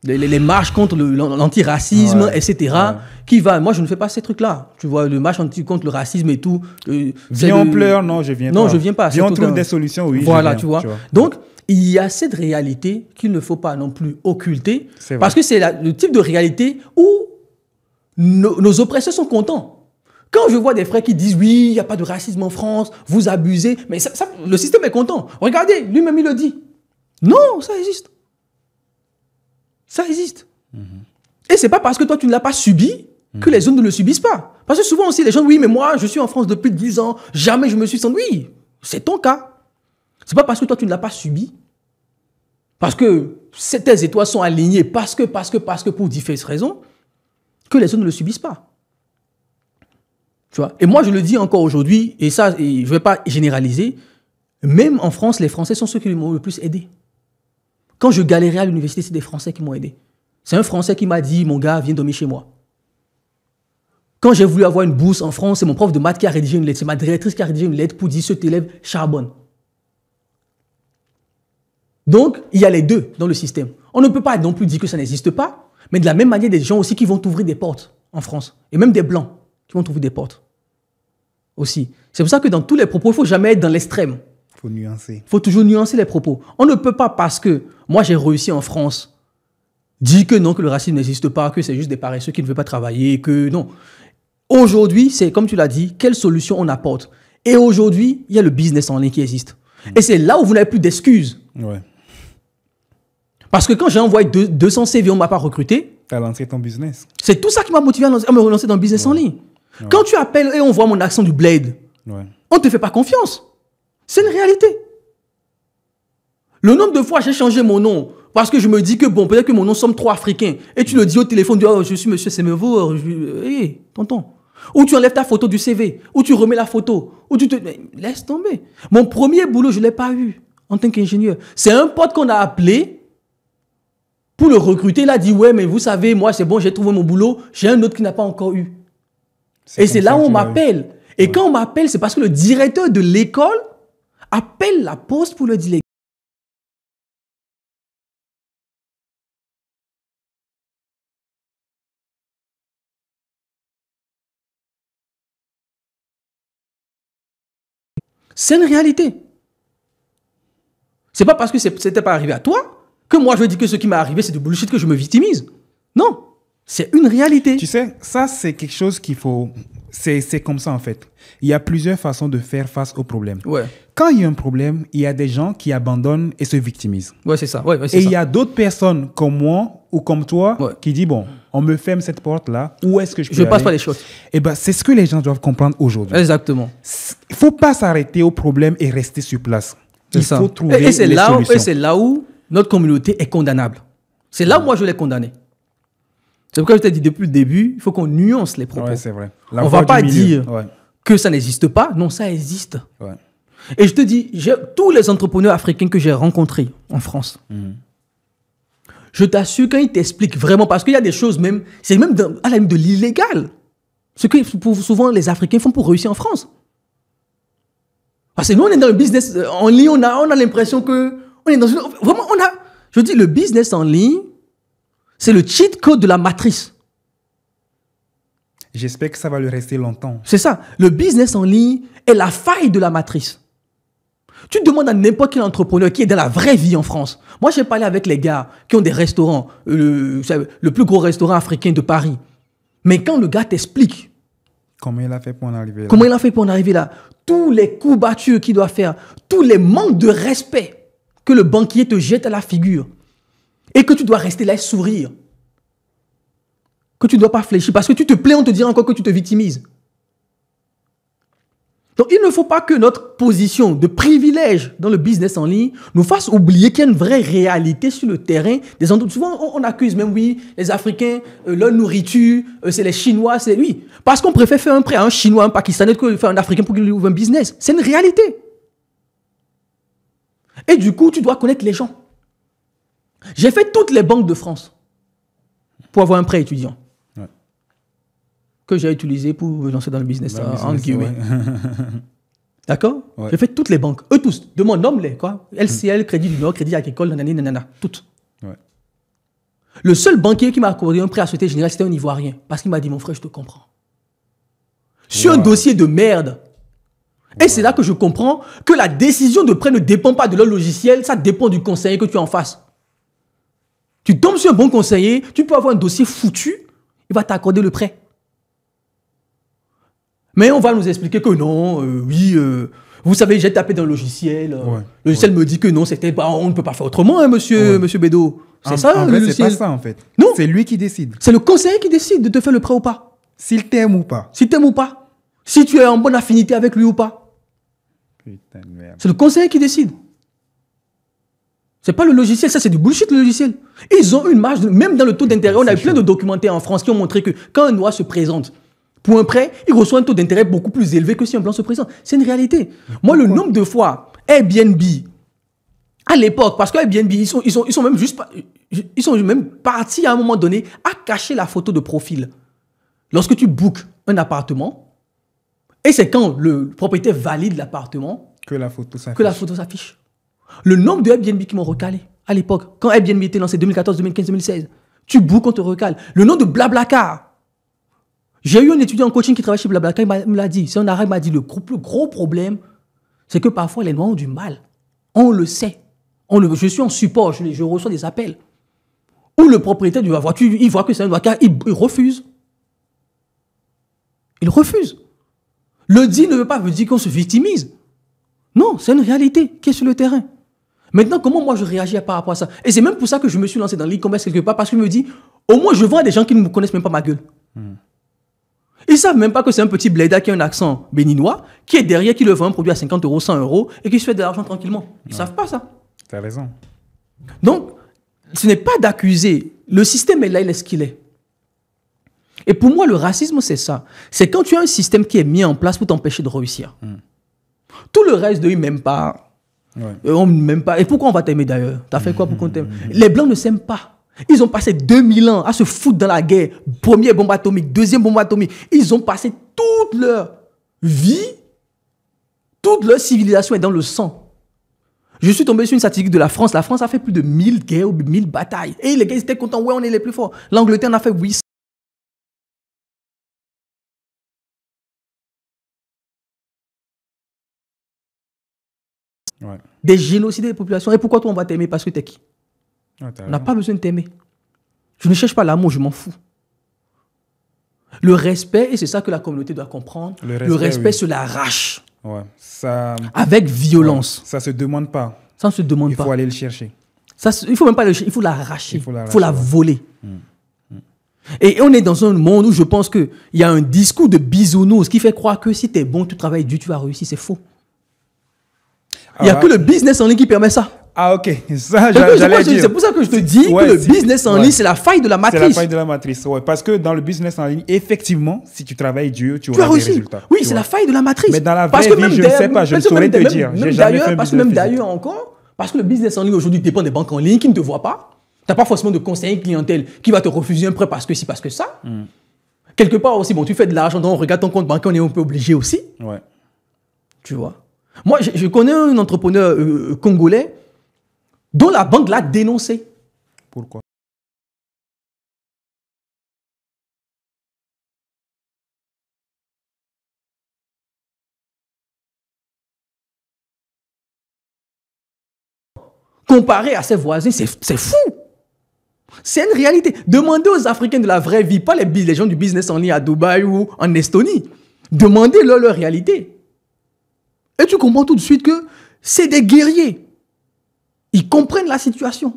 S1: les marches contre l'antiracisme, etc. Qui va, moi je ne fais pas ces trucs-là. Tu vois, le marche contre le racisme et tout.
S2: Viens, on pleure, non, je viens pas.
S1: Non, je viens pas.
S2: Viens, on trouve des solutions, oui.
S1: Voilà, tu vois. Donc, il y a cette réalité qu'il ne faut pas non plus occulter. Parce que c'est le type de réalité où nos oppresseurs sont contents. Quand je vois des frères qui disent, oui, il n'y a pas de racisme en France, vous abusez, mais le système est content. Regardez, lui-même il le dit. Non, ça existe. Ça existe. Et c'est pas parce que toi, tu ne l'as pas subi que les autres ne le subissent pas. Parce que souvent aussi, les gens, oui, mais moi, je suis en France depuis 10 ans, jamais je me suis senti... Oui, c'est ton cas. C'est pas parce que toi, tu ne l'as pas subi, parce que tes étoiles sont alignées, parce que pour différentes raisons, que les autres ne le subissent pas. Tu vois? Et moi, je le dis encore aujourd'hui, et ça, je ne vais pas généraliser, même en France, les Français sont ceux qui m'ont le plus aidé. Quand je galérais à l'université, c'est des Français qui m'ont aidé. C'est un Français qui m'a dit, mon gars, viens dormir chez moi. Quand j'ai voulu avoir une bourse en France, c'est mon prof de maths qui a rédigé une lettre. C'est ma directrice qui a rédigé une lettre pour dire, cet élève charbonne. Donc, il y a les deux dans le système. On ne peut pas non plus dire que ça n'existe pas, mais de la même manière, des gens aussi qui vont t'ouvrir des portes en France. Et même des Blancs qui vont t'ouvrir des portes aussi. C'est pour ça que dans tous les propos, il ne faut jamais être dans l'extrême.
S2: Il faut nuancer.
S1: Il faut toujours nuancer les propos. On ne peut pas, parce que moi j'ai réussi en France, dire que non, que le racisme n'existe pas, que c'est juste des paresseux qui ne veulent pas travailler, que non. Aujourd'hui, c'est comme tu l'as dit, quelle solution on apporte. Et aujourd'hui, il y a le business en ligne qui existe. Et c'est là où vous n'avez plus d'excuses.
S2: Ouais.
S1: Parce que quand j'ai envoyé 200 CV, on ne m'a pas recruté.
S2: Tu as lancé ton business.
S1: C'est tout ça qui m'a motivé à me relancer dans le business en ligne. Ouais. Quand tu appelles et on voit mon accent du bled, on ne te fait pas confiance. C'est une réalité. Le nombre de fois j'ai changé mon nom parce que je me dis que bon, peut-être que mon nom semble trop africain. Et tu le dis au téléphone, oh, je suis monsieur Semevo, hey, tonton. Ou tu enlèves ta photo du CV, ou tu remets la photo, ou tu te... Mais laisse tomber. Mon premier boulot, je ne l'ai pas eu en tant qu'ingénieur. C'est un pote qu'on a appelé pour le recruter. Il a dit, ouais, mais vous savez, moi, c'est bon, j'ai trouvé mon boulot. J'ai un autre qui n'a pas encore eu. Et c'est là où on m'appelle. Et quand on m'appelle, c'est parce que le directeur de l'école appelle la poste pour le dire. C'est une réalité. C'est pas parce que c'était pas arrivé à toi que moi je dis que ce qui m'est arrivé c'est du bullshit, que je me victimise. Non. C'est une réalité.
S2: Tu sais, ça, c'est quelque chose qu'il faut... C'est comme ça, en fait. Il y a plusieurs façons de faire face au problème.
S1: Ouais.
S2: Quand il y a un problème, il y a des gens qui abandonnent et se victimisent.
S1: Ouais, c'est ça. Ouais,
S2: Et il y a d'autres personnes comme moi ou comme toi qui disent, bon, on me ferme cette porte-là, où est-ce que je peux aller?
S1: passe pas les choses.
S2: Eh ben, c'est ce que les gens doivent comprendre aujourd'hui.
S1: Exactement.
S2: Il ne faut pas s'arrêter au problème et rester sur place. Il faut trouver les solutions.
S1: Et c'est là où notre communauté est condamnable. C'est là où moi je l'ai condamné. C'est pourquoi je t'ai dit depuis le début, il faut qu'on nuance les propos.
S2: Ouais, c'est vrai.
S1: On ne va pas dire que ça n'existe pas. Non, ça existe.
S2: Ouais.
S1: Et je te dis, tous les entrepreneurs africains que j'ai rencontrés en France, je t'assure, quand ils t'expliquent vraiment, parce qu'il y a des choses même, c'est même à la limite de l'illégal. Ce que souvent les Africains font pour réussir en France. Parce que nous, on est dans le business en ligne, on a l'impression que... On est dans une, vraiment, je dis, le business en ligne, c'est le cheat code de la matrice.
S2: J'espère que ça va le rester longtemps.
S1: C'est ça. Le business en ligne est la faille de la matrice. Tu demandes à n'importe quel entrepreneur qui est dans la vraie vie en France. Moi, j'ai parlé avec les gars qui ont des restaurants, le plus gros restaurant africain de Paris. Mais quand le gars t'explique
S2: comment il a fait pour en
S1: arriver là, tous les coups battus qu'il doit faire, tous les manques de respect que le banquier te jette à la figure et que tu dois rester là et sourire, que tu ne dois pas fléchir parce que tu te plains, on te dira encore que tu te victimises. Donc, il ne faut pas que notre position de privilège dans le business en ligne nous fasse oublier qu'il y a une vraie réalité sur le terrain. Souvent, on accuse même, oui, les Africains, leur nourriture, c'est les Chinois, c'est oui. Parce qu'on préfère faire un prêt à un Chinois, un Pakistanais que faire un Africain pour qu'il ouvre un business. C'est une réalité. Et du coup, tu dois connaître les gens. J'ai fait toutes les banques de France pour avoir un prêt étudiant. Que j'ai utilisé pour me lancer dans le business, en guillemets. Ouais. D'accord? Ouais. J'ai fait toutes les banques. Eux tous. De mon nom, quoi. LCL, Crédit du Nord, Crédit Agricole, nanana, toutes. Ouais. Le seul banquier qui m'a accordé un prêt à Société Générale, c'était un Ivoirien. Parce qu'il m'a dit, mon frère, je te comprends. Sur un dossier de merde. Et c'est là que je comprends que la décision de prêt ne dépend pas de leur logiciel, ça dépend du conseiller que tu as en face. Tu tombes sur un bon conseiller, tu peux avoir un dossier foutu, il va t'accorder le prêt. Mais on va nous expliquer que non, vous savez, j'ai tapé dans le logiciel. Le logiciel me dit que non, on ne peut pas faire autrement, hein, monsieur Bédo. C'est ça,
S2: en fait, c'est pas ça, en fait.
S1: Non.
S2: C'est lui qui décide.
S1: C'est le conseiller qui décide de te faire le prêt ou pas.
S2: S'il t'aime ou pas.
S1: S'il t'aime ou pas. Si tu es en bonne affinité avec lui ou pas.
S2: Putain de merde.
S1: C'est le conseiller qui décide. C'est pas le logiciel, ça c'est du bullshit, le logiciel. Ils ont une marge, même dans le taux d'intérêt, on a eu plein de documentaires en France qui ont montré que quand un noir se présente pour un prêt, il reçoit un taux d'intérêt beaucoup plus élevé que si un blanc se présente. C'est une réalité. Moi, le nombre de fois, Airbnb, à l'époque, parce que Airbnb, ils sont même partis à un moment donné à cacher la photo de profil. Lorsque tu bookes un appartement, et c'est quand le propriétaire valide l'appartement
S2: que la photo
S1: s'affiche. Le nombre de Airbnb qui m'ont recalé à l'époque, quand Airbnb était lancé 2014, 2015, 2016, tu bookes, on te recale. Le nom de Blablacar. J'ai eu un étudiant en coaching qui travaille chez Blablacar, il me l'a dit. C'est un arabe, il m'a dit, le plus gros problème, c'est que parfois les noirs ont du mal. On le sait. Je suis en support, je reçois des appels. Où le propriétaire de la voiture, il voit que c'est un noir, il refuse. Il refuse. Le dit ne veut pas dire qu'on se victimise. Non, c'est une réalité qui est sur le terrain. Maintenant, comment moi je réagis par rapport à ça? Et c'est même pour ça que je me suis lancé dans l'e-commerce quelque part, parce que je me dis, au moins je vends à des gens qui ne me connaissent même pas ma gueule. Ils ne savent même pas que c'est un petit bléda qui a un accent béninois, qui est derrière, qui le vend un produit à 50 €, 100 € et qui se fait de l'argent tranquillement. Ils ne savent pas ça.
S2: Tu as raison.
S1: Donc, ce n'est pas d'accuser. Le système est là, il est ce qu'il est. Et pour moi, le racisme, c'est ça. C'est quand tu as un système qui est mis en place pour t'empêcher de réussir. Tout le reste de ils ne m'aiment pas. On ne m'aime pas. Et pourquoi on va t'aimer d'ailleurs? Tu as fait quoi pour qu'on t'aime? Les Blancs ne s'aiment pas. Ils ont passé 2000 ans à se foutre dans la guerre. Première bombe atomique, deuxième bombe atomique. Ils ont passé toute leur vie, toute leur civilisation est dans le sang. Je suis tombé sur une statistique de la France. La France a fait plus de 1000 guerres ou 1000 batailles. Et les gars, ils étaient contents. Ouais, on est les plus forts. L'Angleterre en a fait 800. Des génocides des populations. Et pourquoi toi, on va t'aimer? Parce que t'es qui? On n'a pas besoin de t'aimer. Je ne cherche pas l'amour, je m'en fous. Le respect, et c'est ça que la communauté doit comprendre, le respect
S2: oui.
S1: se l'arrache.
S2: Ouais, ça...
S1: Avec violence.
S2: Ouais, ça se demande pas.
S1: Ça ne se demande pas.
S2: Il faut aller le chercher.
S1: Ça, il ne faut même pas le chercher, il faut l'arracher. Il faut la
S2: ouais.
S1: voler. Et on est dans un monde où je pense qu'il y a un discours de bisounours qui fait croire que si tu es bon, tu travailles dur, tu vas réussir. C'est faux. Il n'y a que le business en ligne qui permet ça.
S2: Ah, ok. Ça, j'allais dire.
S1: C'est pour ça que je te dis que le business en ligne, c'est la faille de la matrice.
S2: C'est la faille de la matrice, ouais. Parce que dans le business en ligne, effectivement, si tu travailles dur, tu auras des résultats.
S1: Oui, c'est la faille de la matrice.
S2: Mais dans la vraie vie, je ne sais pas, je ne saurais te dire.
S1: Parce que même d'ailleurs encore, parce que le business en ligne aujourd'hui dépend des banques en ligne qui ne te voient pas. Tu n'as pas forcément de conseiller clientèle qui va te refuser un prêt parce que si, parce que ça. Quelque part aussi, bon, tu fais de l'argent, on regarde ton compte bancaire, on est un peu obligé aussi.
S2: Ouais.
S1: Tu vois. Moi, je connais un entrepreneur congolais dont la banque l'a dénoncé.
S2: Pourquoi?
S1: Comparé à ses voisins, c'est fou. C'est une réalité. Demandez aux Africains de la vraie vie, pas les gens du business en ligne à Dubaï ou en Estonie. Demandez-leur leur réalité. Et tu comprends tout de suite que c'est des guerriers. Ils comprennent la situation.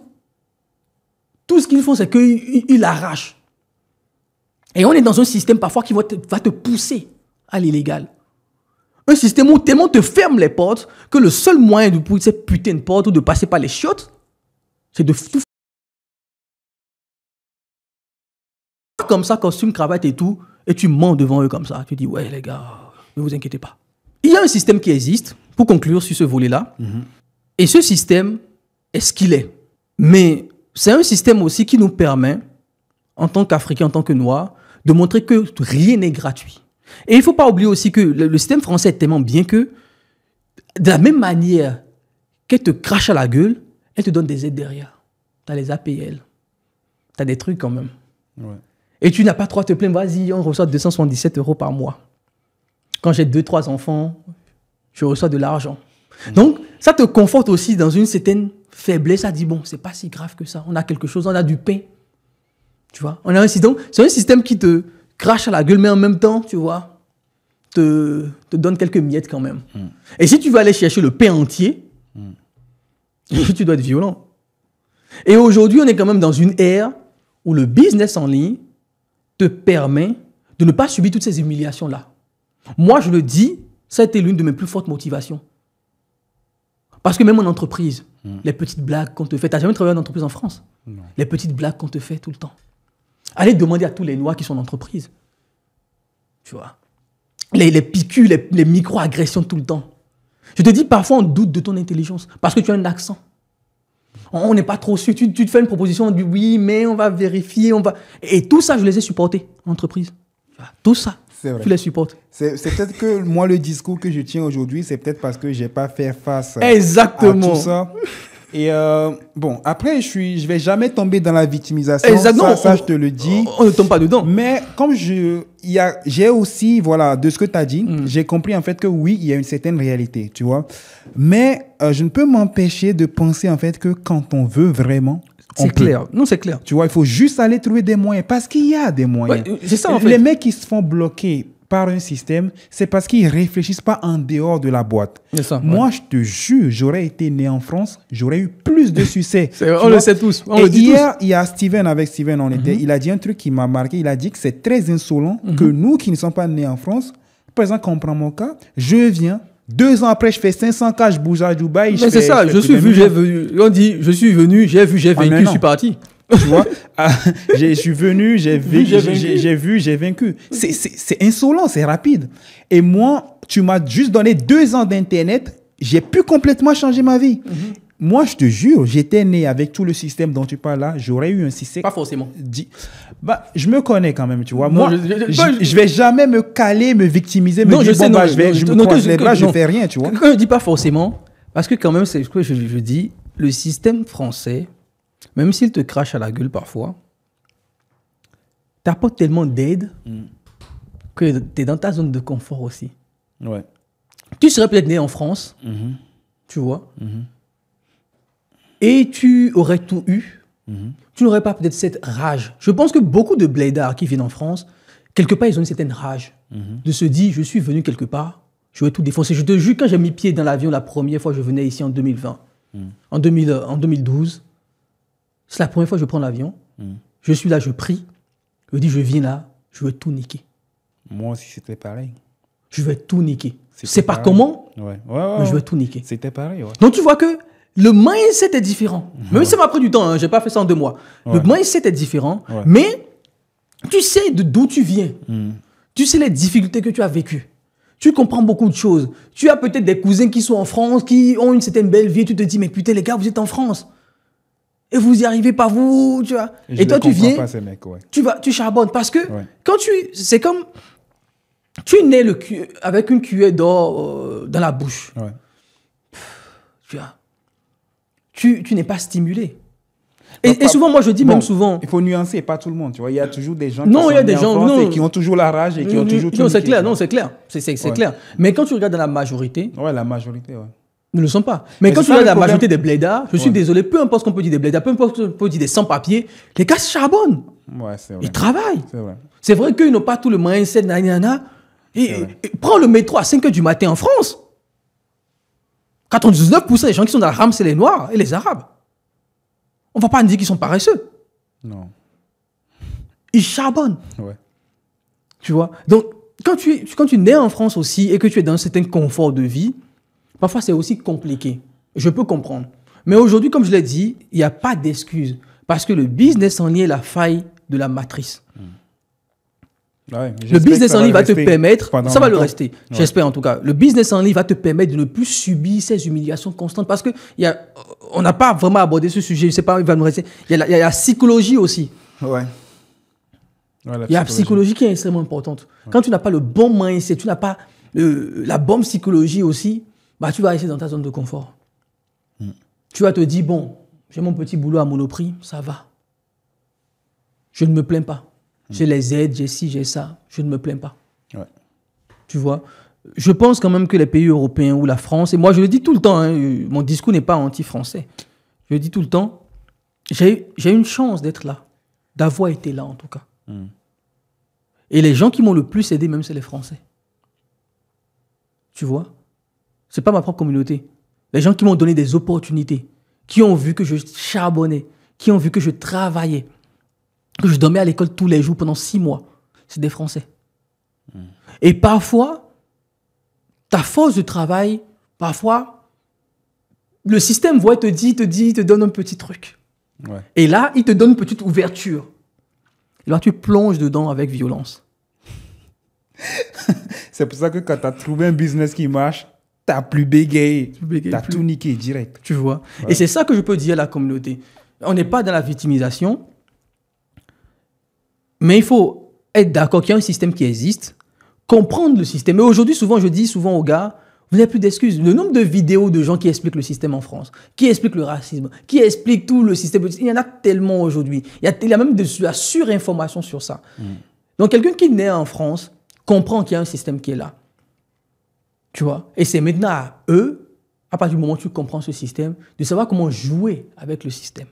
S1: Tout ce qu'ils font, c'est qu'ils l'arrachent. Et on est dans un système parfois qui va te pousser à l'illégal. Un système où tellement te ferme les portes que le seul moyen de pousser cette putain de porte ou de passer par les chiottes, c'est de tout comme ça, costume, cravate et tout, et tu mens devant eux comme ça. Tu dis, ouais les gars, ne vous inquiétez pas. Il y a un système qui existe, pour conclure sur ce volet-là, et ce système est ce qu'il est. Mais c'est un système aussi qui nous permet, en tant qu'Africains, en tant que Noirs, de montrer que rien n'est gratuit. Et il ne faut pas oublier aussi que le système français est tellement bien que, de la même manière qu'elle te crache à la gueule, elle te donne des aides derrière. Tu as les APL. Tu as des trucs quand même.
S2: Ouais.
S1: Et tu n'as pas trop à te plaindre. Vas-y, on reçoit 277 € par mois. Quand j'ai 2-3 enfants, je reçois de l'argent. Donc, ça te conforte aussi dans une certaine faiblesse. Ça dit, bon, c'est pas si grave que ça. On a quelque chose, on a du pain. Tu vois, on a un système. C'est un système qui te crache à la gueule, mais en même temps, tu vois, te donne quelques miettes quand même. Et si tu veux aller chercher le pain entier, tu dois être violent. Et aujourd'hui, on est quand même dans une ère où le business en ligne te permet de ne pas subir toutes ces humiliations-là. Moi, je le dis, ça a été l'une de mes plus fortes motivations. Parce que même en entreprise, les petites blagues qu'on te fait, tu n'as jamais travaillé en entreprise en France? Non. Les petites blagues qu'on te fait tout le temps. Allez demander à tous les Noirs qui sont en entreprise. Tu vois. Les piqûres, les micro-agressions tout le temps. Je te dis, parfois, on doute de ton intelligence parce que tu as un accent. On n'est pas trop sûr. Tu te fais une proposition, on dit oui, mais on va vérifier. Et tout ça, je les ai supportés en entreprise. Tout ça, tu les supportes.
S2: C'est peut-être que moi, le discours que je tiens aujourd'hui, c'est peut-être parce que je n'ai pas fait face
S1: Exactement.
S2: à tout ça. Et bon, après, je vais jamais tomber dans la victimisation.
S1: Exactement.
S2: Ça, je te le dis.
S1: On ne tombe pas dedans.
S2: Mais comme j'ai aussi, voilà, de ce que tu as dit, j'ai compris en fait que oui, il y a une certaine réalité, tu vois. Mais je ne peux m'empêcher de penser en fait que quand on veut vraiment,
S1: c'est clair. Non, c'est clair.
S2: Tu vois, il faut juste aller trouver des moyens parce qu'il y a des moyens.
S1: Ouais, c'est ça en fait.
S2: Les mecs qui se font bloquer par un système, c'est parce qu'ils ne réfléchissent pas en dehors de la boîte.
S1: Ça,
S2: moi, je te jure, j'aurais été né en France, j'aurais eu plus de succès.
S1: On le sait tous.
S2: Et hier, il y a Steven, avec Steven, il a dit un truc qui m'a marqué. Il a dit que c'est très insolent que nous qui ne sommes pas nés en France, par exemple, quand on prend mon cas, je viens, 2 ans après, je fais 500K, je bouge à Dubaï.
S1: Mais c'est ça, je suis venu, j'ai vu. On dit, je suis venu, j'ai vu, j'ai vaincu, je suis parti.
S2: Tu vois, je suis venu, j'ai vu, j'ai vaincu. C'est insolent, c'est rapide. Et moi, tu m'as juste donné 2 ans d'Internet, j'ai pu complètement changer ma vie. Moi, je te jure, j'étais né avec tout le système dont tu parles là, j'aurais eu un système.
S1: Pas forcément.
S2: Je me connais quand même, tu vois. Moi, je vais jamais me caler, me victimiser, me dire, je me croise les bras, je fais rien, tu vois.
S1: Quand je dis pas forcément, parce que quand même, c'est ce que je dis, le système français, même s'il te crache à la gueule parfois, t'apportes tellement d'aide que tu es dans ta zone de confort aussi.
S2: Ouais.
S1: Tu serais peut-être né en France, tu vois, et tu aurais tout eu. Tu n'aurais pas peut-être cette rage. Je pense que beaucoup de blédards qui viennent en France, quelque part, ils ont une certaine rage de se dire, je suis venu quelque part, je vais tout défoncer. Je te jure, quand j'ai mis pied dans l'avion la première fois, je venais ici en 2020, en 2012, c'est la première fois que je prends l'avion. Je suis là, je prie. Je dis, je viens là, je veux tout niquer.
S2: Moi aussi, c'était pareil.
S1: Je vais tout niquer. C'est pas comment, mais je vais tout niquer.
S2: C'était pareil, ouais.
S1: Donc tu vois que le mindset est différent. Même si ça m'a pris du temps, hein, je n'ai pas fait ça en 2 mois. Le mindset est différent, mais tu sais d'où tu viens. Tu sais les difficultés que tu as vécues. Tu comprends beaucoup de choses. Tu as peut-être des cousins qui sont en France, qui ont une certaine belle vie. Tu te dis, mais putain les gars, vous êtes en France. Et vous n'y arrivez pas, vous, tu vois. Et toi, tu viens,
S2: pas, ces mecs,
S1: tu charbonnes. Parce que quand c'est comme, tu nais avec une cuillère d'or dans la bouche. Tu vois. Tu n'es pas stimulé. Et souvent, moi, je dis même souvent...
S2: Il faut nuancer, pas tout le monde, tu vois. Il y a toujours des gens qui ont toujours la rage et qui ont toujours...
S1: Non, c'est clair, c'est clair. Mais quand tu regardes dans la majorité...
S2: La majorité,
S1: ne le sont pas. Mais quand tu regardes la majorité des blédards, je suis désolé, peu importe ce qu'on peut dire des blédards, peu importe ce qu'on peut dire des sans-papiers, les gars se charbonnent.
S2: C'est vrai.
S1: Ils travaillent.
S2: C'est vrai.
S1: C'est vrai qu'ils n'ont pas tout le mindset, et prends le métro à 5 h du matin en France. 99% des gens qui sont dans la rame, c'est les Noirs et les Arabes. On ne va pas dire qu'ils sont paresseux.
S2: Non.
S1: Ils charbonnent.
S2: Ouais.
S1: Tu vois. Donc, quand tu nais en France aussi et que tu es dans un certain confort de vie, parfois c'est aussi compliqué. Je peux comprendre. Mais aujourd'hui, comme je l'ai dit, il n'y a pas d'excuse. Parce que le business en ligne est la faille de la matrice. Le business en ligne va te permettre, ça va le rester, j'espère en tout cas, le business en ligne va te permettre de ne plus subir ces humiliations constantes parce que on n'a pas vraiment abordé ce sujet, je sais pas, il va nous rester. Il y a la psychologie aussi. Il y a la psychologie qui est extrêmement importante. Quand tu n'as pas le bon mindset, tu n'as pas la bonne psychologie aussi, bah, tu vas rester dans ta zone de confort. Tu vas te dire, bon, j'ai mon petit boulot à Monoprix, ça va. Je ne me plains pas. J'ai les aides, j'ai ci, j'ai ça. Je ne me plains pas. Tu vois. Je pense quand même que les pays européens ou la France, et moi je le dis tout le temps, mon discours n'est pas anti-français. Je le dis tout le temps, j'ai une chance d'être là, d'avoir été là en tout cas. Et les gens qui m'ont le plus aidé même, c'est les Français. Tu vois. C'est pas ma propre communauté. Les gens qui m'ont donné des opportunités, qui ont vu que je charbonnais, qui ont vu que je travaillais, que je dormais à l'école tous les jours pendant 6 mois, c'est des Français. Et parfois, ta force de travail, parfois, le système voit, te donne un petit truc. Et là, il te donne une petite ouverture. Et là, tu plonges dedans avec violence.
S2: C'est pour ça que quand tu as trouvé un business qui marche, tu n'as plus bégayé. Tu as tout niqué direct.
S1: Tu vois. Et c'est ça que je peux dire à la communauté. On n'est pas dans la victimisation. Mais il faut être d'accord qu'il y a un système qui existe, comprendre le système. Et aujourd'hui, je dis souvent aux gars, vous n'avez plus d'excuses. Le nombre de vidéos de gens qui expliquent le système en France, qui expliquent le racisme, qui expliquent tout le système, il y en a tellement aujourd'hui. Il y a même de la surinformation sur ça. Donc, quelqu'un qui naît en France comprend qu'il y a un système qui est là. Tu vois. Et c'est maintenant à eux, à partir du moment où tu comprends ce système, de savoir comment jouer avec le système.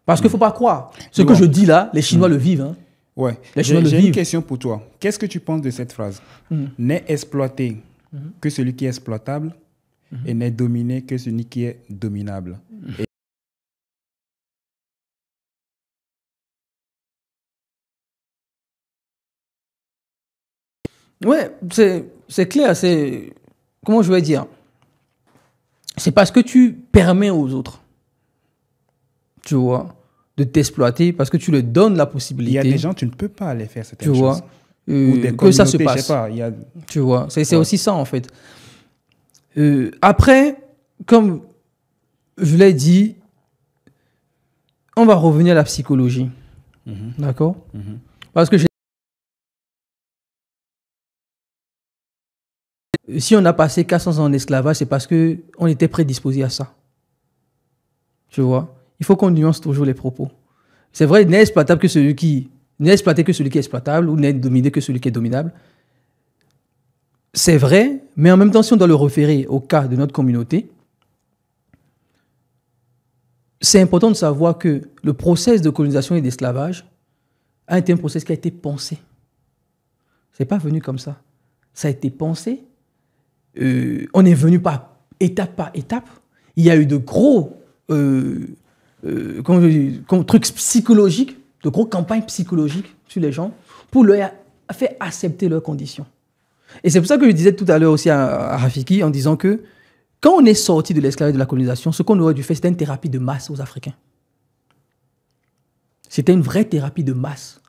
S1: Parce qu'il ne faut pas croire. Ce que je dis là, les Chinois le vivent. Hein.
S2: Ouais. J'ai une question pour toi. Qu'est-ce que tu penses de cette phrase? N'est exploité que celui qui est exploitable et n'est dominé que celui qui est dominable.
S1: Ouais, c'est clair. Comment je vais dire? C'est parce que tu permets aux autres, tu vois, de t'exploiter, parce que tu leur donnes la possibilité.
S2: Il y a des gens, tu ne peux pas aller faire certaines choses.
S1: Tu vois, que ça se passe. Je sais pas, tu vois, c'est aussi ça, en fait. Après, comme je l'ai dit, on va revenir à la psychologie. D'accord? Parce que si on a passé 400 ans en esclavage, c'est parce qu'on était prédisposé à ça. Tu vois? Il faut qu'on nuance toujours les propos. C'est vrai, n'est exploitable que celui qui... N'est exploité que celui qui est exploitable ou n'est dominé que celui qui est dominable. C'est vrai, mais en même temps, si on doit le référer au cas de notre communauté, c'est important de savoir que le process de colonisation et d'esclavage a été un processus qui a été pensé. Ce n'est pas venu comme ça. Ça a été pensé. On est venu par étape. Il y a eu de gros trucs psychologiques, de gros campagnes psychologiques sur les gens pour leur faire accepter leurs conditions. Et c'est pour ça que je disais tout à l'heure aussi à Rafiki en disant que quand on est sorti de l'esclavage et de la colonisation, ce qu'on aurait dû faire, c'était une thérapie de masse aux Africains. C'était une vraie thérapie de masse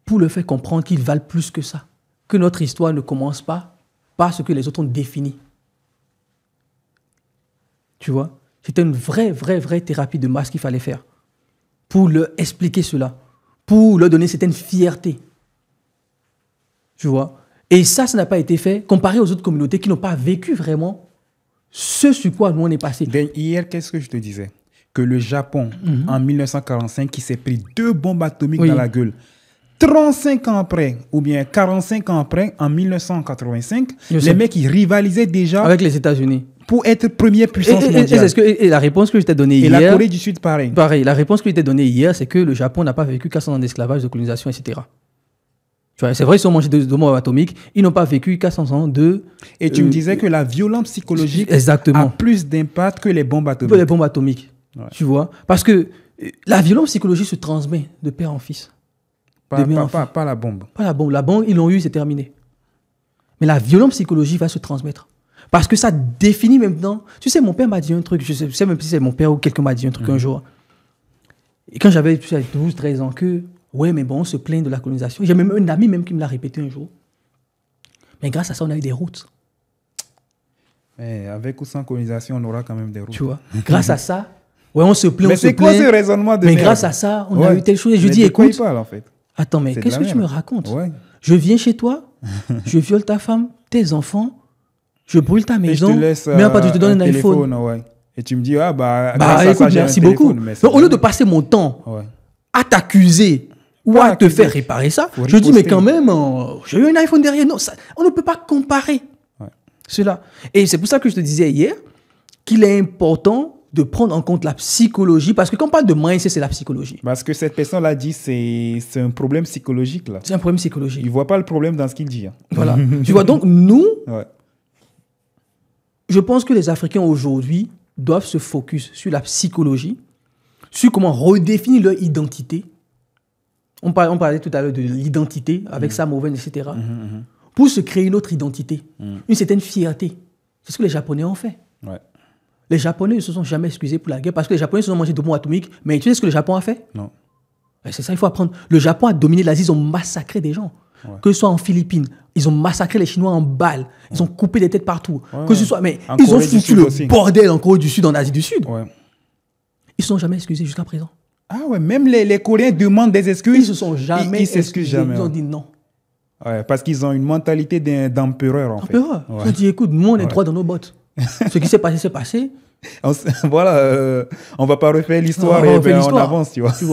S1: pour leur faire comprendre qu'ils valent plus que ça, que notre histoire ne commence pas par ce que les autres ont défini. Tu vois? C'était une vraie thérapie de masse qu'il fallait faire pour leur expliquer cela, pour leur donner certaine fierté. Tu vois? Et ça n'a pas été fait comparé aux autres communautés qui n'ont pas vécu vraiment ce sur quoi nous on est passé.
S2: Hier, qu'est-ce que je te disais? Que le Japon, en 1945, qui s'est pris 2 bombes atomiques dans la gueule, 35 ans après, ou bien 45 ans après, en 1985, les mecs, ils rivalisaient déjà
S1: avec les États-Unis
S2: pour être première puissance mondiale.
S1: Et la réponse que je t'ai donnée hier...
S2: Et la Corée du Sud, pareil.
S1: Pareil, la réponse que je t'ai donnée hier, c'est que le Japon n'a pas vécu 400 ans d'esclavage, de colonisation, etc. C'est vrai, ils ont mangé 2 bombes atomiques, ils n'ont pas vécu 400 ans de...
S2: Et tu me disais que la violence psychologique
S1: a
S2: plus d'impact que les bombes atomiques.
S1: Que les bombes atomiques, tu vois. Parce que la violence psychologique se transmet de père en fils.
S2: Pas la bombe.
S1: Pas la bombe. La bombe, ils l'ont eu, c'est terminé. Mais la violence psychologique va se transmettre. Parce que ça définit maintenant... Tu sais, mon père m'a dit un truc, je sais même si c'est mon père ou quelqu'un m'a dit un truc un jour. Et quand j'avais 12, 13 ans, que... Ouais, mais bon, on se plaint de la colonisation. J'ai même un ami même qui me l'a répété un jour. Mais grâce à ça, on a eu des routes.
S2: Mais avec ou sans colonisation, on aura quand même des routes.
S1: Tu vois, grâce à ça, ouais, on se plaint,
S2: mais c'est quoi ce raisonnement de
S1: mais
S2: merde?
S1: grâce à ça, on a eu telle chose. Et je dis, écoute,
S2: parle, en fait.
S1: Attends, mais qu'est-ce que tu me racontes? Je viens chez toi, je viole ta femme, tes enfants, je brûle ta maison, mais après, je te donne un iPhone.
S2: Et tu me dis, grâce
S1: à écoute, ça, merci beaucoup. Donc, au lieu de passer mon temps à t'accuser ou à te faire réparer ça, je dis, mais quand même, j'ai eu un iPhone derrière. Non, ça, on ne peut pas comparer cela. Et c'est pour ça que je te disais hier qu'il est important de prendre en compte la psychologie, parce que quand on parle de mindset, c'est la psychologie.
S2: Parce que cette personne-là dit c'est un problème psychologique. Là.
S1: C'est un problème psychologique.
S2: Il ne voit pas le problème dans ce qu'il dit. Hein.
S1: Voilà. Tu vois, donc nous, je pense que les Africains aujourd'hui doivent se focus sur la psychologie, sur comment redéfinir leur identité. On parlait tout à l'heure de l'identité avec Sam Owen, etc. Pour se créer une autre identité, une certaine fierté. C'est ce que les Japonais ont fait. Les Japonais ne se sont jamais excusés pour la guerre parce que les Japonais se sont mangés de bombes atomiques. Mais tu sais ce que le Japon a fait?
S2: Non.
S1: C'est ça, il faut apprendre. Le Japon a dominé l'Asie, ils ont massacré des gens. Que ce soit en Philippines, ils ont massacré les Chinois en balles. Ils ont coupé des têtes partout. Que ce soit, mais ils ont foutu le bordel en Corée du Sud, en Asie du Sud. Ils ne se sont jamais excusés jusqu'à présent.
S2: Ah ouais, même les Coréens demandent des excuses.
S1: Ils se sont jamais
S2: s'excusent jamais.
S1: Ils ont dit non.
S2: Ouais, parce qu'ils ont une mentalité d'empereur, en fait.
S1: Empereur. Ils ont dit, écoute, nous, on est droit dans nos bottes. Ce qui s'est passé, c'est passé.
S2: Voilà, on va pas refaire l'histoire et on avance, tu vois.
S1: Tu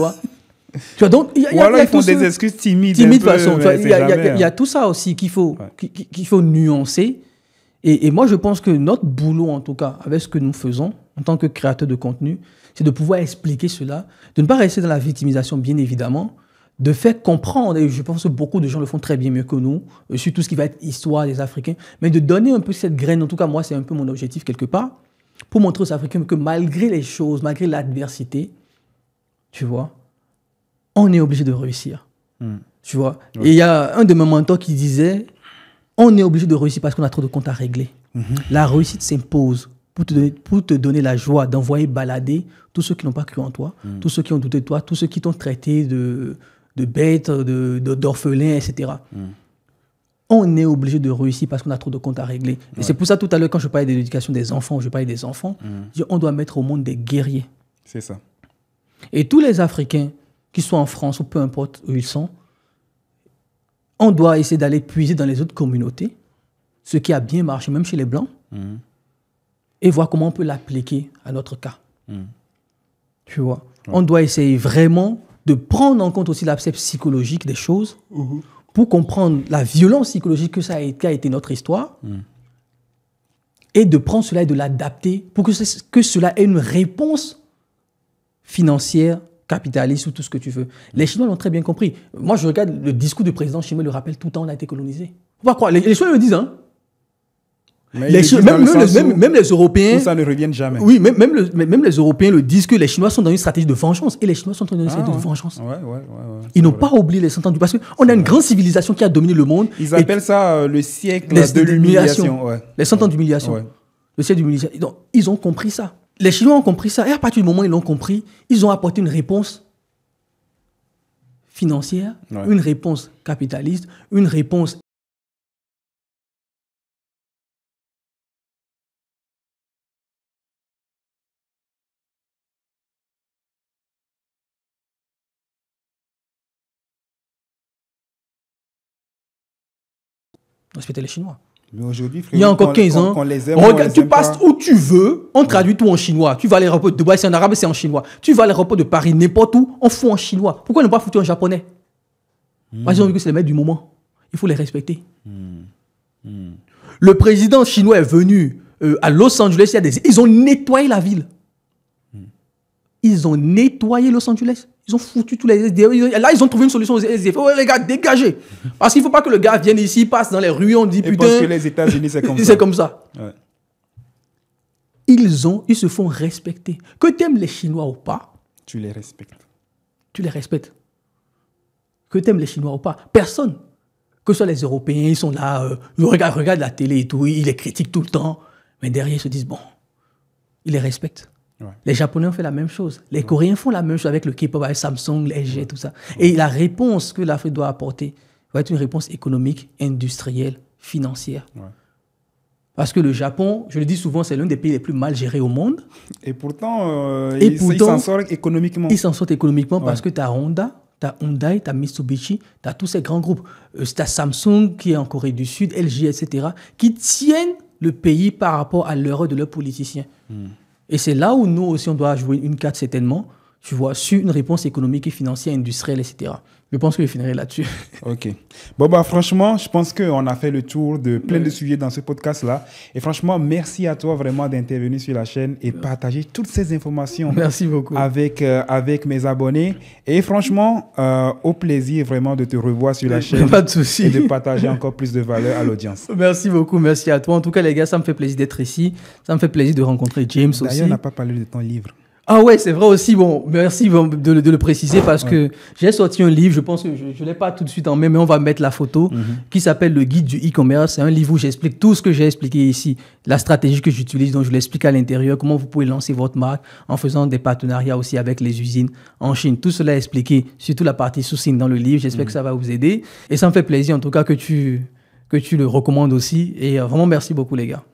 S1: vois, donc,
S2: ou alors ils font des excuses timides.
S1: Timides, de toute façon. Il y a tout ça aussi qu'il faut nuancer. Et moi, je pense que notre boulot, en tout cas, avec ce que nous faisons, en tant que créateurs de contenu, c'est de pouvoir expliquer cela, de ne pas rester dans la victimisation, bien évidemment, de faire comprendre, et je pense que beaucoup de gens le font très bien mieux que nous, sur tout ce qui va être histoire des Africains, mais de donner un peu cette graine, en tout cas moi c'est un peu mon objectif quelque part, pour montrer aux Africains que malgré les choses, malgré l'adversité, tu vois, on est obligé de réussir. Tu vois. Et il y a un de mes mentors qui disait, on est obligé de réussir parce qu'on a trop de comptes à régler. La réussite s'impose pour te donner la joie d'envoyer balader tous ceux qui n'ont pas cru en toi, tous ceux qui ont douté de toi, tous ceux qui t'ont traité de bêtes, d'orphelins, etc. On est obligé de réussir parce qu'on a trop de comptes à régler. Et c'est pour ça, tout à l'heure, quand je parlais de l'éducation des enfants, je parlais des enfants, on doit mettre au monde des guerriers.
S2: C'est ça.
S1: Et tous les Africains, qu'ils soient en France ou peu importe où ils sont, on doit essayer d'aller puiser dans les autres communautés, ce qui a bien marché, même chez les Blancs, et voir comment on peut l'appliquer à notre cas. Tu vois, on doit essayer vraiment de prendre en compte aussi l'aspect psychologique des choses pour comprendre la violence psychologique que ça a été notre histoire et de prendre cela et de l'adapter pour que cela ait une réponse financière capitaliste ou tout ce que tu veux. Les Chinois l'ont très bien compris. Moi, je regarde le discours du président chinois, le rappelle tout le temps, on a été colonisé. Faut pas croire. Les Chinois le disent, hein.
S2: Mais même
S1: les Européens.
S2: Où ça ne revienne jamais.
S1: Oui, même les Européens le disent que les Chinois sont dans une stratégie de vengeance. Et les Chinois sont dans une stratégie de vengeance. Ils n'ont pas oublié les 100 ans du passé. On a une grande civilisation qui a dominé le monde.
S2: Ils appellent ça le siècle de l'humiliation.
S1: Les 100 ans d'humiliation. Le siècle d'humiliation. Donc, ils ont compris ça. Les Chinois ont compris ça. Et à partir du moment où ils l'ont compris, ils ont apporté une réponse financière, une réponse capitaliste, une réponse respecter les Chinois.
S2: Mais aujourd'hui,
S1: il y a encore 15 ans, regarde, tu passes où tu veux, on traduit tout en chinois. Tu vas à l'aéroport de Dubaï, c'est en arabe, c'est en chinois. Tu vas à l'aéroport de Paris, n'importe où, on fout en chinois. Pourquoi ils n'ont pas foutu en japonais? Parce qu'ils ont vu que c'est les maîtres du moment. Il faut les respecter. Le président chinois est venu à Los Angeles, ils ont nettoyé la ville. Ils ont nettoyé Los Angeles. Ils ont foutu tous les SDF. Là, ils ont trouvé une solution aux SDF. Oh, les gars, dégagez. Parce qu'il ne faut pas que le gars vienne ici, passe dans les rues, on dit putain.
S2: Parce que les États-Unis, c'est comme ça.
S1: C'est comme ça. Ouais. Ils se font respecter. Que tu aimes les Chinois ou pas.
S2: Tu les respectes.
S1: Tu les respectes. Que tu aimes les Chinois ou pas. Personne. Que ce soit les Européens, ils sont là, regarde la télé et tout, ils les critiquent tout le temps. Mais derrière, ils se disent, bon, ils les respectent. Ouais. Les Japonais ont fait la même chose. Les Coréens font la même chose avec le K-pop, avec Samsung, LG, tout ça. Et la réponse que l'Afrique doit apporter va être une réponse économique, industrielle, financière. Ouais. Parce que le Japon, je le dis souvent, c'est l'un des pays les plus mal gérés au monde.
S2: Et pourtant, ils s'en sortent économiquement.
S1: Ils s'en sortent économiquement parce que tu as Honda, tu as Hyundai, tu as Mitsubishi, tu as tous ces grands groupes. Tu as Samsung qui est en Corée du Sud, LG, etc., qui tiennent le pays par rapport à l'erreur de leurs politiciens. Et c'est là où nous aussi, on doit jouer une carte certainement, tu vois, sur une réponse économique et financière, industrielle, etc. Je pense que je finirai là-dessus.
S2: OK. Bon, bah, franchement, je pense qu'on a fait le tour de plein de sujets dans ce podcast-là. Et franchement, merci à toi vraiment d'intervenir sur la chaîne et partager toutes ces informations.
S1: Merci beaucoup.
S2: Avec mes abonnés. Et franchement, au plaisir vraiment de te revoir sur la chaîne.
S1: Pas de souci.
S2: Et de partager encore plus de valeur à l'audience.
S1: Merci beaucoup. Merci à toi. En tout cas, les gars, ça me fait plaisir d'être ici. Ça me fait plaisir de rencontrer James aussi.
S2: D'ailleurs, on n'a pas parlé de ton livre.
S1: Ah ouais, c'est vrai aussi. Bon, merci de le préciser parce que j'ai sorti un livre, je pense que je ne l'ai pas tout de suite en main, mais on va mettre la photo, qui s'appelle Le Guide du e-commerce. C'est un livre où j'explique tout ce que j'ai expliqué ici, la stratégie que j'utilise, donc je l'explique à l'intérieur, comment vous pouvez lancer votre marque en faisant des partenariats aussi avec les usines en Chine. Tout cela est expliqué, surtout la partie sourcing dans le livre. J'espère que ça va vous aider. Et ça me fait plaisir en tout cas que tu le recommandes aussi. Et vraiment, merci beaucoup les gars.